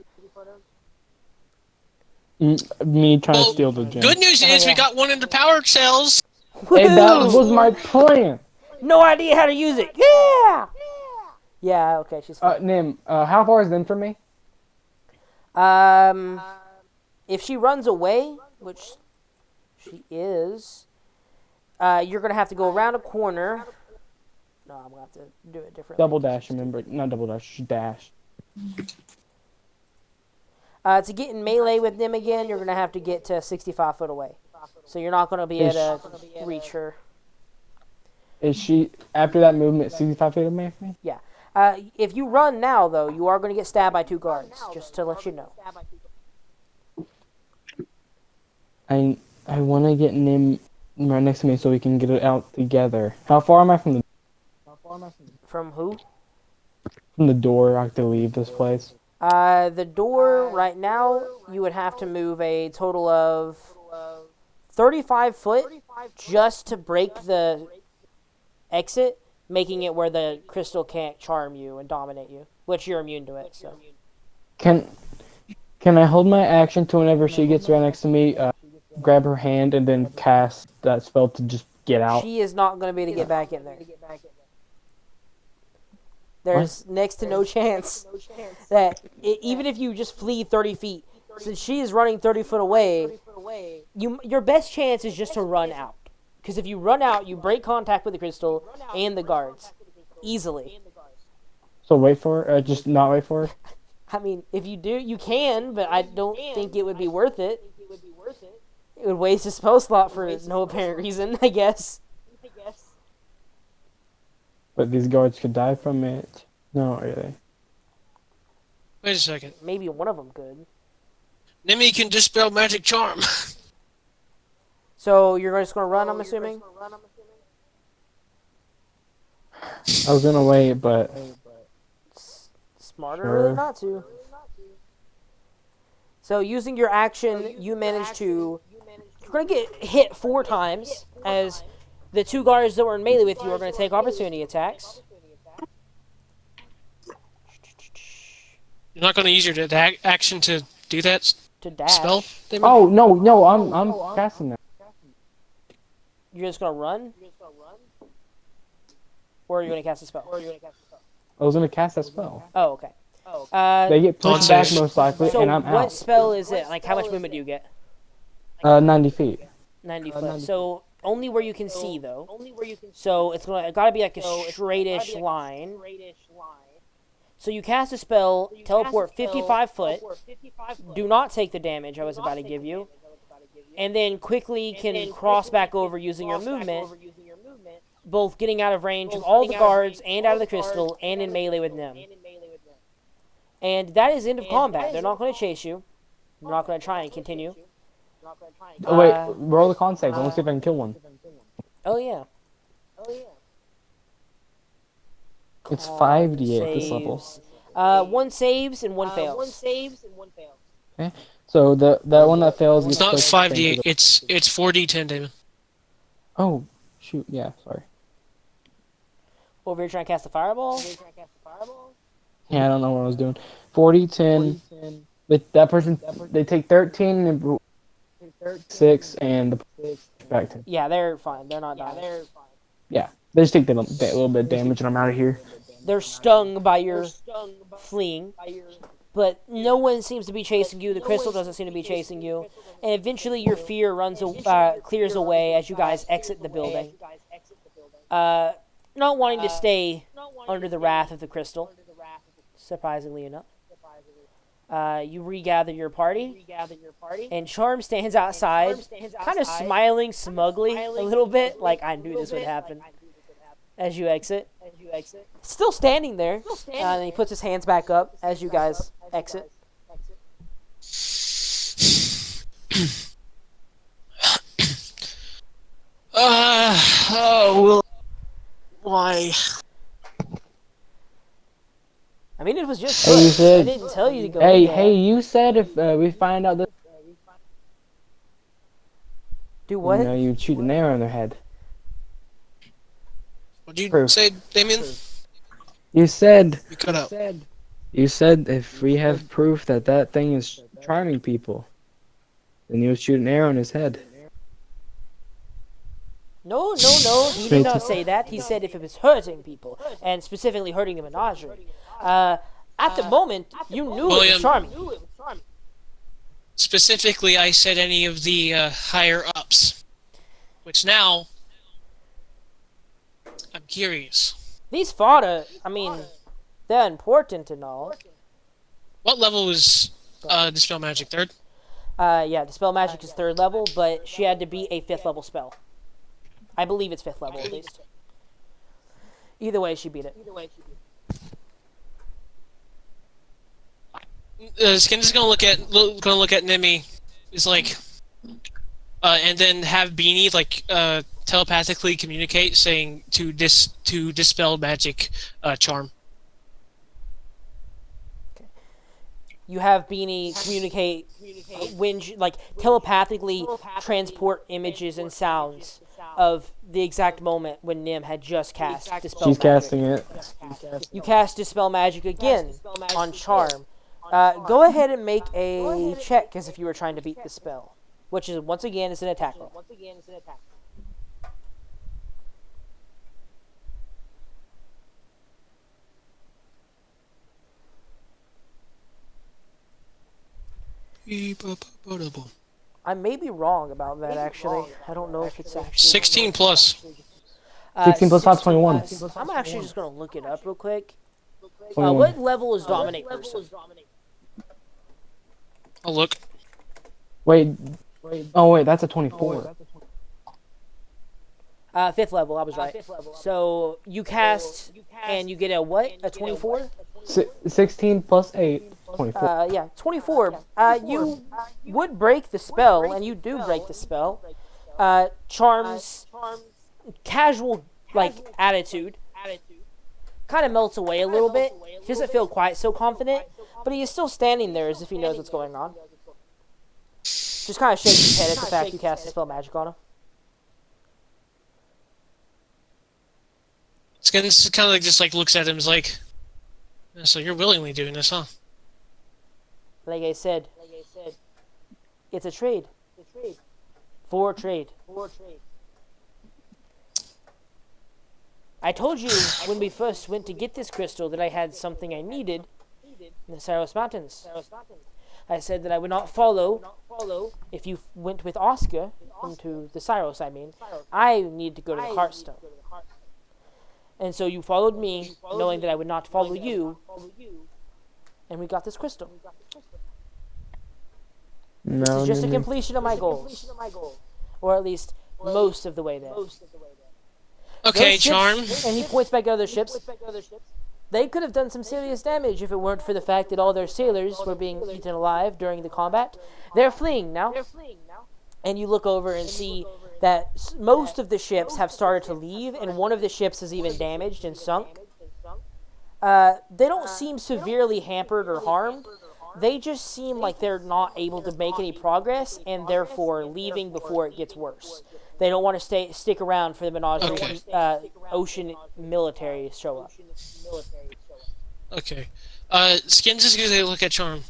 Me trying Well, to steal the gem. Good news is yeah. we got one under power cells. Hey, that Woohoo! was my plan. No idea how to use it. Yeah. Yeah. Okay, she's fine. Nim, how far is Nim from me? If she runs away, which she is, you're gonna have to go around a corner. No, I'm gonna have to do it differently. Double dash, remember? Not double dash, dash. To get in melee with them again, you're gonna have to get to 65 foot away. So you're not going to be Is able to reach her. Is she after that movement 65 feet away from me? Yeah. If you run now, though, you are going to get stabbed by 2 guards, just to let you know. I want to get Nim right next to me so we can get it out together. How far am I from From who? the door? I have to leave this place. The door, right now, you would have to move a total of 35 foot just to break the exit, making it where the crystal can't charm you and dominate you, which you're immune to it, so. Can I hold my action to whenever she gets right next to me, grab her hand, and then cast that spell to just get out? She is not going to be able to get back in there. There's next to no chance that even if you just flee 30 feet, since she is running 30 foot away, your best chance is just to run out. Because if you run out, you break contact with the crystal and the guards easily. So wait for her? Just not wait for her? I mean, if you do, you can, but I don't think it would be worth it. It would waste a spell slot for no apparent reason, I guess. But these guards could die from it. No, really. Wait a second. Maybe one of them could. Nimi can dispel magic charm. So you're just going to run, I'm assuming? I was gonna wait, but Smarter Sure. really not to. So using your action, you manage to... You're going to get hit 4 times, as the 2 guards that were in melee with you are going to take opportunity attacks. You're not going to use your action to do that To dash. spell? Damon? oh no, I'm casting that. You're just going to run? Or are you going to cast a spell? I was gonna cast that spell. Oh, okay. They get Don't pushed back save. most likely, So and I'm what out. spell is it? Like, how much movement do you get? 90 feet. 90 foot. So only where you can see, though. So it's gotta be like a straight-ish line. So you cast a spell, teleport 55 foot. Do not take the damage I was about to give you. And then quickly can cross back over using your movement, both getting out of range of all the guards and out of the crystal and in melee with them. And that is end of combat. They're not going to chase you. They're not going to try and continue. Oh, wait, roll the con save. I want to see if I can kill one. Oh, yeah. It's 5d8 at this level. Saves. 1 saves and 1 fails. So that one that fails It's gets not pushed 5d8, into the- it's 4d10, Damon. Oh, shoot, yeah, sorry. Over here trying to cast a fireball? Yeah, I don't know what I was doing. 40, 10. That person, they take 13 and 6 and the back 10. Yeah, they're fine. They're not dying. Yeah, they just take that little bit of damage and I'm out of here. They're stung by your fleeing, but no one seems to be chasing you. The crystal doesn't seem to be chasing you, and eventually your fear clears away as you guys exit the building. Not wanting to stay under the wrath of the crystal, surprisingly enough. You regather your party, and Charm stands outside, kind of smiling smugly a little bit, like I knew this would happen, as you exit. Still standing there, and he puts his hands back up as you guys exit. Oh, why? I mean, it was just Hey, you push. I said- didn't tell you to go Hey, in there. hey, you said if we find out that Do what? you shoot an arrow in their head. What'd you Proof. say, Damien? You said You cut out. if we have proof that that thing is charming people, then you would shoot an arrow in his head. No. He did not say that. He said if it was hurting people, and specifically hurting the menagerie. At the moment, you knew it William. was charming. Specifically, I said any of the higher ups. Which now, I'm curious. These fodder, I mean, they're important and all. What level was Dispel Magic? 3rd? Yeah, Dispel Magic is 3rd level, but she had to be a 5th level spell. I believe it's 5th level at least. Either way, she beat it. Skins is gonna look at Nemi. It's like, and then have Beanie like telepathically communicate, saying to dispel magic charm. You have Beanie communicate when like telepathically transport images and sounds of the exact moment when Nim had just cast Dispel She's Magic. casting it. You cast Dispel Magic again on Charm. Go ahead and make a check as if you were trying to beat the spell, which is once again is an attack roll. I may be wrong about that actually. I don't know if it's actually 16 plus. 16 plus 5, 21. I'm actually just gonna look it up real quick. 21. What level is Dominate Person? I'll look. Wait. Oh, wait, that's a 24. 5th level. I was right. So you cast and you get a what? A 24? 16 plus 8, 24. Yeah, 24. You would break the spell, and you do break the spell. Charm's casual like attitude kind of melts away a little bit. He doesn't feel quite so confident, but he is still standing there as if he knows what's going on. Just kind of shakes his head at the fact you cast Dispel Magic on him. Skins kind of like just like looks at him, is like, so you're willingly doing this, huh? Like I said, it's a trade. For trade. I told you when we first went to get this crystal that I had something I needed in the Saros Mountains. I said that I would not follow if you went with Oscar into the Saros, I need to go to the Heartstone. And so you followed me, knowing that I would not follow you, and we got this crystal. This is just a completion of my goals. Or at least most of the way there. Okay, Those Charm. ships, and he points back at other ships. They could have done some serious damage if it weren't for the fact that all their sailors were being eaten alive during the combat. They're fleeing now. And you look over and see that most of the ships have started to leave, and one of the ships is even damaged and sunk. They don't seem severely hampered or harmed. They just seem like they're not able to make any progress, and therefore leaving before it gets worse. They don't want to stick around for the Menagerie ocean military to show up. Okay. Skins is gonna look at Charm.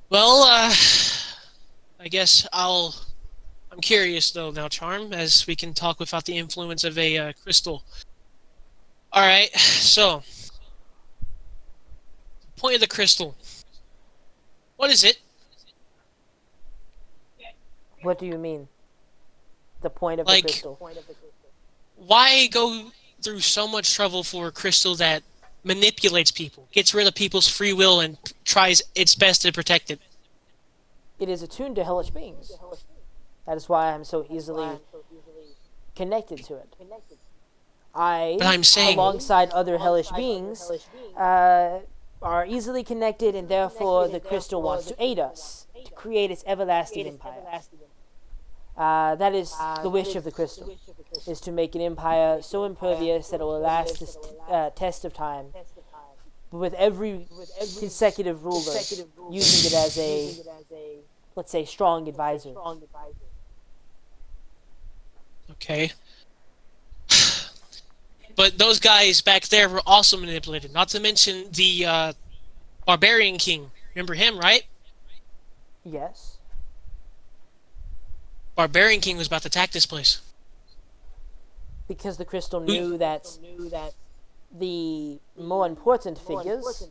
Well, I guess I'm curious though now, Charm, as we can talk without the influence of a crystal. Alright, so point of the crystal. What is it? What do you mean? The point of the Like, crystal? why go through so much trouble for a crystal that manipulates people, gets rid of people's free will, and tries its best to protect it? It is attuned to hellish beings. That is why I'm so easily connected to it. But I'm saying, alongside other hellish beings, are easily connected, and therefore the crystal wants to aid us to create its everlasting empire. That is the wish of the crystal, is to make an empire so impervious that it will last this test of time, with every consecutive ruler using it as a, let's say, strong advisor. okay. But those guys back there were also manipulated, not to mention the Barbarian King. Remember him, right? Yes. Barbarian King was about to attack this place. Because the crystal knew that the more important figures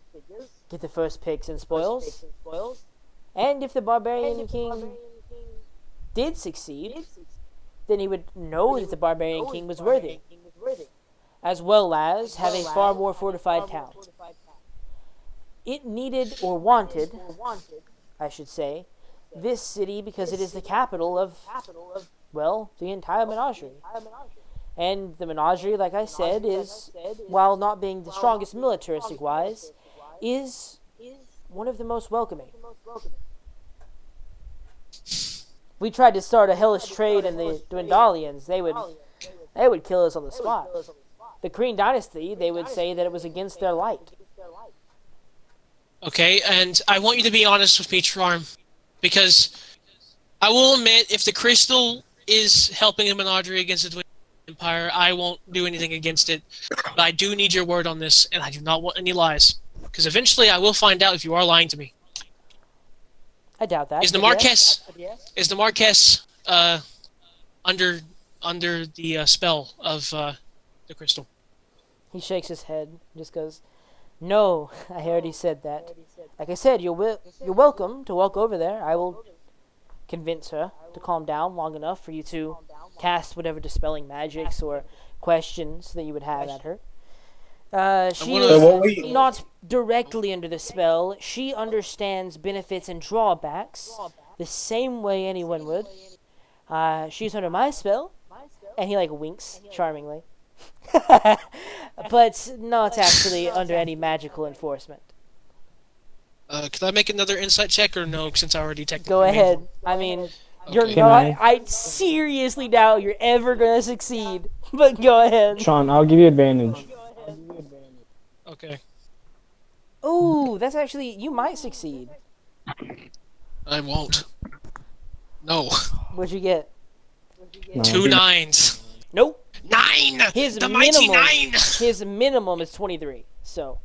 get the first picks and spoils. And if the Barbarian King did succeed, then he would know that the Barbarian King was worthy, as well as have a far more fortified town. It needed, or wanted, I should say, this city because it is the capital of, well, the entire menagerie. And the menagerie, like I said, is, while not being the strongest militaristic-wise, is one of the most welcoming. We tried to start a hellish trade in the Dwendalians, they would kill us on the spot. The Kryn dynasty, they would say that it was against their light. Okay, and I want you to be honest with me, Charm, because I will admit, if the crystal is helping the menagerie against the Dwayne Empire, I won't do anything against it. But I do need your word on this, and I do not want any lies, because eventually I will find out if you are lying to me. I doubt that. Is the Marquess under the spell of the crystal? He shakes his head and just goes, "No, I already said that. Like I said, you're welcome to walk over there. I will convince her to calm down long enough for you to cast whatever dispelling magics or questions that you would have at her. She is not directly under the spell. She understands benefits and drawbacks the same way anyone would. She's under my spell," and he winks charmingly. But not actually under any magical enforcement. Could I make another insight check or no? Since I already technically Go ahead. I mean, you're Okay. not. I seriously doubt you're ever gonna succeed. But go ahead. Sean, I'll give you advantage. Okay. Ooh, that's actually, you might succeed. I won't. No. What'd you get? No. 2 9s. Nope. 9! His The mighty minimum. 9! His minimum is 23. So.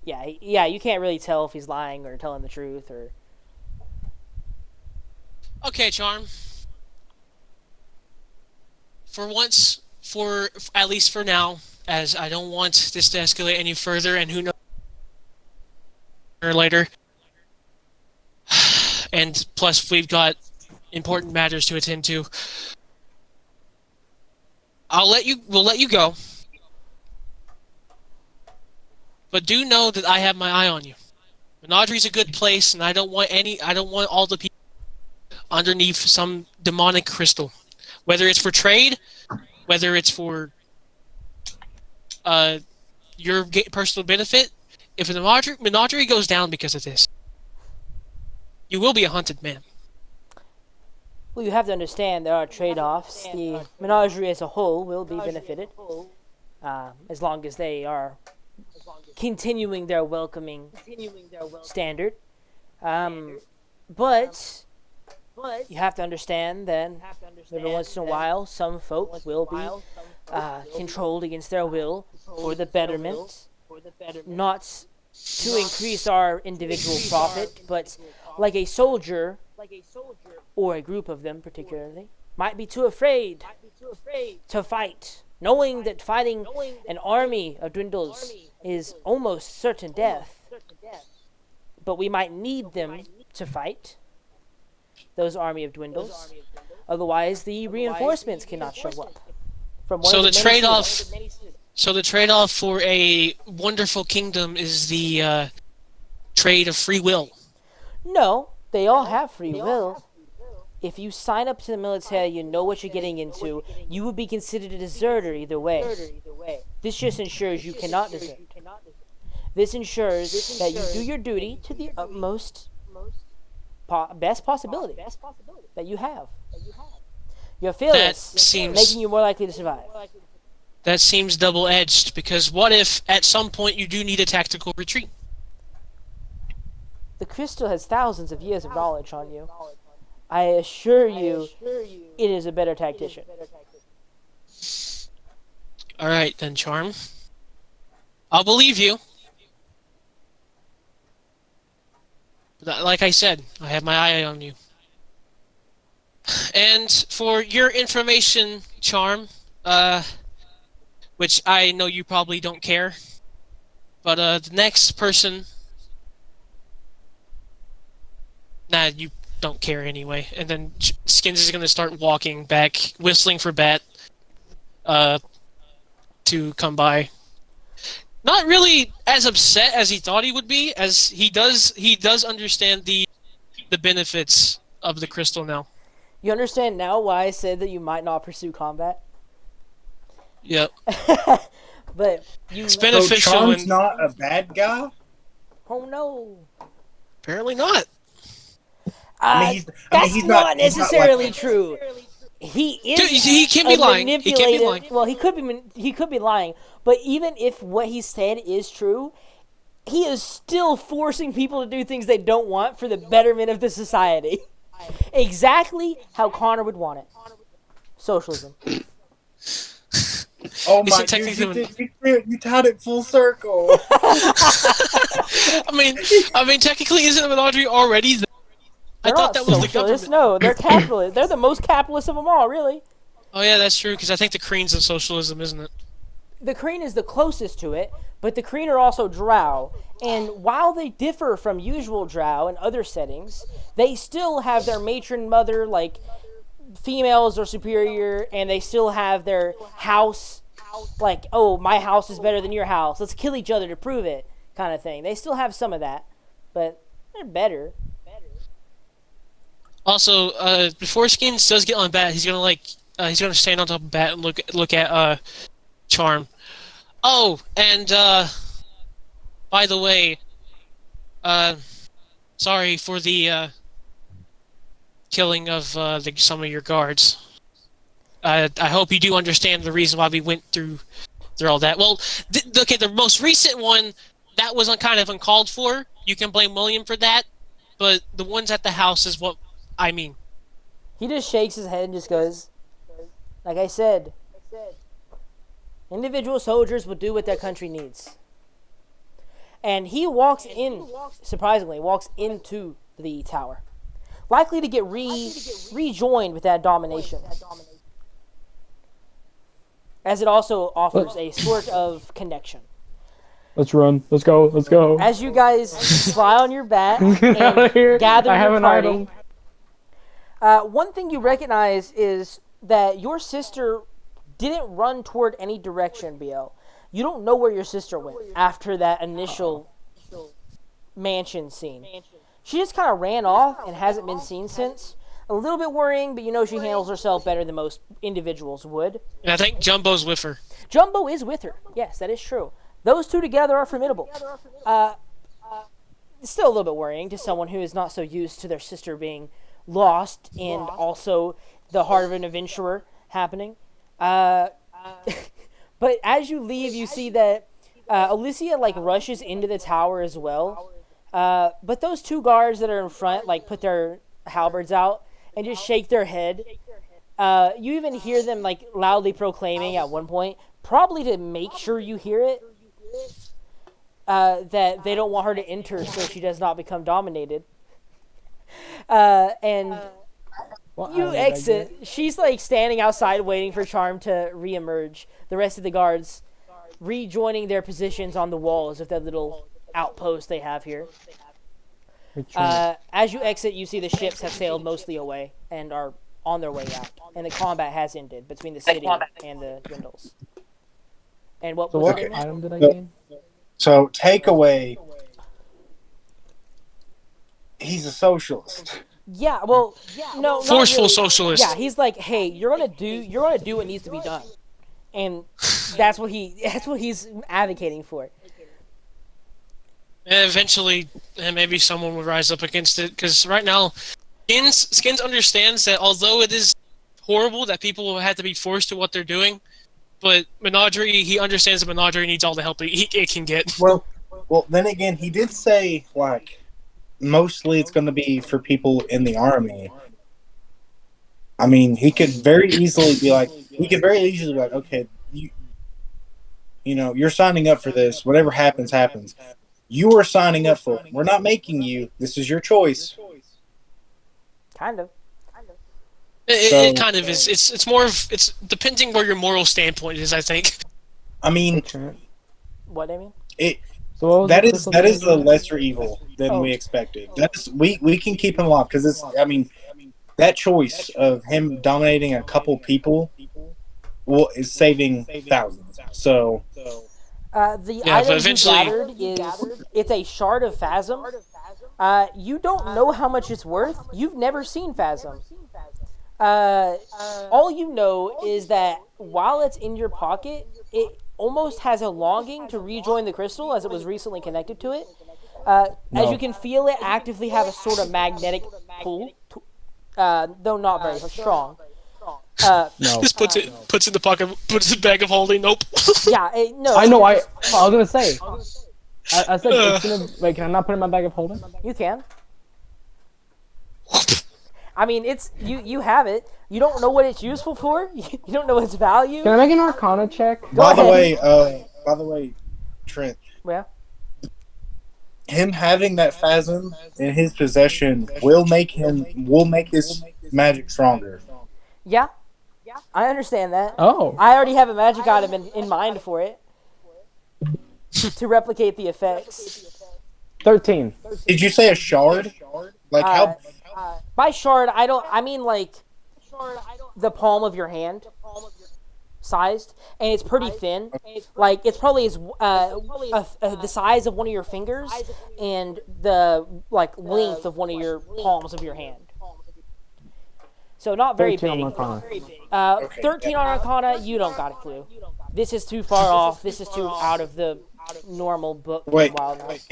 Yeah, you can't really tell if he's lying or telling the truth or. Okay, Charm. For once, at least for now, as I don't want this to escalate any further, and who knows later. And plus, we've got important matters to attend to. We'll let you go. But do know that I have my eye on you. Menagerie's a good place, and I don't want all the people underneath some demonic crystal. Whether it's for trade, whether it's for your personal benefit, if the menagerie goes down because of this, you will be a hunted man. Well, you have to understand there are trade-offs. The menagerie as a whole will be benefited, as long as they are continuing their welcoming standard. But you have to understand that every once in a while, some folk will be controlled against their will for the betterment, not to increase our individual profit, but like a soldier, or a group of them particularly, might be too afraid to fight, knowing that fighting an army of dwindles is almost certain death. But we might need them to fight those army of dwindles. Otherwise, the reinforcements cannot show up. So the trade-off for a wonderful kingdom is the trade of free will. No, they all have free will. If you sign up to the military, you know what you're getting into. You would be considered a deserter either way. This just ensures you cannot desert. This ensures that you do your duty to the utmost best possibility that you have. You're fearless, making you more likely to survive. That seems double-edged, because what if at some point you do need a tactical retreat? The crystal has thousands of years of knowledge on you. I assure you, it is a better tactician. Alright then, Charm. I'll believe you. But like I said, I have my eye on you. And for your information, Charm, which I know you probably don't care, but the next person... Nah, you don't care anyway. And then Skins is going to start walking back, whistling for Bat to come by. not really as upset as he thought he would be, as he does understand the benefits of the crystal now. You understand now why I said that you might not pursue combat? Yep. But you. It's So beneficial Charm's and not a bad guy. Oh no. apparently not. That's he's not not necessarily like- true. He is. Dude, he can't be a lying. He can't be manipulative- lying. Well, he could be lying. But even if what he said is true, he is still forcing people to do things they don't want for the betterment of the society. Exactly how Connor would want it. Socialism. Oh Is my! it technically- You tied it full circle. I mean, technically, isn't Audrey already there? I They're thought not that was the socialists. government. No, they're capitalists. They're the most capitalist of them all, really. Oh yeah, that's true. Because I think the Kreen's of socialism, isn't it? The Kreen is the closest to it, but the Kreen are also Drow. And while they differ from usual Drow in other settings, they still have their matron mother, like, females are superior, and they still have their house, like, oh, my house is better than your house. Let's kill each other to prove it, kind of thing. They still have some of that, but they're better. Also, before Skins does get on Bat, he's gonna stand on top of Bat and look at Charm. Oh, and by the way, sorry for the killing of some of your guards. I hope you do understand the reason why we went through all that. Well, okay, the most recent one that was kind of uncalled for. You can blame William for that, but the ones at the house is what I mean. He just shakes his head and just goes, like I said, individual soldiers will do what their country needs. And he walks surprisingly, walks into the tower. Likely to get rejoined with that domination. As it also offers a sort of connection. Let's run. Let's go. Let's go. As you guys fly on your bat Get out of and here. gather I have your an party, item. one thing you recognize is that your sister didn't run toward any direction, BL. You don't know where your sister went after that initial mansion scene. She just kind of ran off and hasn't been seen since. A little bit worrying, but you know she handles herself better than most individuals would. And I think Jumbo's with her. Jumbo is with her. Yes, that is true. Those two together are formidable. It's still a little bit worrying to someone who is not so used to their sister being lost and also the heart of an adventurer happening. But as you leave, you see that Alicia rushes into the tower as well. But those two guards that are in front put their halberds out and just shake their head. You even hear them loudly proclaiming at one point, probably to make sure you hear it, that they don't want her to enter so she does not become dominated. And What you item did I exit. get? She's standing outside waiting for Charm to reemerge. The rest of the guards rejoining their positions on the walls of that little outpost they have here. As you exit, you see the ships have sailed mostly away and are on their way out, and the combat has ended between the city and the Dwindles. And what So was what it? item did I gain? So takeaway. He's a socialist. Yeah, well, no, not Forceful really. socialist. Yeah, he's like, hey, you're gonna do what needs to be done, and that's what he's advocating for. And eventually, maybe someone would rise up against it. Because right now, Skins understands that although it is horrible that people will have to be forced to what they're doing, but Menagerie, he understands that Menagerie needs all the help it can get. Well, then again, he did say mostly it's going to be for people in the army. I mean, he could very easily be like, okay, you're signing up for this. Whatever happens, happens. You are signing up for it. We're not making you. This is your choice. Kind of. It kind of is. It's more of it's depending where your moral standpoint is. I think. I mean, What, Damien? So what was that the is crystal the damage? lesser evil than we expected. That's we can keep him alive because that choice of him dominating a couple people is saving thousands. So The Yeah, but item you eventually- gathered it's a shard of Phasm. You don't know how much it's worth. You've never seen Phasm. All you know is that while it's in your pocket, it almost has a longing to rejoin the crystal as it was recently connected to it. As No. you can feel it actively have a sort of magnetic pull, though not very strong. No. Just puts it in the pocket, puts it in the bag of holding. Nope. Yeah, no. I know. I was gonna say. I said it's gonna. Wait, can I not put it in my bag of holding? You can. I mean, it's you have it. You don't know what it's useful for. You don't know its value. Can I make an Arcana check? Go By ahead. the way, Trent, Yeah. him having that phasm in his possession will make his magic stronger. Yeah. I understand that. Oh. I already have a magic item in mind for it to replicate the effects. 13. Did you say a shard? Like how? By shard, I mean like the palm of your hand sized, and it's pretty thin. Like it's probably the size of one of your fingers and the length of one of your palms of your hand. So not very 13 big. on Arcana. 13 on Arcana, you don't got a clue. This is too far off. This is too out of the normal book. Wait, Wild Knight.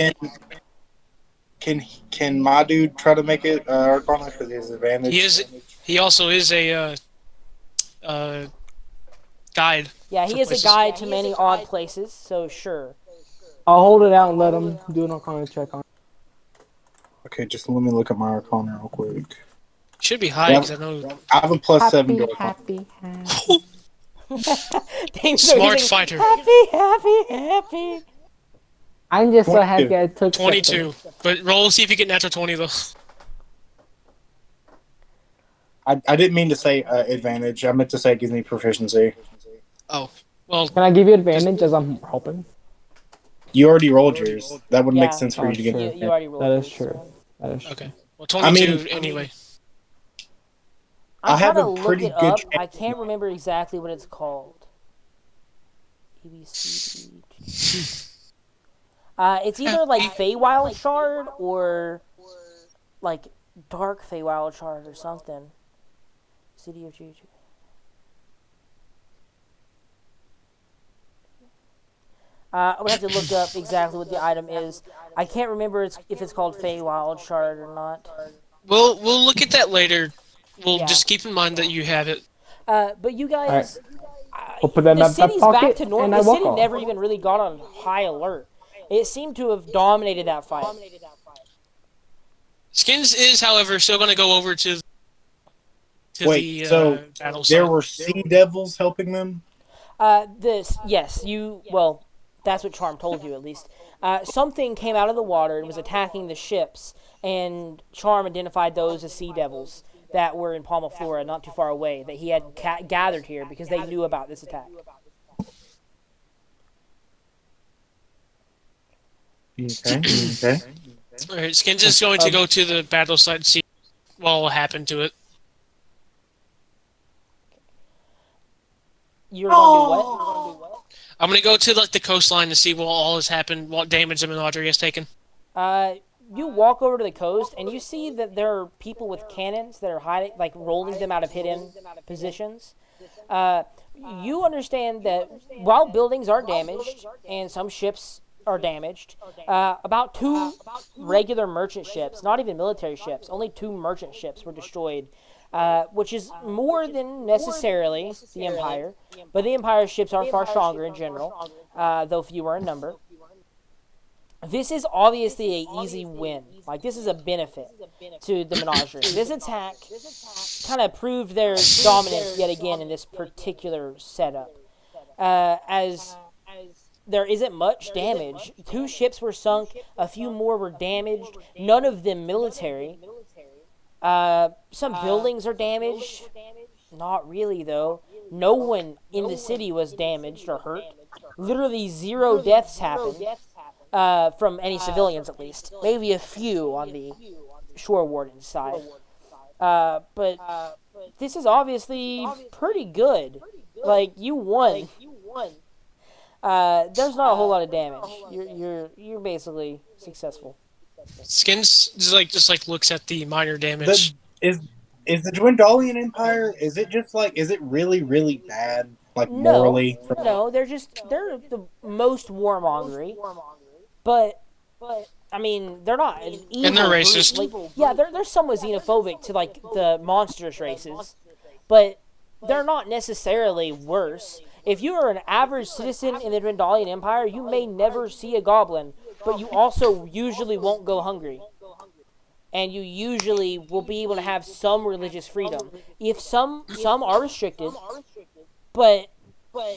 can my dude try to make it Arcana because he has advantage? He also is a guide. Yeah, he for is places. a guide to many odd places, so sure. I'll hold it out and let him do an Arcana check on. Okay, just let me look at my Arcana real quick. Should be high Yeah. because I know. I have a +7 to Arcana. Dame's Smart using fighter. Happy. I'm just so 22. happy I took 22. But roll, see if you get natural 20 though. I didn't mean to say advantage. I meant to say it gives me proficiency. Oh, well, Can I give you advantage as I'm helping? You already rolled yours. That would Yeah. make sense for Oh, you to get. sure. You already rolled. That is yours, true. so. That is true. okay. Well, I 22 mean- anyway. I'm I have trying a to look pretty it good up. chance. I can't remember exactly what it's called. ABCD. It's either like Feywild Shard or like Dark Feywild Shard or something. City of Juju. I'm gonna have to look up exactly what the item is. I can't remember if it's called Feywild Shard or not. We'll look at that later. We'll Yeah. just keep in mind that you have it. But you guys, We'll put that in the my back city's back pocket to and normal. I The walk city off. never even really got on high alert. It seemed to have dominated that fight. Skins is, however, still going to go over to Wait, the so battle There site. were sea devils helping them. Well, that's what Charm told you at least. Something came out of the water and was attacking the ships, and Charm identified those as sea devils that were in Palma Flora, not too far away, that he had gathered here because they knew about this attack. Okay. Alright, Skins is going to go to the battle site and see what will happen to it. You're going to do what? I'm going to go to the coastline to see what all has happened, what damage the Menagerie has taken. You walk over to the coast and you see that there are people with cannons that are hiding, rolling them out of hidden positions. You understand that while buildings are damaged and some ships are damaged, about 2 regular merchant ships, not even military ships, only 2 merchant ships were destroyed, which is more than necessarily the Empire. But the Empire's ships are far stronger in general, though fewer in number. This is obviously an easy win. This is a benefit to the Menagerie. This attack kind of proved their dominance yet again in this particular setup. As there isn't much damage. 2 ships were sunk, a few more were damaged, none of them military. Some buildings are damaged. Not really, though. No one in the city was damaged or hurt. Literally 0 deaths happened. From any civilians, at least. Maybe a few on the shore warden's side. But this is obviously pretty good. You won. there's not a whole lot of damage. You're basically successful. Skins just looks at the minor The damage. is the Dwendalian Empire? Is it just like? Is it really really bad? Like No, morally? no, they're the most warmongery, but I mean they're not an evil And they're group. racist. Like, yeah, they're somewhat xenophobic to like the monstrous races, but they're not necessarily worse. If you are an average citizen in the Dwendalian Empire, you may never see a goblin, but you also usually won't go hungry. And you usually will be able to have some religious freedom. If some are restricted, but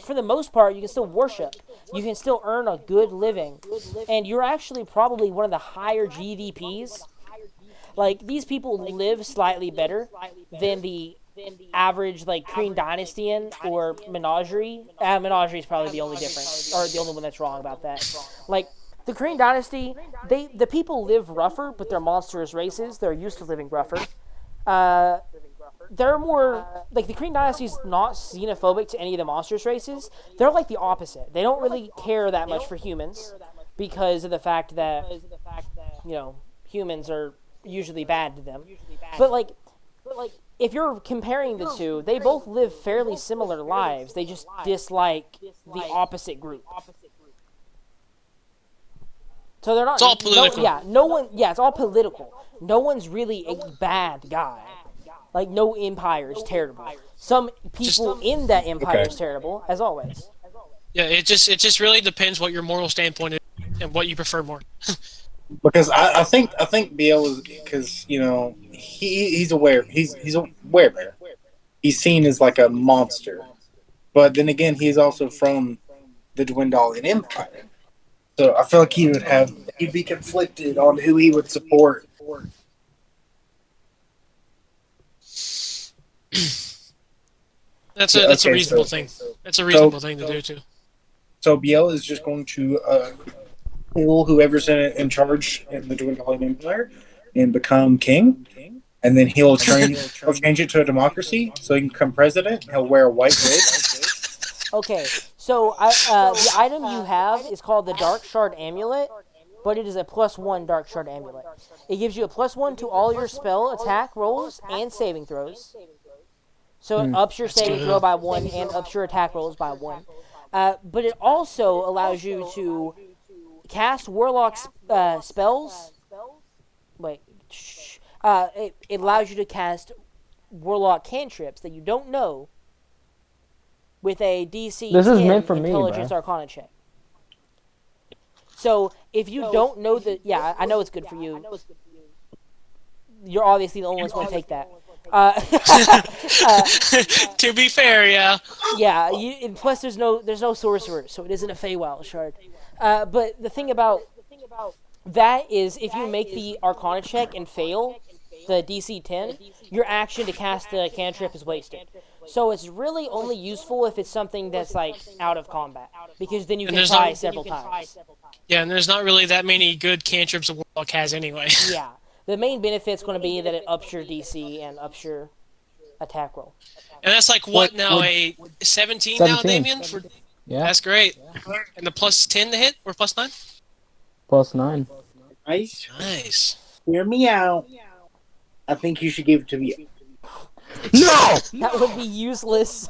for the most part, you can still worship. You can still earn a good living, and you're actually probably one of the higher GDPs. Like, these people live slightly better than the average like Kryn Dynastian or Menagerie. Menagerie is probably the only difference, or the only one that's wrong about that. Like, the Kryn Dynasty, the people live rougher, but they're monstrous races. They're used to living rougher. They're more like the Kryn Dynasty is not xenophobic to any of the monstrous races. They're like the opposite. They don't really care that much for humans because of the fact that humans are usually bad to them. But like if you're comparing the two, they both live fairly similar lives. They just dislike the opposite group. So they're not. It's all political. No one. Yeah, it's all political. No one's really a bad guy. Like, no empire is terrible. Some people in that empire is terrible, as always. Yeah, it just really depends what your moral standpoint is and what you prefer more. Because I think BL is because he's aware he's a werebear. He's seen as like a monster, but then again he's also from the Dwendalian Empire, so I feel like he'd be conflicted on who he would support. That's a reasonable thing. That's a reasonable thing to do too. So BL is just going to kill whoever's in charge in the Dwendalian Empire and become king, and then he'll change it to a democracy so he can become president. He'll wear a white wig. Okay, so the item you have is called the Dark Shard Amulet, but it is a +1 Dark Shard Amulet. It gives you a +1 to all your spell attack rolls and saving throws. So it ups your saving throw by 1 and ups your attack rolls by 1. But it also allows you to cast Warlock spells. Wait. It allows you to cast Warlock cantrips that you don't know with a DC This is 10 meant for me, Intelligence bro. Arcana check. So if you don't know that, yeah, I know it's good for you. You're obviously the only ones who want to take that. To be fair, yeah. Yeah, and plus there's no sorcerer, so it isn't a Feywild shard. But the thing about that is, if you make the Arcana check and fail the DC 10, your action to cast the cantrip is wasted. So it's really only useful if it's something that's like out of combat, because then you can try several times. Yeah, and there's not really that many good cantrips a Warlock has anyway. Yeah, the main benefit's going to be that it ups your DC and ups your attack roll. And that's like a 17 now, 17. Damien? Yeah. That's great. And the +10 to hit or +9? +9. Nice. Nice. Hear me out. I think you should give it to me. No! That would be useless.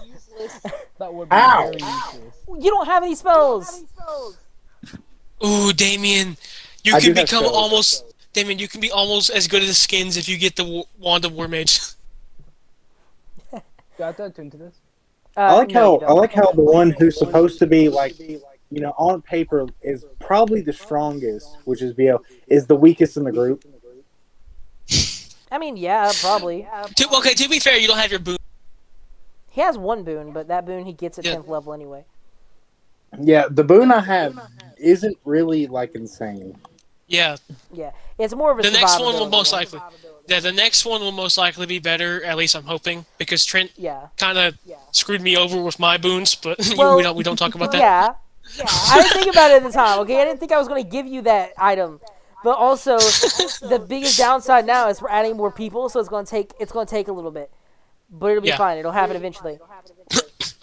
That would be Ow. very useless. You don't have any spells. Ooh, Damien, you I can do have become spells. almost. Damien, you can be almost as good as Skins if you get the Wand of War Mage. Got that into this? I like No, you don't. how the one who's supposed to be like on paper is probably the strongest, which is BL, is the weakest in the group. I mean, yeah, probably. To be fair, you don't have your boon. He has one boon, but that boon he gets at Yeah. 10th level anyway. Yeah, the boon I have isn't really like insane. Yeah, Yeah, it's more of a the next one will survivability most likely. Yeah, the next one will most likely be better. At least I'm hoping, because Trent Yeah. kind of screwed me over with my boons, but Well, we don't talk about that. Yeah. I didn't think about it at the time, okay? I didn't think I was going to give you that item. But also, the biggest downside now is we're adding more people, so it's going to take a little bit. But it'll be Yeah. fine. It'll happen eventually.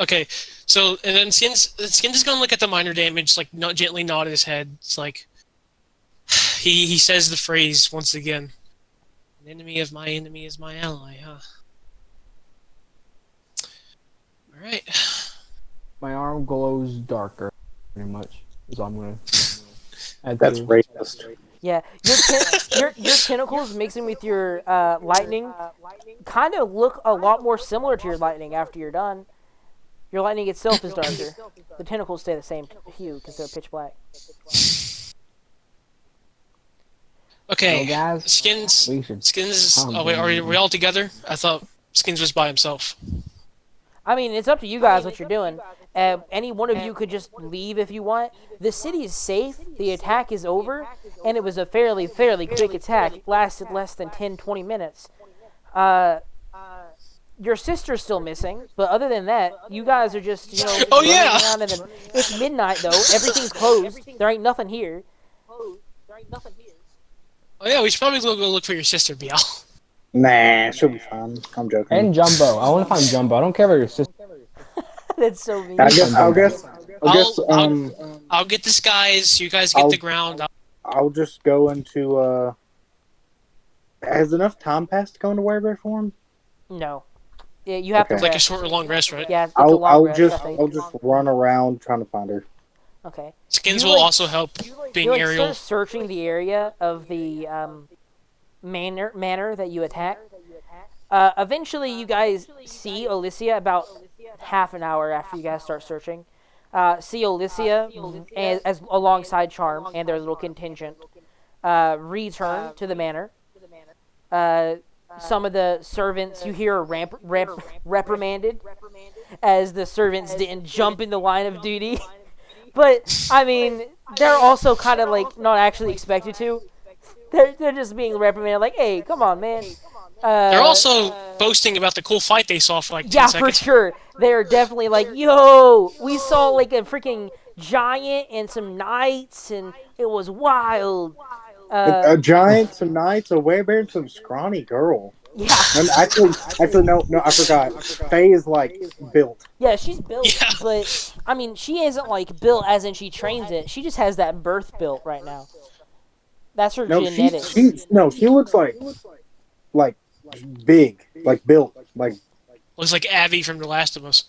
Okay, so and then Skins is gonna look at the minor damage, like not gently nod his head. It's like he says the phrase once again. An enemy of my enemy is my ally, huh? All right. My arm glows darker, pretty much. Is all I'm gonna add That's to. racist. Yeah, your tentacles mixing with your lightning kind of look a lot more similar to your lightning after you're done. Your lightning itself is darker. The tentacles stay the same hue because they're pitch black. Okay. So guys, Skins. we should. Skins. Oh wait, are we all together? I thought Skins was by himself. I mean, it's up to you guys what you're doing. Any one of you could just leave if you want. The city is safe. The attack is over, and it was a fairly quick attack. It lasted less than 10-20 minutes. Your sister's still missing, but other than that, you guys are just Oh, running yeah! around and it's midnight though. Everything's closed. There ain't nothing here. Oh yeah, we should probably go look for your sister, Bial. Nah, she'll be fine. I'm joking. And Jumbo. I want to find Jumbo. I don't care about your sister. That's so mean. I guess. I'll get this guys. You guys get the ground. I'll just go into. Has enough time passed to go into werebear form? No. Yeah, you have to Okay. Like a rest. short or long rest, right? Yeah, it's a long rest, I think. I'll just run around trying to find her. Okay. Skins You, will like- also help being You aerial. start searching the area of the manor that you attack. Eventually, you guys see Alicia about half an hour after you guys start searching. See Alicia as alongside Charm and their little contingent return to the manor. Some of the servants you hear are reprimanded as the servants didn't jump in the line of duty. But I mean, they're also kind of like not actually expected to. They're just being reprimanded, like, "Hey, come on, man." They're also boasting about the cool fight they saw for like 10 Yeah, for seconds. sure. They're definitely like, "Yo, we saw like a freaking giant and some knights, and it was wild." A giant, some knights, a werebear, and some scrawny girl. Yeah, And actually, no, I forgot. Faye is like built. yeah, she's built, Yeah. but I mean, she isn't like built as in she trains it. She just has that birth built right now. That's her No, genetics. she looks like big, like built, like Looks like Abby from The Last of Us.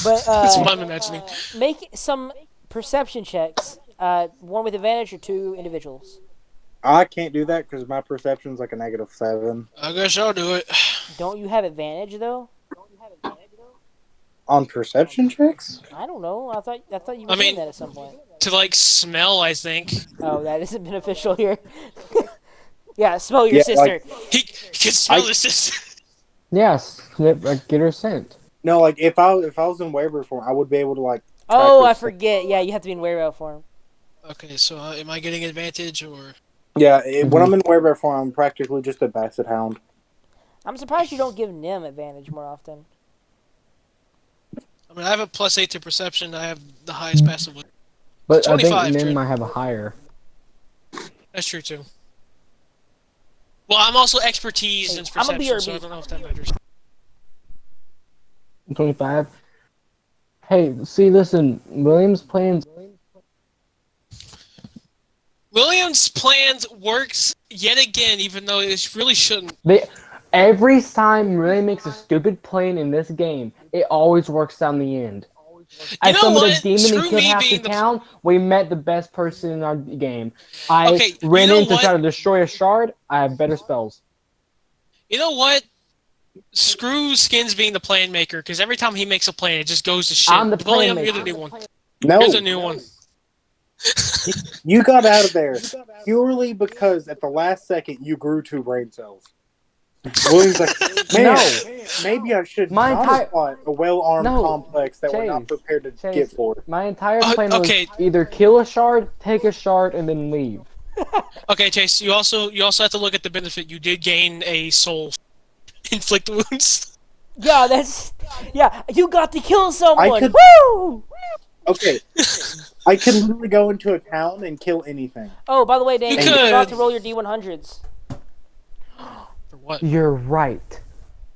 But That's what I'm imagining. make some perception checks. One with advantage or two individuals. I can't do that because my perception's like a -7 I guess I'll do it. Don't you have advantage though? on perception checks. I don't know. I thought you were I doing mean- that at some point. To like smell, I think. Oh, that isn't beneficial here. Yeah, smell your Yeah, sister. He can smell the sister. Yes, get her sent. No, like if I was in werebear form, I would be able to like. Oh, track her I forget. Yeah, you have to be in werewolf form. Okay, so am I getting advantage or? Yeah, when I'm in werebear form, I'm practically just a basset hound. I'm surprised you don't give Nim advantage more often. I mean, I have a +8 to perception. I have the highest passive. But I 25, think Nim Trent. might have a higher. That's true too. Well, I'm also expertise in Hey, I'm a perception, so I BRB. don't know if that matters. 25. Hey, see, listen, William's plans. Williams' plans works yet again, even though it really shouldn't. Every time William makes a stupid plan in this game, it always works out in the end. As know some of what? the demon Screw that killed me half the being the- town, we met the best person in our game. I Okay, ran you know in to what? try to destroy a shard. I have better spells. You know what? Screw Skins being the plan maker, because every time he makes a plan, it just goes to shit. I'm the William, plan you're the maker. new one. No, Here's a new one. you got out of there purely because at the last second you grew 2 brain cells. William's like, man, maybe I should My not entire- have fought a well-armed No, complex that we're not Chase, prepared to Chase. get for. My entire plan okay. was either kill a shard, take a shard, and then leave. Okay, Chase, you also have to look at the benefit. You did gain a soul. Inflict wounds. Yeah, you got to kill someone. could- Woo! Okay, I can literally go into a town and kill anything. Oh, by the way, Dan, You you forgot could. to roll your D100s. For what? You're right.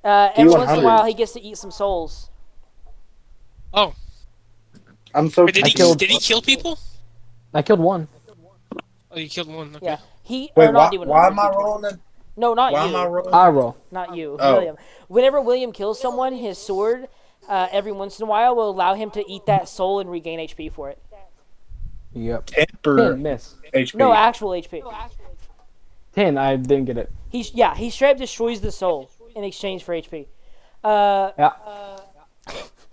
Every once in a 100. while, he gets to eat some souls. Oh, I'm so wait, did he tempted. did he kill people? I killed one. Oh, he killed one. Okay. Yeah, he Wait, or not why, D100. why am I rolling it? No, not Why you. am I rolling? I roll. Not you, Oh. William. Whenever William kills someone, his sword, every once in a while, will allow him to eat that soul and regain HP for it. Yep. 10 10, for miss. HP. No, actual HP. 10, I didn't get it. He straight up destroys the soul in exchange for HP. Yeah.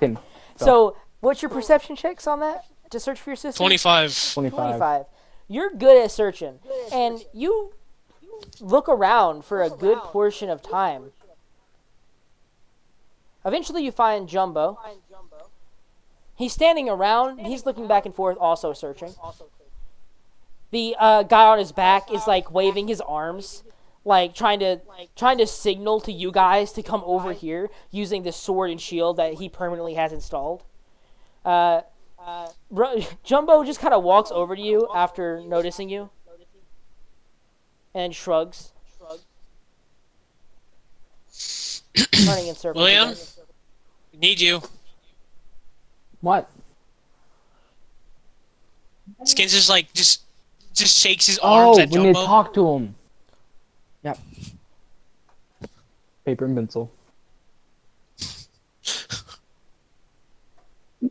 10. So, what's your perception checks on that to search for your sister? 25. 25. 25. You're good at searching, and you look around for a good portion of time. Eventually, you find Jumbo. He's standing around. He's looking back and forth, also searching. The guy on his back is like waving his arms, like trying to signal to you guys to come over here using the sword and shield that he permanently has installed. Jumbo just kind of walks over to you after noticing you, and shrugs. Running in circles. William? again. Need you. What? Skins just like just shakes his Oh, arms at we need Jumbo. to talk to him. Yep. Paper and pencil. Hey,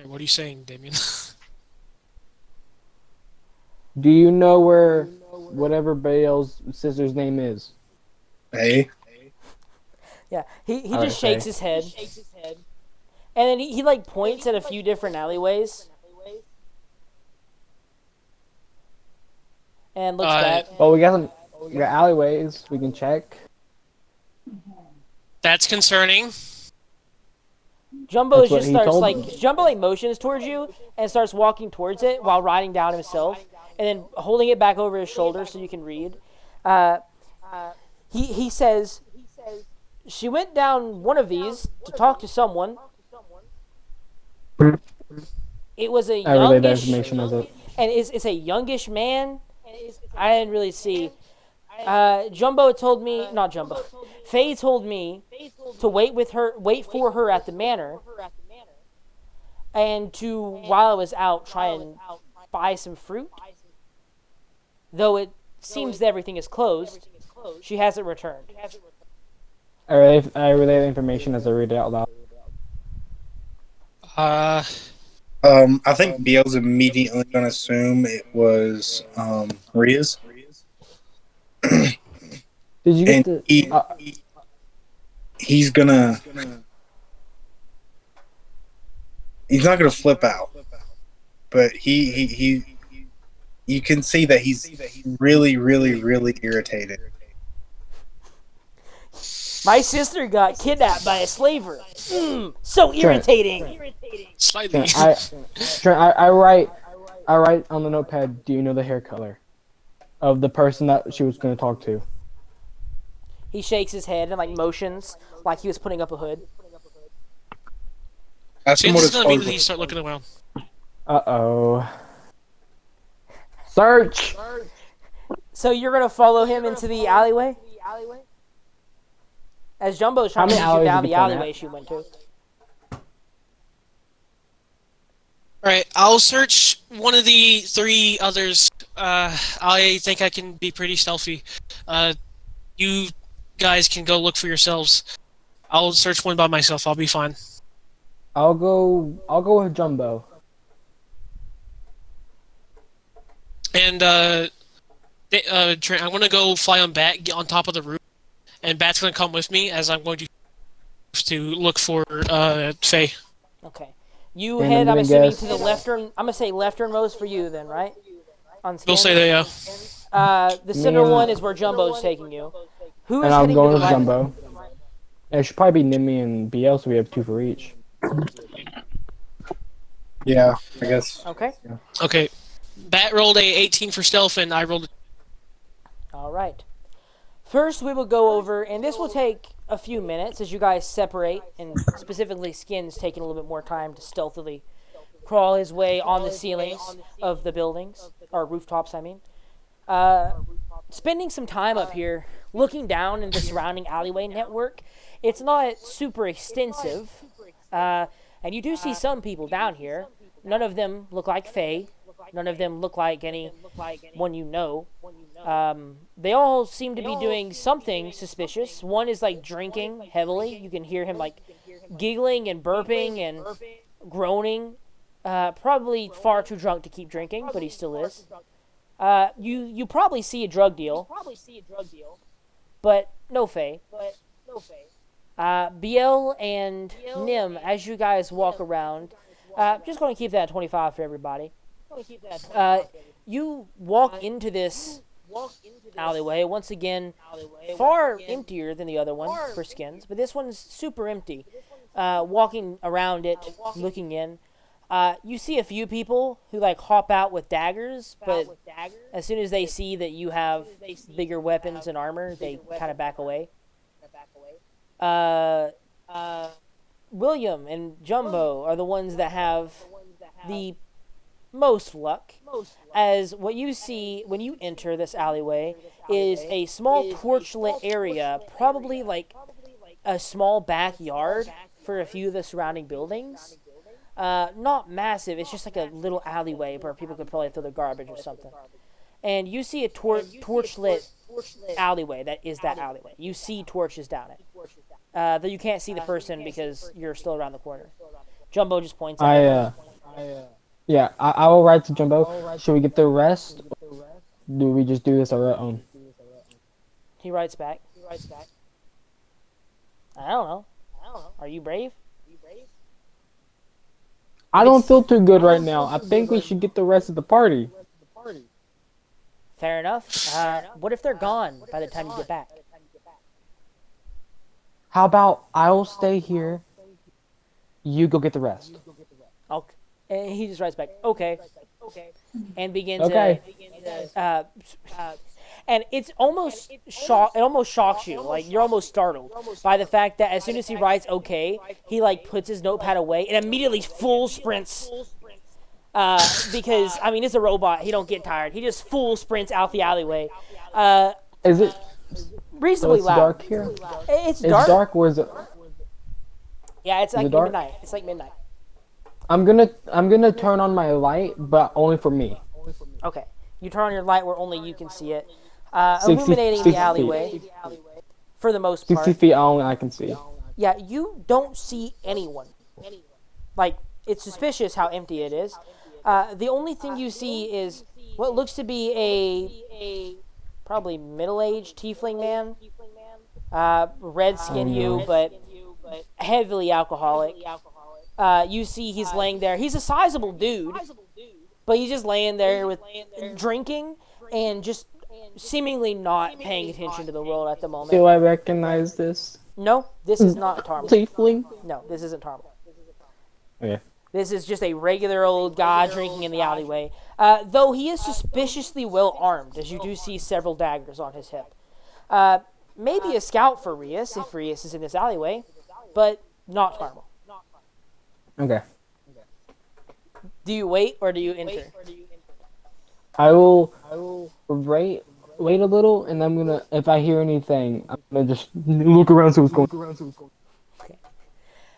what are you saying, Damien? Do you know where whatever Bale's sister's name is? Hey. Yeah, he All just right, shakes his head. And then he like points at a few different alleyways. And looks back. Well, we got alleyways we can check. That's concerning. Jumbo That's what just he starts told like me. Jumbo like motions towards you and starts walking towards it while riding down himself and then holding it back over his shoulder so you can read. He says she went down one of these to talk to someone. It was a I relay that youngish information as a. and it's a youngish man. I didn't really see. Jumbo told me, not Jumbo. Faye told me to wait for her at the manor, and to while I was out try and buy some fruit. Though it seems that everything is closed, she hasn't returned. I relay the information as I read it out loud. I think Biel's immediately going to assume it was Ria's. Did you get And the? he's not gonna flip out, but he you can see that he's really irritated. My sister got kidnapped by a slaver. So irritating. Slightly. I write on the notepad. Do you know the hair color of the person that she was going to talk to? He shakes his head and like motions like he was putting up a hood. Ask him Skins what is his gonna color immediately was. start looking around. Uh-oh. Search. So you're gonna follow him into the alleyway? As Jumbo's trying to How lead many you down alleys the did we point alleyway at? she went to. Alright, I'll search one of the three others. I think I can be pretty stealthy. You guys can go look for yourselves. I'll search one by myself. I'll be fine. I'll go with Jumbo. And Trent, I want to go fly on Bat, get on top of the roof, and Bat's gonna come with me as I'm going to look for Faye. Okay. You And head, I'm I'm gonna assuming, guess- to the leftern. I'm gonna say lefternmost for you then, right? On We'll Skins? say that, yeah. The center Me- one is where Jumbo's taking you. Who is And I'm heading going to with the right? Jumbo. It should probably be Nimmy and BL, so we have 2 for each. Yeah, I guess. Okay. Okay. Bat rolled a 18 for stealth, and I rolled a... All right. First, we will go over, and this will take a few minutes as you guys separate, and specifically Skins taking a little bit more time to stealthily crawl his way on the ceilings of the buildings, or rooftops, I mean. Spending some time up here looking down in the surrounding alleyway network, it's not super extensive, and you do see some people down here. None of them look like Faye. None of them look like anyone you know. They all seem to be doing something suspicious. One is like drinking heavily. You can hear him like giggling and burping and groaning. Probably far too drunk to keep drinking, but he still is. You probably see a drug deal, but no Faye. Biel and Nim, as you guys walk around, just going to keep that at 25 for everybody. You walk into this alleyway, once again, far emptier than the other one for Skins, but this one's super empty. Walking around it, looking in, you see a few people who like hop out with daggers, but as soon as they see that you have bigger weapons and armor, they kind of back away. William and Jumbo are the ones that have the most luck, as what you see when you enter this alleyway is a small torch-lit area, probably like a small backyard for a few of the surrounding buildings. Not massive, it's just like a little alleyway where people could probably throw their garbage or something. And you see a torch-lit alleyway that is that alleyway. You see torches down it. Though you can't see the person because you're still around the corner. Jumbo just points out. I will write to Jumbo. Should we get the rest? Or do we just do this on our own? He writes back. I don't know. Are you brave? I don't feel too good right now. I think we should get the rest of the party. Fair enough. What if they're gone by the time you get back? How about I'll stay here, you go get the rest. Okay. And he just writes back, okay. And begins and it's almost it almost shocks you. Like, you're almost startled by the fact that as soon as he writes okay, he like puts his notepad away and immediately full sprints. Because I mean, it's a robot, he don't get tired. He just full sprints out the alleyway. Is it Reasonably it's loud. dark here? It's It's dark. dark or is it? Yeah, it's like it dark? midnight. It's like midnight. I'm gonna turn on my light, but only for me. Okay. You turn on your light where only you can see it. 60 Illuminating 60 the alleyway for the most 60 part. feet only I can see. Yeah, you don't see anyone. Like, it's suspicious how empty it is. The only thing you see is what looks to be a probably middle-aged tiefling man. Red skin you, but heavily alcoholic. You see he's laying there. He's a sizable dude, but he's just laying there with drinking and just seemingly not paying attention to the world at the moment. Do I recognize this? No, this is not Tarmal. Tiefling? No, this isn't Tarmal. Okay. This is just a regular old guy drinking in the alleyway. Though he is suspiciously well armed, as you do see several daggers on his hip. Maybe a scout for Rias, if Rias is in this alleyway, but not Tarmal. Okay. Do you wait or do you enter? I will wait a little, and I'm gonna, if I hear anything, I'm gonna just look around, see what's going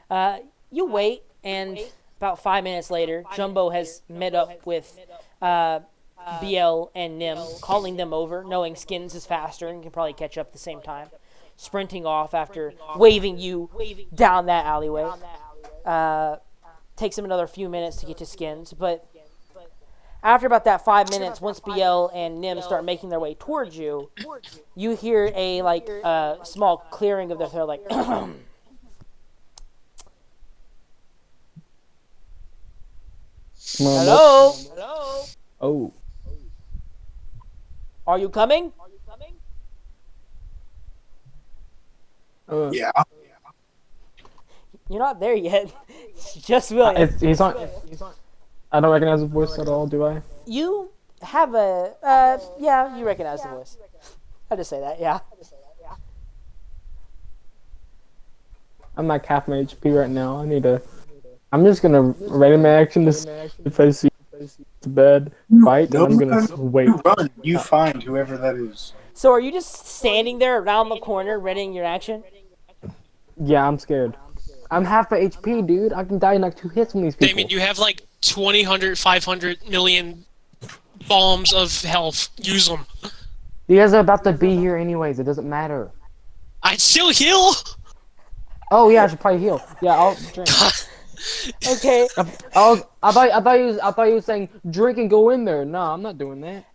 on. You wait, and about 5 minutes later, Jumbo has met up with BL and Nim, calling them over, knowing Skins is faster and can probably catch up at the same time. Sprinting off after waving you down that alleyway. Takes him another few minutes to get to Skins, but after about that 5 minutes, once BL and Nim start making their way towards you, you hear a small clearing of their throat, like hello? Oh. Are you coming? Yeah. You're not there yet. It's just William. He's on. I don't recognize the voice at all, do I? You have yeah, you recognize the voice. I'll just say that, yeah. I'm like half my HP right now. I'm just gonna random action this if I see. to bed, fight, and I'm gonna wait. You run. You find whoever that is. So are you just standing there around the corner, readying your action? Yeah, I'm scared. I'm half a HP, dude. I can die in like 2 hits from these people. Damien, you have like 20, 100, 500 million bombs of health. Use them. You guys are about to be here anyways. It doesn't matter. I'd still heal. Oh yeah, I should probably heal. Yeah, I'll drink. Okay. I thought you were saying drink and go in there. No, I'm not doing that.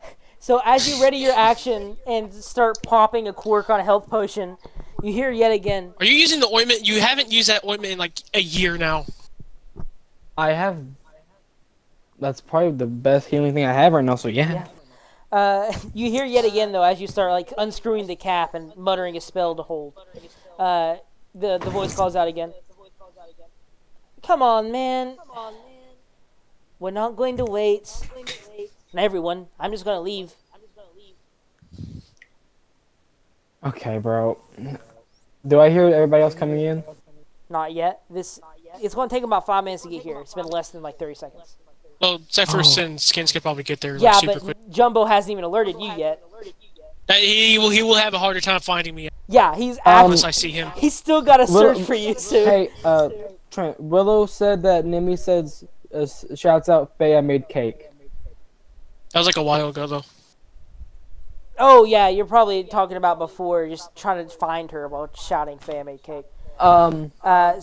So as you ready your action and start popping a cork on a health potion, you hear yet again. Are you using the ointment? You haven't used that ointment in like a year now. I have. That's probably the best healing thing I have right now. So yeah. You hear yet again though as you start like unscrewing the cap and muttering a spell to hold. The voice calls out again. Come on, man. We're not going to wait. And everyone, I'm just gonna leave. Okay, bro. Do I hear everybody else coming in? Not yet. It's gonna take about 5 minutes to get here. It's been less than like 30 seconds. Well, Zephyrus and Skins could probably get there Yeah, like, super but quick. Jumbo hasn't even alerted you yet. He will have a harder time finding me Yeah, he's unless I see him. he's still got to search Willow- for you soon. Hey, Trent. Willow said that Nimi says shouts out Faye, I made cake. That was like a while ago though. Oh yeah, you're probably talking about before, just trying to find her while shouting "Faye, I made cake."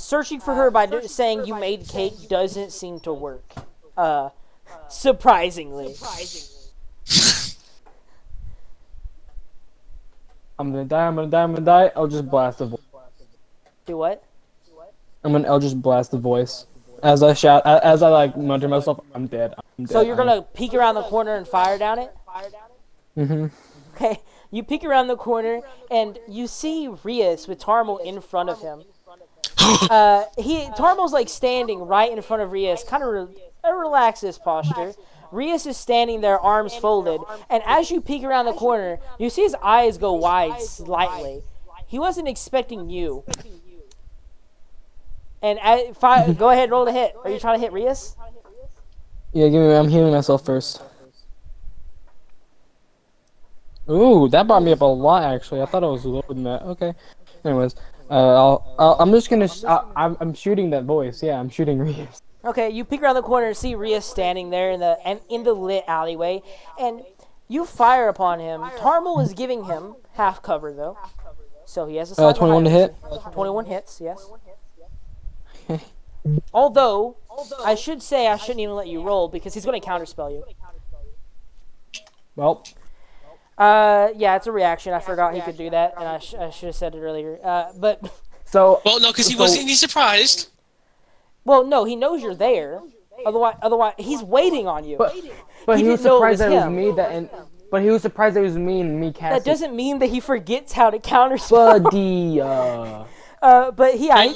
Searching for her by saying you made cake doesn't seem to work. Surprisingly. I'm gonna die. I'll just blast the voice. Do what? I'll just blast the voice. As I shout, as I like mutter to myself, I'm dead. So you're gonna peek around the corner and fire down it? Mm-hmm. Okay. You peek around the corner and you see Rias with Tarmal in front of him. Tarmal's like standing right in front of Rias, kind of relaxed his posture. Rias is standing there, arms folded, and as you peek around the corner, you see his eyes go wide slightly. He wasn't expecting you. And go ahead, roll the hit. Are you trying to hit Rias? Yeah, I'm healing myself first. Ooh, that brought me up a lot actually. I thought I was lower than that. Okay. Anyways, I'm just gonna. I'm shooting that voice. Yeah, I'm shooting Rias. Okay, you peek around the corner and see Rias standing there in the lit alleyway, and you fire upon him. Tarmal is giving him half cover though, so he has a side 21 to hit. 21 hits, yes. Although I should say I shouldn't even let you roll because he's going to counterspell you. Well, yeah, it's a reaction. I forgot he could do that, and I should have said it earlier. But so. Well, no, because he wasn't surprised. Well, no, he knows you're there. Otherwise, he's waiting on you. But he was didn't know it surprised that it was him. me but he was surprised that it was me and me casting. That doesn't mean that he forgets how to counterspell. Buddy, But yeah,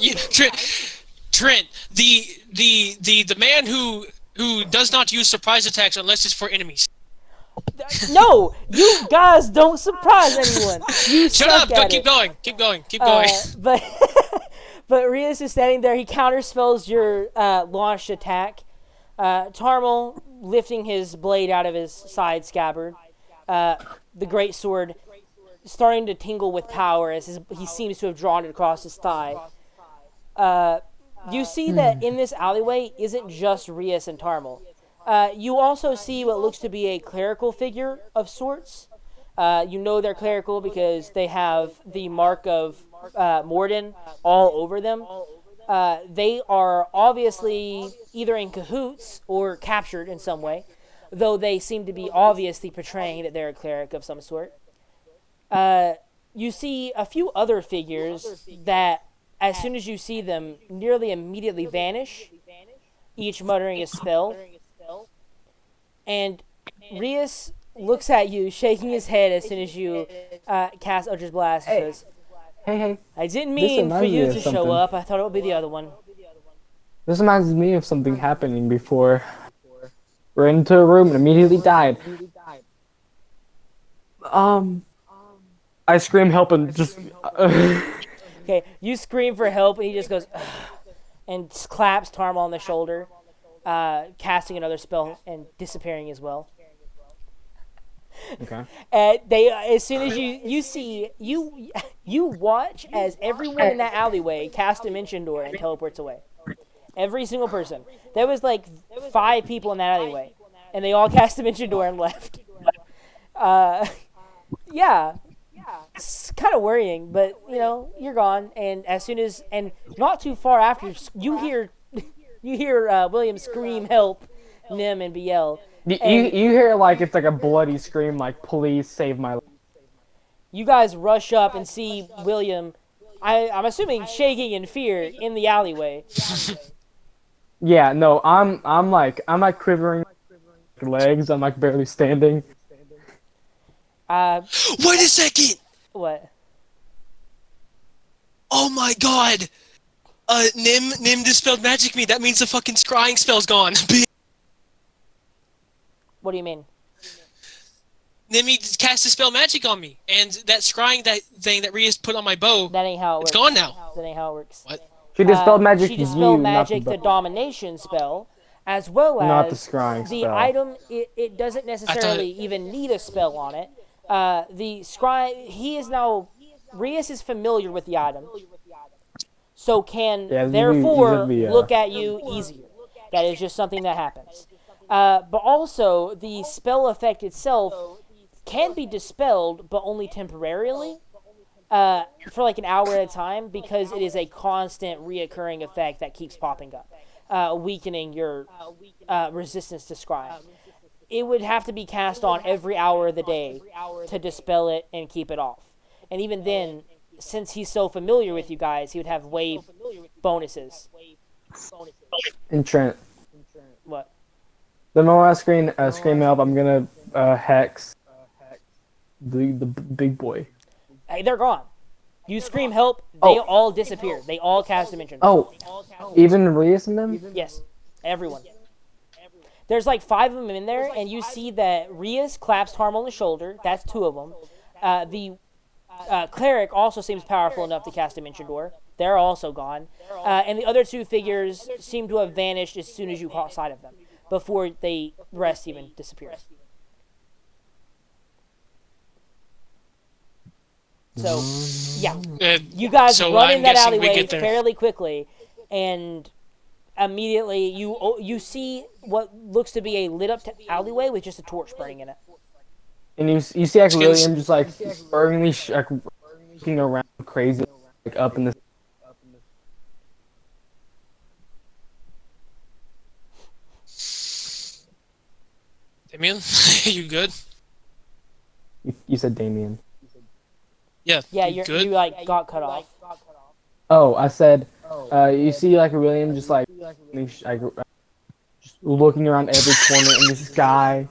Trent, the man who does not use surprise attacks unless it's for enemies. no, you guys don't surprise anyone. You Shut suck up! Don't at keep it. going. Keep going. Keep going. But but Rias is standing there. He counterspells your launched attack. Tarmal lifting his blade out of his side scabbard. The great sword starting to tingle with power as he seems to have drawn it across his thigh. You see that in this alleyway isn't just Rias and Tarmal. You also see what looks to be a clerical figure of sorts. You know they're clerical because they have the mark of Morden all over them. They are obviously either in cahoots or captured in some way, though they seem to be obviously portraying that they're a cleric of some sort. You see a few other figures that, as soon as you see them, nearly immediately vanish, each muttering a spell. And Rias looks at you, shaking his head as soon as you cast Eldritch Blast and says, hey. I didn't mean for reminds me you of to something. show up. I thought it would be the other one. This reminds me of something happening before. We're into a room and immediately died. I scream help and just. Okay, you scream for help, and he just goes, "Ugh," and claps Tarmal on the shoulder. casting another spell and disappearing as well. Okay. They as soon as you see you watch as everyone in that alleyway cast Dimension Door and teleports away. Every single person. There was like 5 people in that alleyway, and they all cast Dimension Door and left. Yeah, it's kind of worrying, but you're gone, and as soon as not too far after you hear William scream help, Nim and BL. You And hear like it's like a bloody scream, like "Please save my life." you guys rush up and see William. I'm assuming shaking in fear in the alleyway. Yeah, no, I'm like quivering legs. I'm like barely standing. Wait a second! What? Oh my god! Nim dispelled magic me. That means the fucking scrying spell's gone. What do you mean? Nimmy cast a spell magic on me, and that scrying thing that Ria's put on my bow, That ain't how it works. it's gone now. That ain't how it works. What? She dispelled magic She to dispelled you, magic, not the domination spell, as well as Not the scrying the spell. item. It doesn't necessarily even need a spell on it. The scry. He is now. Rias is familiar with the item, so can Yeah, therefore these are the, look at you easier. That is just something that happens. But also, the spell effect itself can be dispelled, but only temporarily, for like an hour at a time, because it is a constant reoccurring effect that keeps popping up, weakening your resistance to scry. It would have to be cast on every hour of the day to dispel it and keep it off. And even then, since he's so familiar with you guys, he would have way bonuses. And Trent, What? the moment I scream help, I'm gonna hex the big boy. Hey, they're gone. You scream help, they Oh. all disappear. They all cast Dimension. Oh, even Rias and them? Yes, everyone. There's like 5 of them in there, and you see that Rias claps Harm on the shoulder. That's 2 of them. The cleric also seems powerful enough to cast Dimension Door. They're also gone. And the other 2 figures seem to have vanished as soon as you caught sight of them, before the rest even disappeared. So, yeah. You guys So run I'm in that guessing we alleyway get there. fairly quickly, and immediately you see what looks to be a lit up alleyway with just a torch burning in it. And you see like Skins- William just like burning like looking around crazy, like up in the. Damien, you good? You said Damien. Yeah. Yeah, you you good? like got cut off. Oh, I said, you see like William just like just looking around every corner in the sky.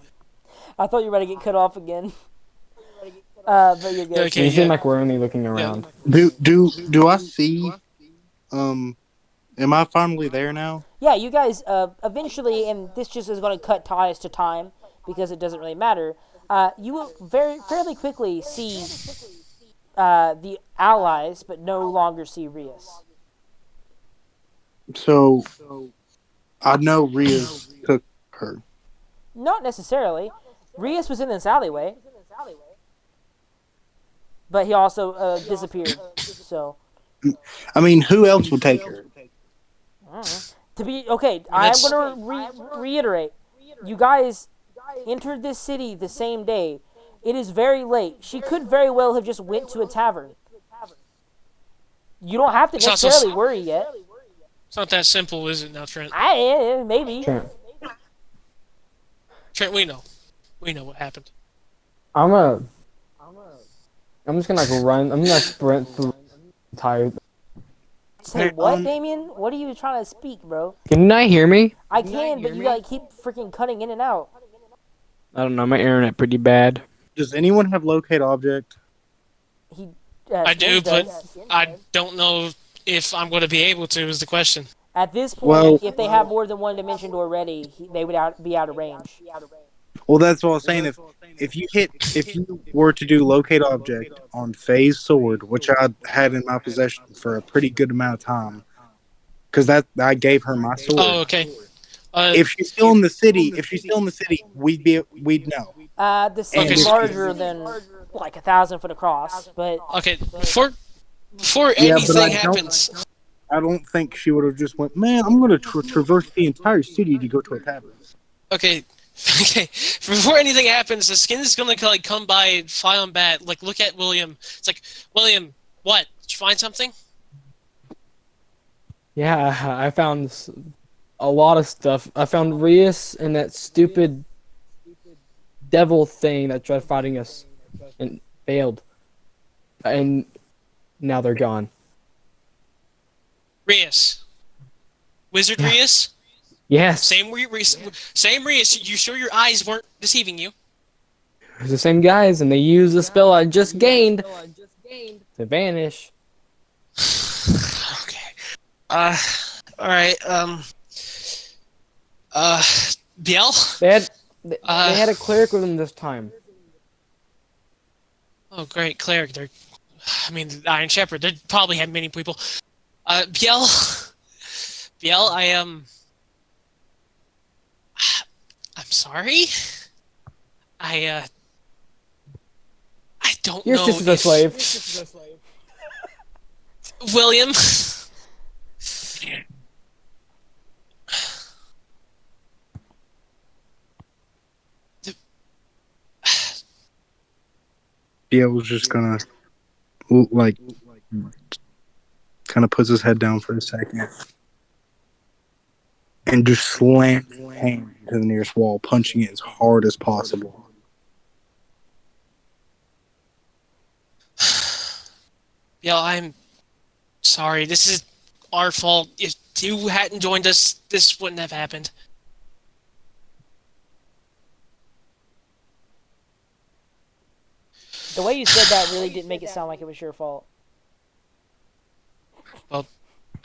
I thought you were about to get cut off again. But you're good. Okay, You seem yeah. like we're only looking around. Do I see? Am I finally there now? Yeah, you guys eventually, and this just is going to cut ties to time because it doesn't really matter. You will fairly quickly see the allies, but no longer see Rias. So I know Rhea took her. Not necessarily. Rias was in this alleyway, but he also disappeared. So, I mean, who else would take her? I don't know. To be okay, I'm That's- going to reiterate. You guys entered this city the same day. It is very late. She could very well have just went to a tavern. You don't have to It's also- necessarily worry yet. It's not that simple, is it now, Trent? Maybe. Trent, Trent, we know. We know what happened. I'm just gonna like run. I'm gonna sprint through the entire. Say Hey, what, Damien? What are you trying to speak, bro? Can you not hear me? I can, but you like keep freaking cutting in and out. I don't know. My internet pretty bad. Does anyone have locate object? He. I do, Skins but does. I don't know if I'm going to be able to, is the question. At this point, Well- if they have more than one dimension door ready, they would be out of range. Well, that's what I was saying. If you were to do locate object on Faye's sword, which I had in my possession for a pretty good amount of time, because I gave her my sword. Oh, okay. If she's still in the city, we'd know. The city's Okay, so- larger than like 1,000 foot across, but Okay, before Yeah, but anything happens. I don't think she would have just went, man, I'm going to traverse the entire city to go to a tavern. Okay, okay. Before anything happens, the skin is gonna like come by and fly on bat. Like look at William. It's like William, what? Did you find something? Yeah, I found a lot of stuff. I found Rias and that stupid devil thing that tried fighting us and failed. And now they're gone. Rias. Wizard Yeah. Rias? Yes, Same Rias. You sure your eyes weren't deceiving you? it's the same guys, and they use the spell I just gained to vanish. Okay. Alright, Biel? They had a cleric with them this time. Oh, great, cleric. The Iron Shepherd. They probably had many people. Biel? Biel, I'm sorry? I don't Your know sister's a slave. William? Biel was just gonna, like, kind of puts his head down for a second and just slams his hand to the nearest wall, punching it as hard as possible. Biel, I'm sorry. This is our fault. If you hadn't joined us, this wouldn't have happened. the way you said that really didn't make it sound like it was your fault.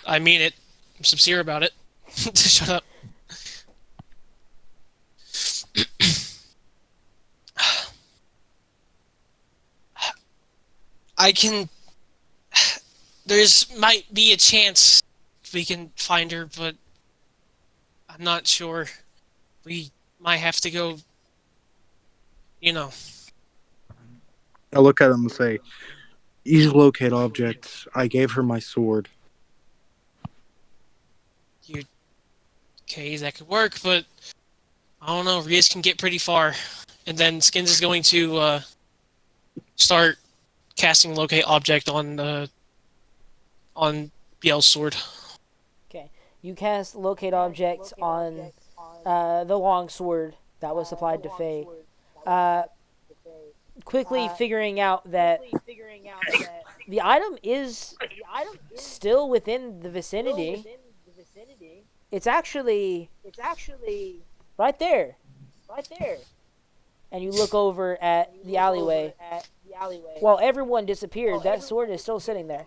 I mean it. I'm sincere about it. Shut up. I can. Might be a chance we can find her, but I'm not sure. We might have to go. I look at him and say, "Use locate objects. I gave her my sword." Okay, that could work, but I don't know. Rias can get pretty far, and then Skins is going to start casting locate object on Biel's sword. You cast locate objects on the long sword that was supplied to Faye. Quickly figuring out that the item is still within the vicinity. It's actually right there. And you look over at the alleyway. While everyone disappeared, that sword is still sitting there,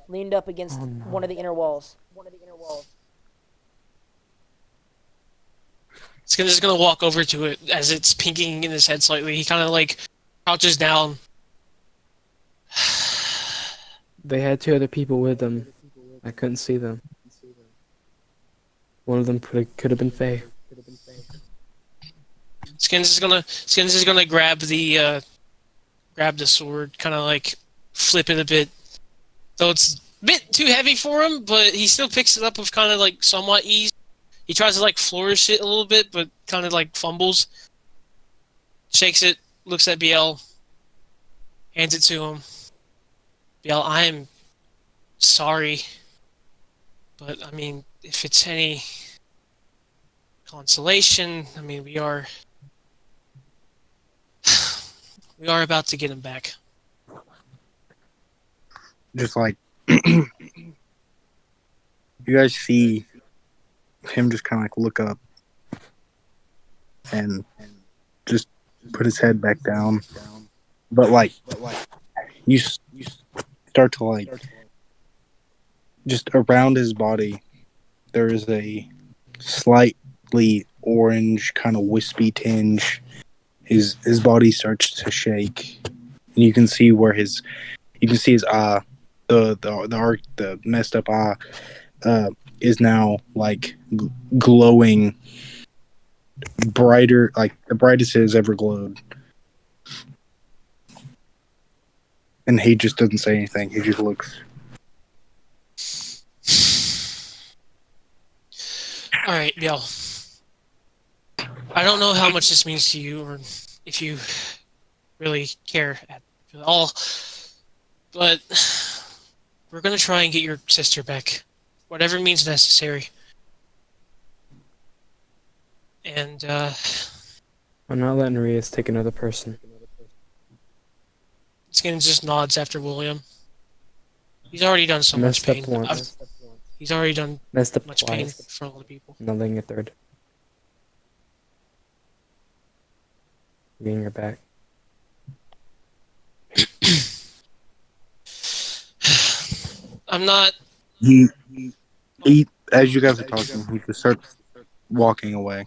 leaned up against one of the inner walls. Skins is going to walk over to it as it's pinking in his head slightly. He kind of like crouches down. They had two other people with them. I couldn't see them. One of them could have been Faye. Skins is gonna grab the sword, kind of like flip it a bit. Though it's a bit too heavy for him, but he still picks it up with kind of like somewhat ease. He tries to like flourish it a little bit, but kind of like fumbles. Shakes it, looks at Biel, hands it to him. Biel, I am sorry, but I mean, if it's any consolation, I mean, we are about to get him back. Just like, you guys see him just kind of like look up and just put his head back down. But like, you start to like, just around his body, there is a slightly orange kind of wispy tinge. His body starts to shake, and you can see his eye, the messed up eye, is now like glowing brighter, like the brightest it has ever glowed. And he just doesn't say anything. He just looks. All right, Biel. I don't know how much this means to you, or if you really care at all, but we're gonna try and get your sister back, whatever means necessary. And I'm not letting Rias take another person. Skins just nods after William. He's already done so much Messed up pain. once. He's already done Messed up much pain twice. for other people. Nothing a third. Getting her back. I'm not. He as you guys are talking, he just starts walking away.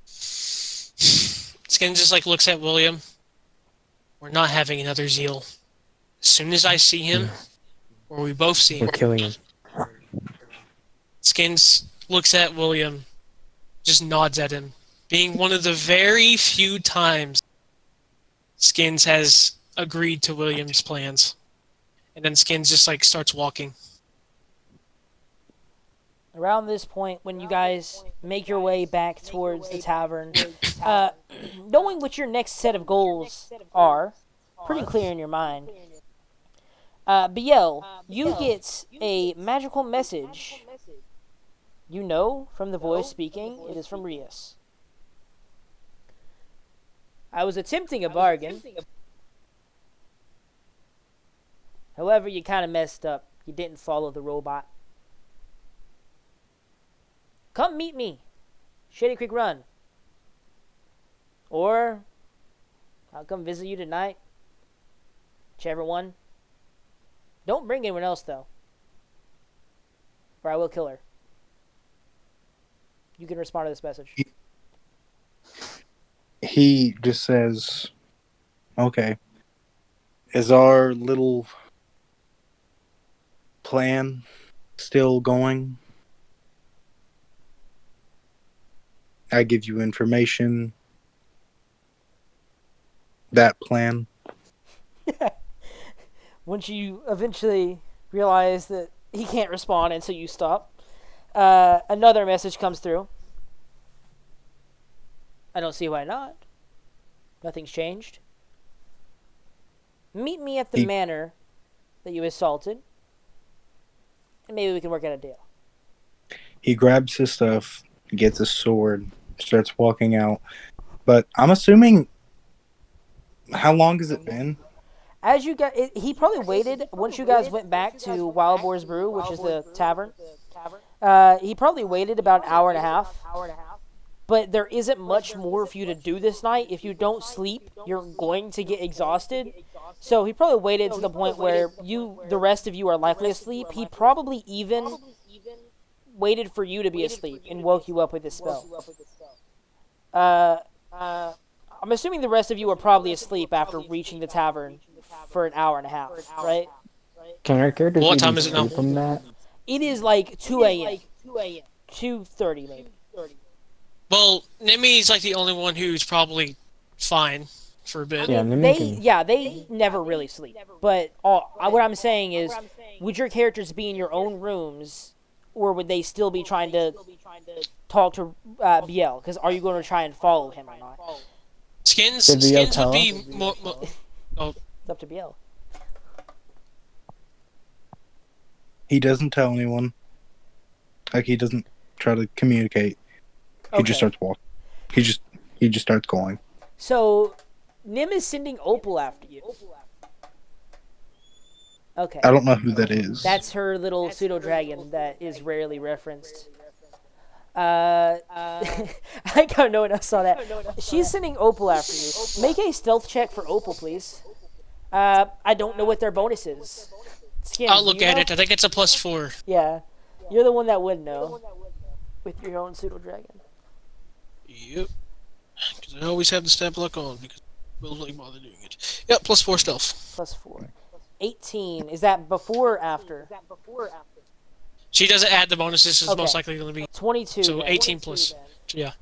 Skin just like looks at William. We're not having another Zeal. As soon as I see him, or we both see We're him, killing him. Skins looks at William, just nods at him, being one of the very few times Skins has agreed to William's plans. And then Skins just like starts walking. Around this point, when you guys make your way back towards the tavern, knowing what your next set of goals are, pretty clear in your mind. Biel, you get a magical message. You know from the voice speaking, it is from Rias. I was attempting a bargain. However, you kind of messed up. You didn't follow the robot. Come meet me. Shady Creek Run. Or I'll come visit you tonight. Whichever one. Don't bring anyone else, though. Or I will kill her. You can respond to this message. He just says, okay, is our little plan still going? I give you information. That plan. Once you eventually realize that he can't respond, and so you stop, another message comes through. I don't see why not. Nothing's changed. Meet me at the manor that you assaulted, and maybe we can work out a deal. He grabs his stuff, gets a sword, starts walking out. But I'm assuming, how long has it been? As you got, he probably waited once you guys went back to Wild Boar's Brew, which is the tavern. He probably waited about an hour and a half. But there isn't much more for you to do this night. If you don't sleep, you're going to get exhausted. So he probably waited to the point where the rest of you are likely asleep. He probably even waited for you to be asleep and woke you up with this spell. I'm assuming the rest of you are probably asleep after reaching the tavern for an hour and a half, right? Can our characters What even time is it now? sleep from that? It is like 2 a.m. 2:30 maybe. Well, Nimi's like the only one who's probably fine for a bit. Yeah, Nimi can. They never really sleep. But what I'm saying is, would your characters be in your own rooms, or would they still be trying to talk to Biel? Because are you going to try and follow him or not? Skins Did Biel would tell be us? more. Oh, It's up to Biel. He doesn't tell anyone. Like, he doesn't try to communicate. He just starts walking. He just starts going. So, Nim is sending Opal after you. Okay. I don't know who that is. That's her little pseudo dragon that is rarely referenced. I don't know when I saw that. She's sending Opal after you. Make a stealth check for Opal, please. I don't know what their bonus is. Skins, I'll do look you at know? it. I think it's a +4. Yeah. You're the one that would know. With your own pseudo dragon. Yep. Because I always have the stab luck on because we'll like bother doing it. Yep, +4 stealth. +4. 18. Is that before or after? She doesn't add the bonuses. It's Okay. most likely going to be 22. so then. 18 plus. Yeah.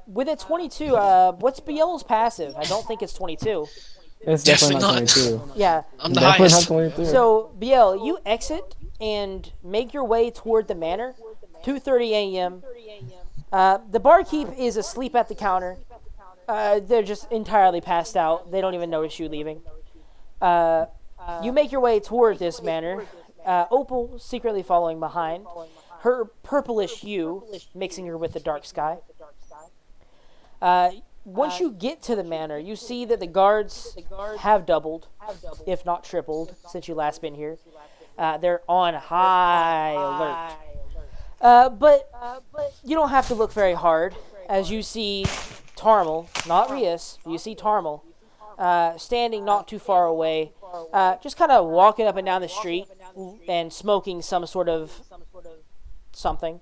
With a 22, what's Biel's passive? I don't think it's 22. It's Definitely definitely not not. 22. Yeah. I'm the Definitely highest. not 22. So, Biel, you exit and make your way toward the manor. 2:30 a.m. The barkeep is asleep at the counter. They're just entirely passed out. They don't even notice you leaving. You make your way toward this manor. Opal secretly following behind. Her purplish hue mixing her with the dark sky. Once you get to the manor, you see that the guards have doubled, if not tripled, since you last been here. They're on high alert. But you don't have to look very hard, as you see Tarmal, not Rias, you see Tarmal, standing not too far away, just kind of walking up and down the street and smoking some sort of something.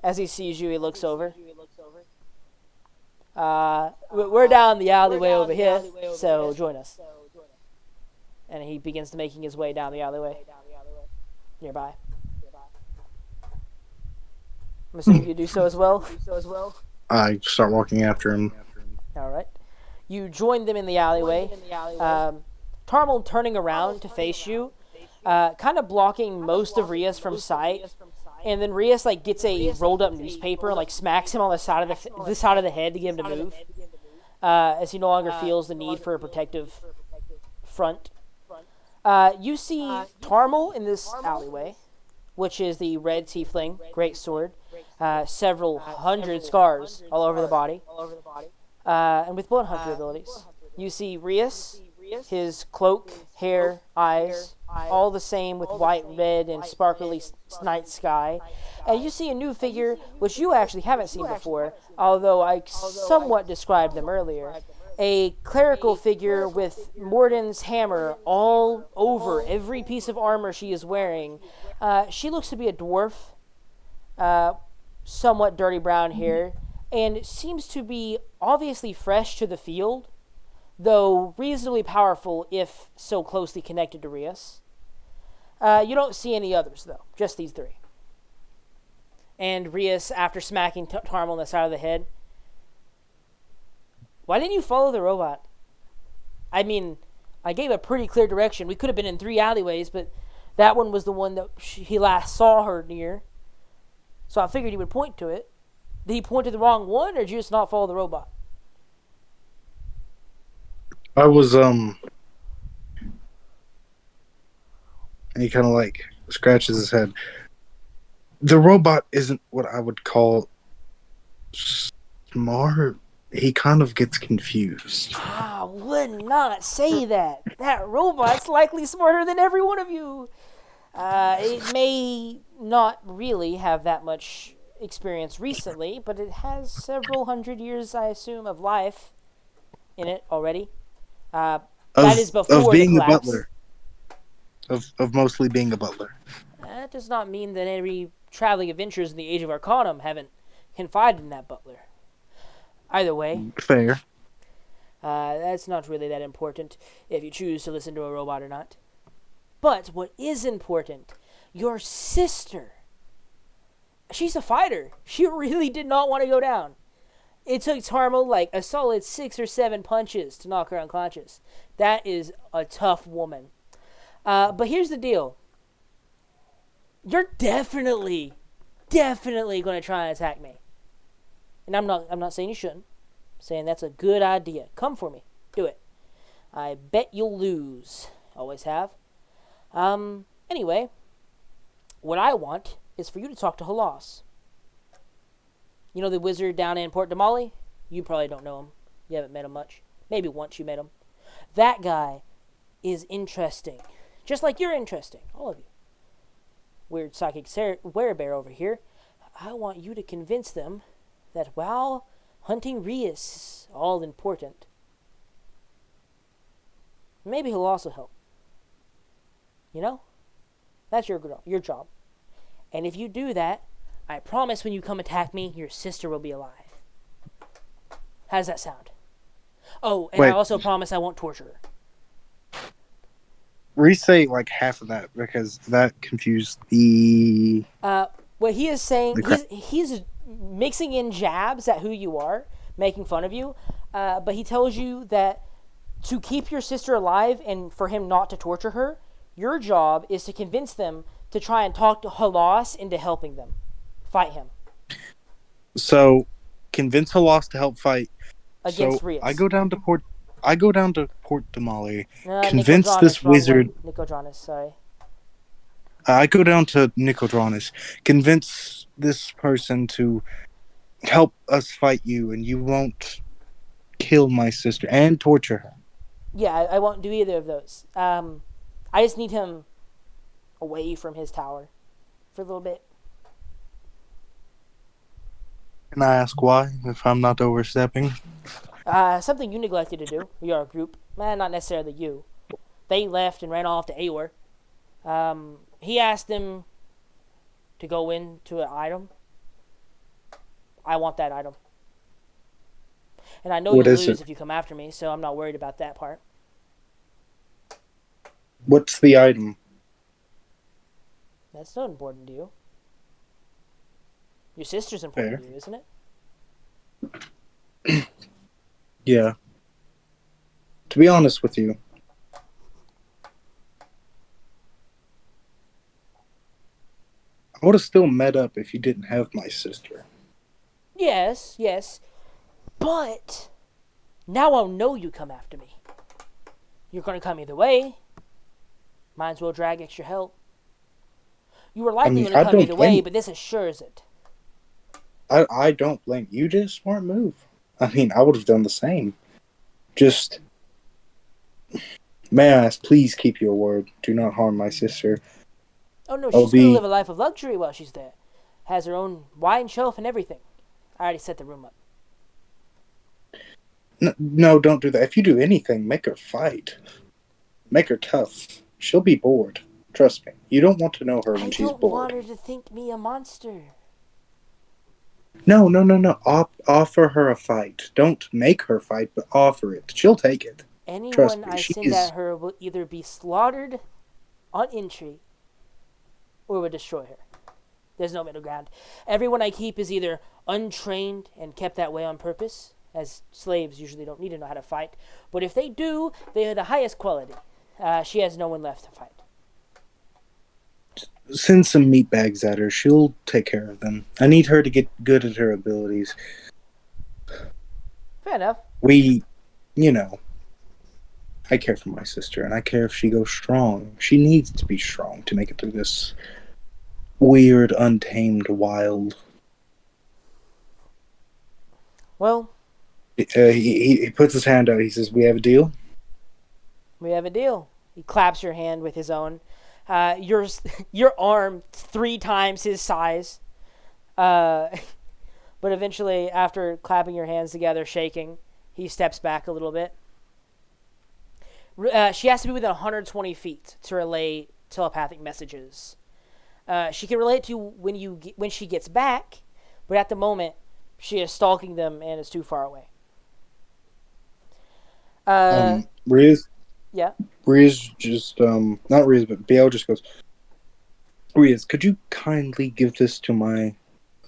As he sees you, he looks over. We're down the alleyway over here, so join us. And he begins to making his way down the alleyway nearby. I'm assuming you do so as well. I start walking after him. All right. You join them in the alleyway. Tarmal turning around to face you, kind of blocking most of Rias from sight. And then Rias gets a rolled up newspaper and smacks him on the side of the head to get him to move, as he no longer feels the need for a protective front. You see Tarmal in this alleyway, which is the red tiefling, great sword, several hundred scars all over the body, and with blood hunter abilities. You see Rias, his cloak, hair, eyes, all the same with white, red, and sparkly night sky. And you see a new figure, which you actually haven't seen before, although I somewhat described them earlier. A clerical figure with Morden's hammer all over every piece of armor she is wearing. She looks to be a dwarf, somewhat dirty brown hair, and seems to be obviously fresh to the field, though reasonably powerful if so closely connected to Rias. You don't see any others, though, just these three. And Rias, after smacking Tarmal on the side of the head, why didn't you follow the robot? I mean, I gave a pretty clear direction. We could have been in 3 alleyways, but that one was the one that he last saw her near. So I figured he would point to it. Did he point to the wrong one, or did you just not follow the robot? I was and he kind of scratches his head. The robot isn't what I would call smart. He kind of gets confused. I would not say that. That robot's likely smarter than every one of you. It may not really have that much experience recently, but it has several hundred years, I assume, of life in it already. That is before of being the a collapse. butler. Of mostly being a butler. That does not mean that every traveling adventures in the Age of Arcanum haven't confided in that butler. Either way, Fair. that's not really that important if you choose to listen to a robot or not. But what is important, your sister. She's a fighter. She really did not want to go down. It took Tarmal a solid 6 or 7 punches to knock her unconscious. That is a tough woman. But here's the deal. You're definitely going to try and attack me. And I'm not saying you shouldn't. I'm saying that's a good idea. Come for me. Do it. I bet you'll lose. Always have. Anyway, what I want is for you to talk to Halas. You know the wizard down in Port Damali? You probably don't know him. You haven't met him much. Maybe once you met him. That guy is interesting. Just like you're interesting. All of you. Weird psychic werebear over here. I want you to convince them that while hunting Rias is all important, maybe he'll also help. You know? That's your job. And if you do that, I promise when you come attack me, your sister will be alive. How does that sound? Oh, and Wait. I also promise I won't torture her. Re-say like half of that because that confused the What he is saying, crap. he's mixing in jabs at who you are, making fun of you, but he tells you that to keep your sister alive and for him not to torture her, your job is to convince them to try and talk to Halas into helping them fight him So convince Halas to help fight. against So Rias. I go down to Port Damali. No, Convince this Nicodranus, wrong wizard. one. Nicodranus, sorry. I go down to Nicodranus. Convince this person to help us fight you, and you won't kill my sister and torture her. Yeah, I won't do either of those. I just need him away from his tower for a little bit. Can I ask why, if I'm not overstepping? Something you neglected to do. We are a group. Not necessarily you. They left and ran off to Aor. He asked them to go into an item. I want that item. And I know What you'll is lose it? if you come after me, so I'm not worried about that part. What's the item? That's not important to you. Your sister's important Fair. to you, isn't it? Yeah. To be honest with you, I would have still met up if you didn't have my sister. Yes, yes. But now I'll know you come after me. You're going to come either way. Might as well drag extra help. You were likely going to I come don't either way, blame- but this assures it. I don't blame you. Did a smart move. I mean, I would have done the same. Just, may I ask, please keep your word. Do not harm my sister. Oh no, I'll she's going to be- live a life of luxury while she's there. Has her own wine shelf and everything. I already set the room up. No, don't do that. If you do anything, make her fight. Make her tough. She'll be bored. Trust me. You don't want to know her when I she's don't bored. want her to think me a monster. No. Offer her a fight. Don't make her fight, but offer it. She'll take it. Trust Anyone me, I she send is- at her will either be slaughtered on entry or will destroy her. There's no middle ground. Everyone I keep is either untrained and kept that way on purpose, as slaves usually don't need to know how to fight, but if they do, they are the highest quality. She has no one left to fight. Send some meat bags at her. She'll take care of them. I need her to get good at her abilities. Fair enough. I care for my sister, and I care if she goes strong. She needs to be strong to make it through this weird, untamed wild. Well, He puts his hand out. He says, "We have a deal." we have a deal. He claps your hand with his own. Your arm 3 times his size. But eventually, after clapping your hands together, shaking, he steps back a little bit. She has to be within 120 feet to relay telepathic messages. She can relate to when she gets back, but at the moment, she is stalking them and is too far away. Riz Yeah. just not Riz, but Biel just goes, "Riz, could you kindly give this to my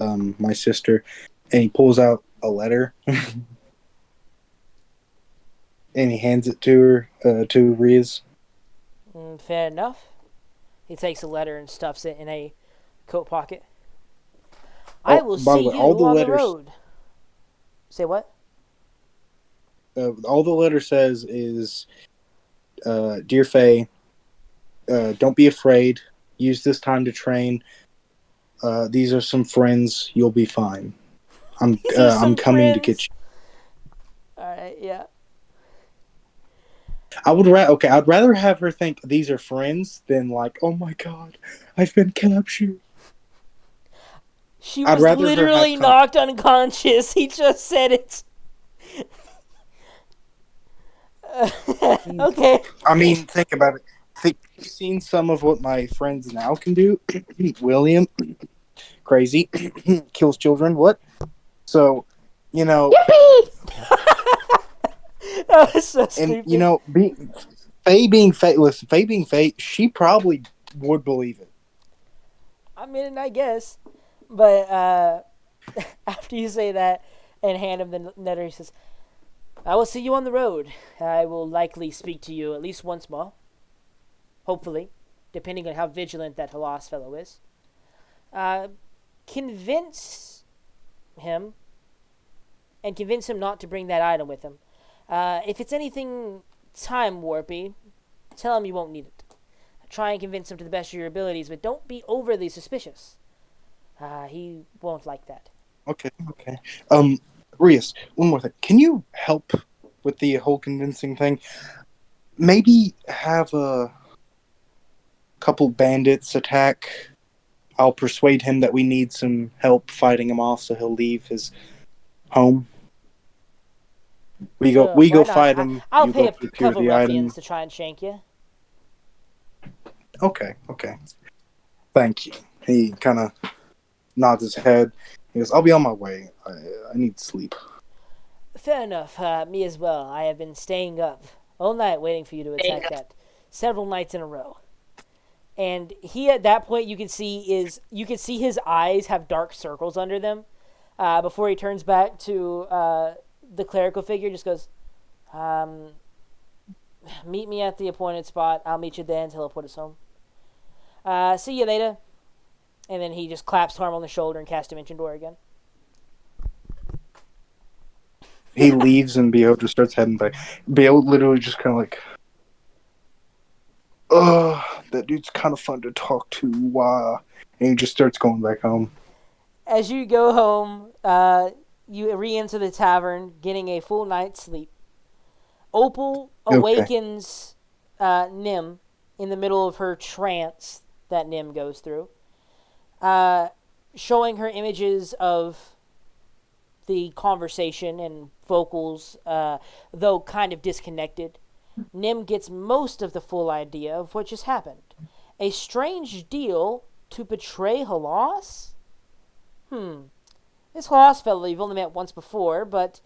my sister?" And he pulls out a letter. And he hands it to her, to Riz. Fair enough. He takes a letter and stuffs it in a coat pocket. I will by the see way, you all the on the letters- road. Say what? All the letter says is, "Dear Faye, don't be afraid. Use this time to train. These are some friends. You'll be fine. I'm These are some coming to friends. get you." Alright, yeah. I'd rather have her think these are friends than like, "Oh my god, I've been captured." She I'd was rather her have literally com- knocked unconscious. He just said it. Okay. I mean, think about it. You've seen some of what my friends now can do. William, crazy, kills children. What? So, That was so and stupid. Faye being Faye, listen, Faye being Faye, she probably would believe it. I mean, I guess. But after you say that and hand him the letter, he says, I will see you on the road. I will likely speak to you at least once more. Hopefully, depending on how vigilant that Halas fellow is. Convince him, and convince him not to bring that item with him. If it's anything time warpy, tell him you won't need it. Try and convince him to the best of your abilities, but don't be overly suspicious. He won't like that. Okay. Rias, one more thing. Can you help with the whole convincing thing? Maybe have a couple bandits attack. I'll persuade him that we need some help fighting him off, so he'll leave his home. We go Why not? fight him. I'll you pay go a procure couple the ruffians item. to try and shank you. Okay. Thank you. He kind of nods his head. He goes, I'll be on my way. I need sleep. Fair enough. Me as well. I have been staying up all night waiting for you to attack that several nights in a row. And he, at that point, you can see his eyes have dark circles under them. Before he turns back to the clerical figure, just goes, meet me at the appointed spot. I'll meet you there until he'll put us home. See you later. And then he just claps Harm on the shoulder and casts Dimension Door again. He leaves and Bo just starts heading back. Bo literally just kind of like, that dude's kind of fun to talk to. Wow. And he just starts going back home. As you go home, you re-enter the tavern, getting a full night's sleep. Opal awakens Nim in the middle of her trance that Nim goes through, showing her images of the conversation and vocals, though kind of disconnected. Nim gets most of the full idea of what just happened. A strange deal to betray Halas? This Halas fellow you've only met once before, but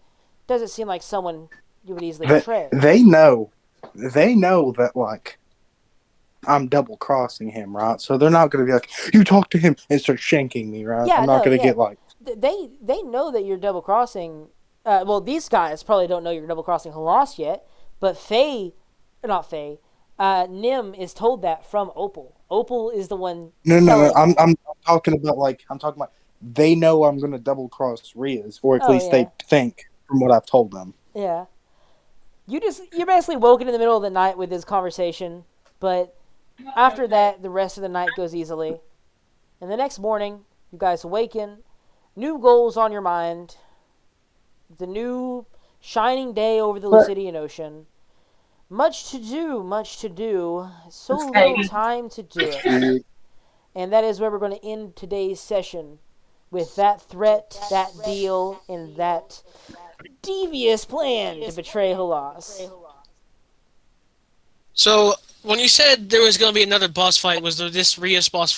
doesn't seem like someone you would easily betray. They know that, like, I'm double crossing him, right? So they're not going to be like, you talk to him and start shanking me, right? Yeah, I'm not going to get like... They know that you're double crossing. Well, these guys probably don't know you're double crossing Halas yet, but Nim is told that from Opal. Opal is the one. No. I'm talking about they know I'm going to double cross Rias, or at least they think from what I've told them. Yeah. You're basically woken in the middle of the night with this conversation, but after that, the rest of the night goes easily. And the next morning, you guys awaken, new goals on your mind, the new shining day over the Lucidian Ocean. Much to do, so little time to do it. And that is where we're going to end today's session, with that threat, that deal, and that devious plan to betray Halas. So, when you said there was going to be another boss fight, was there this Rias boss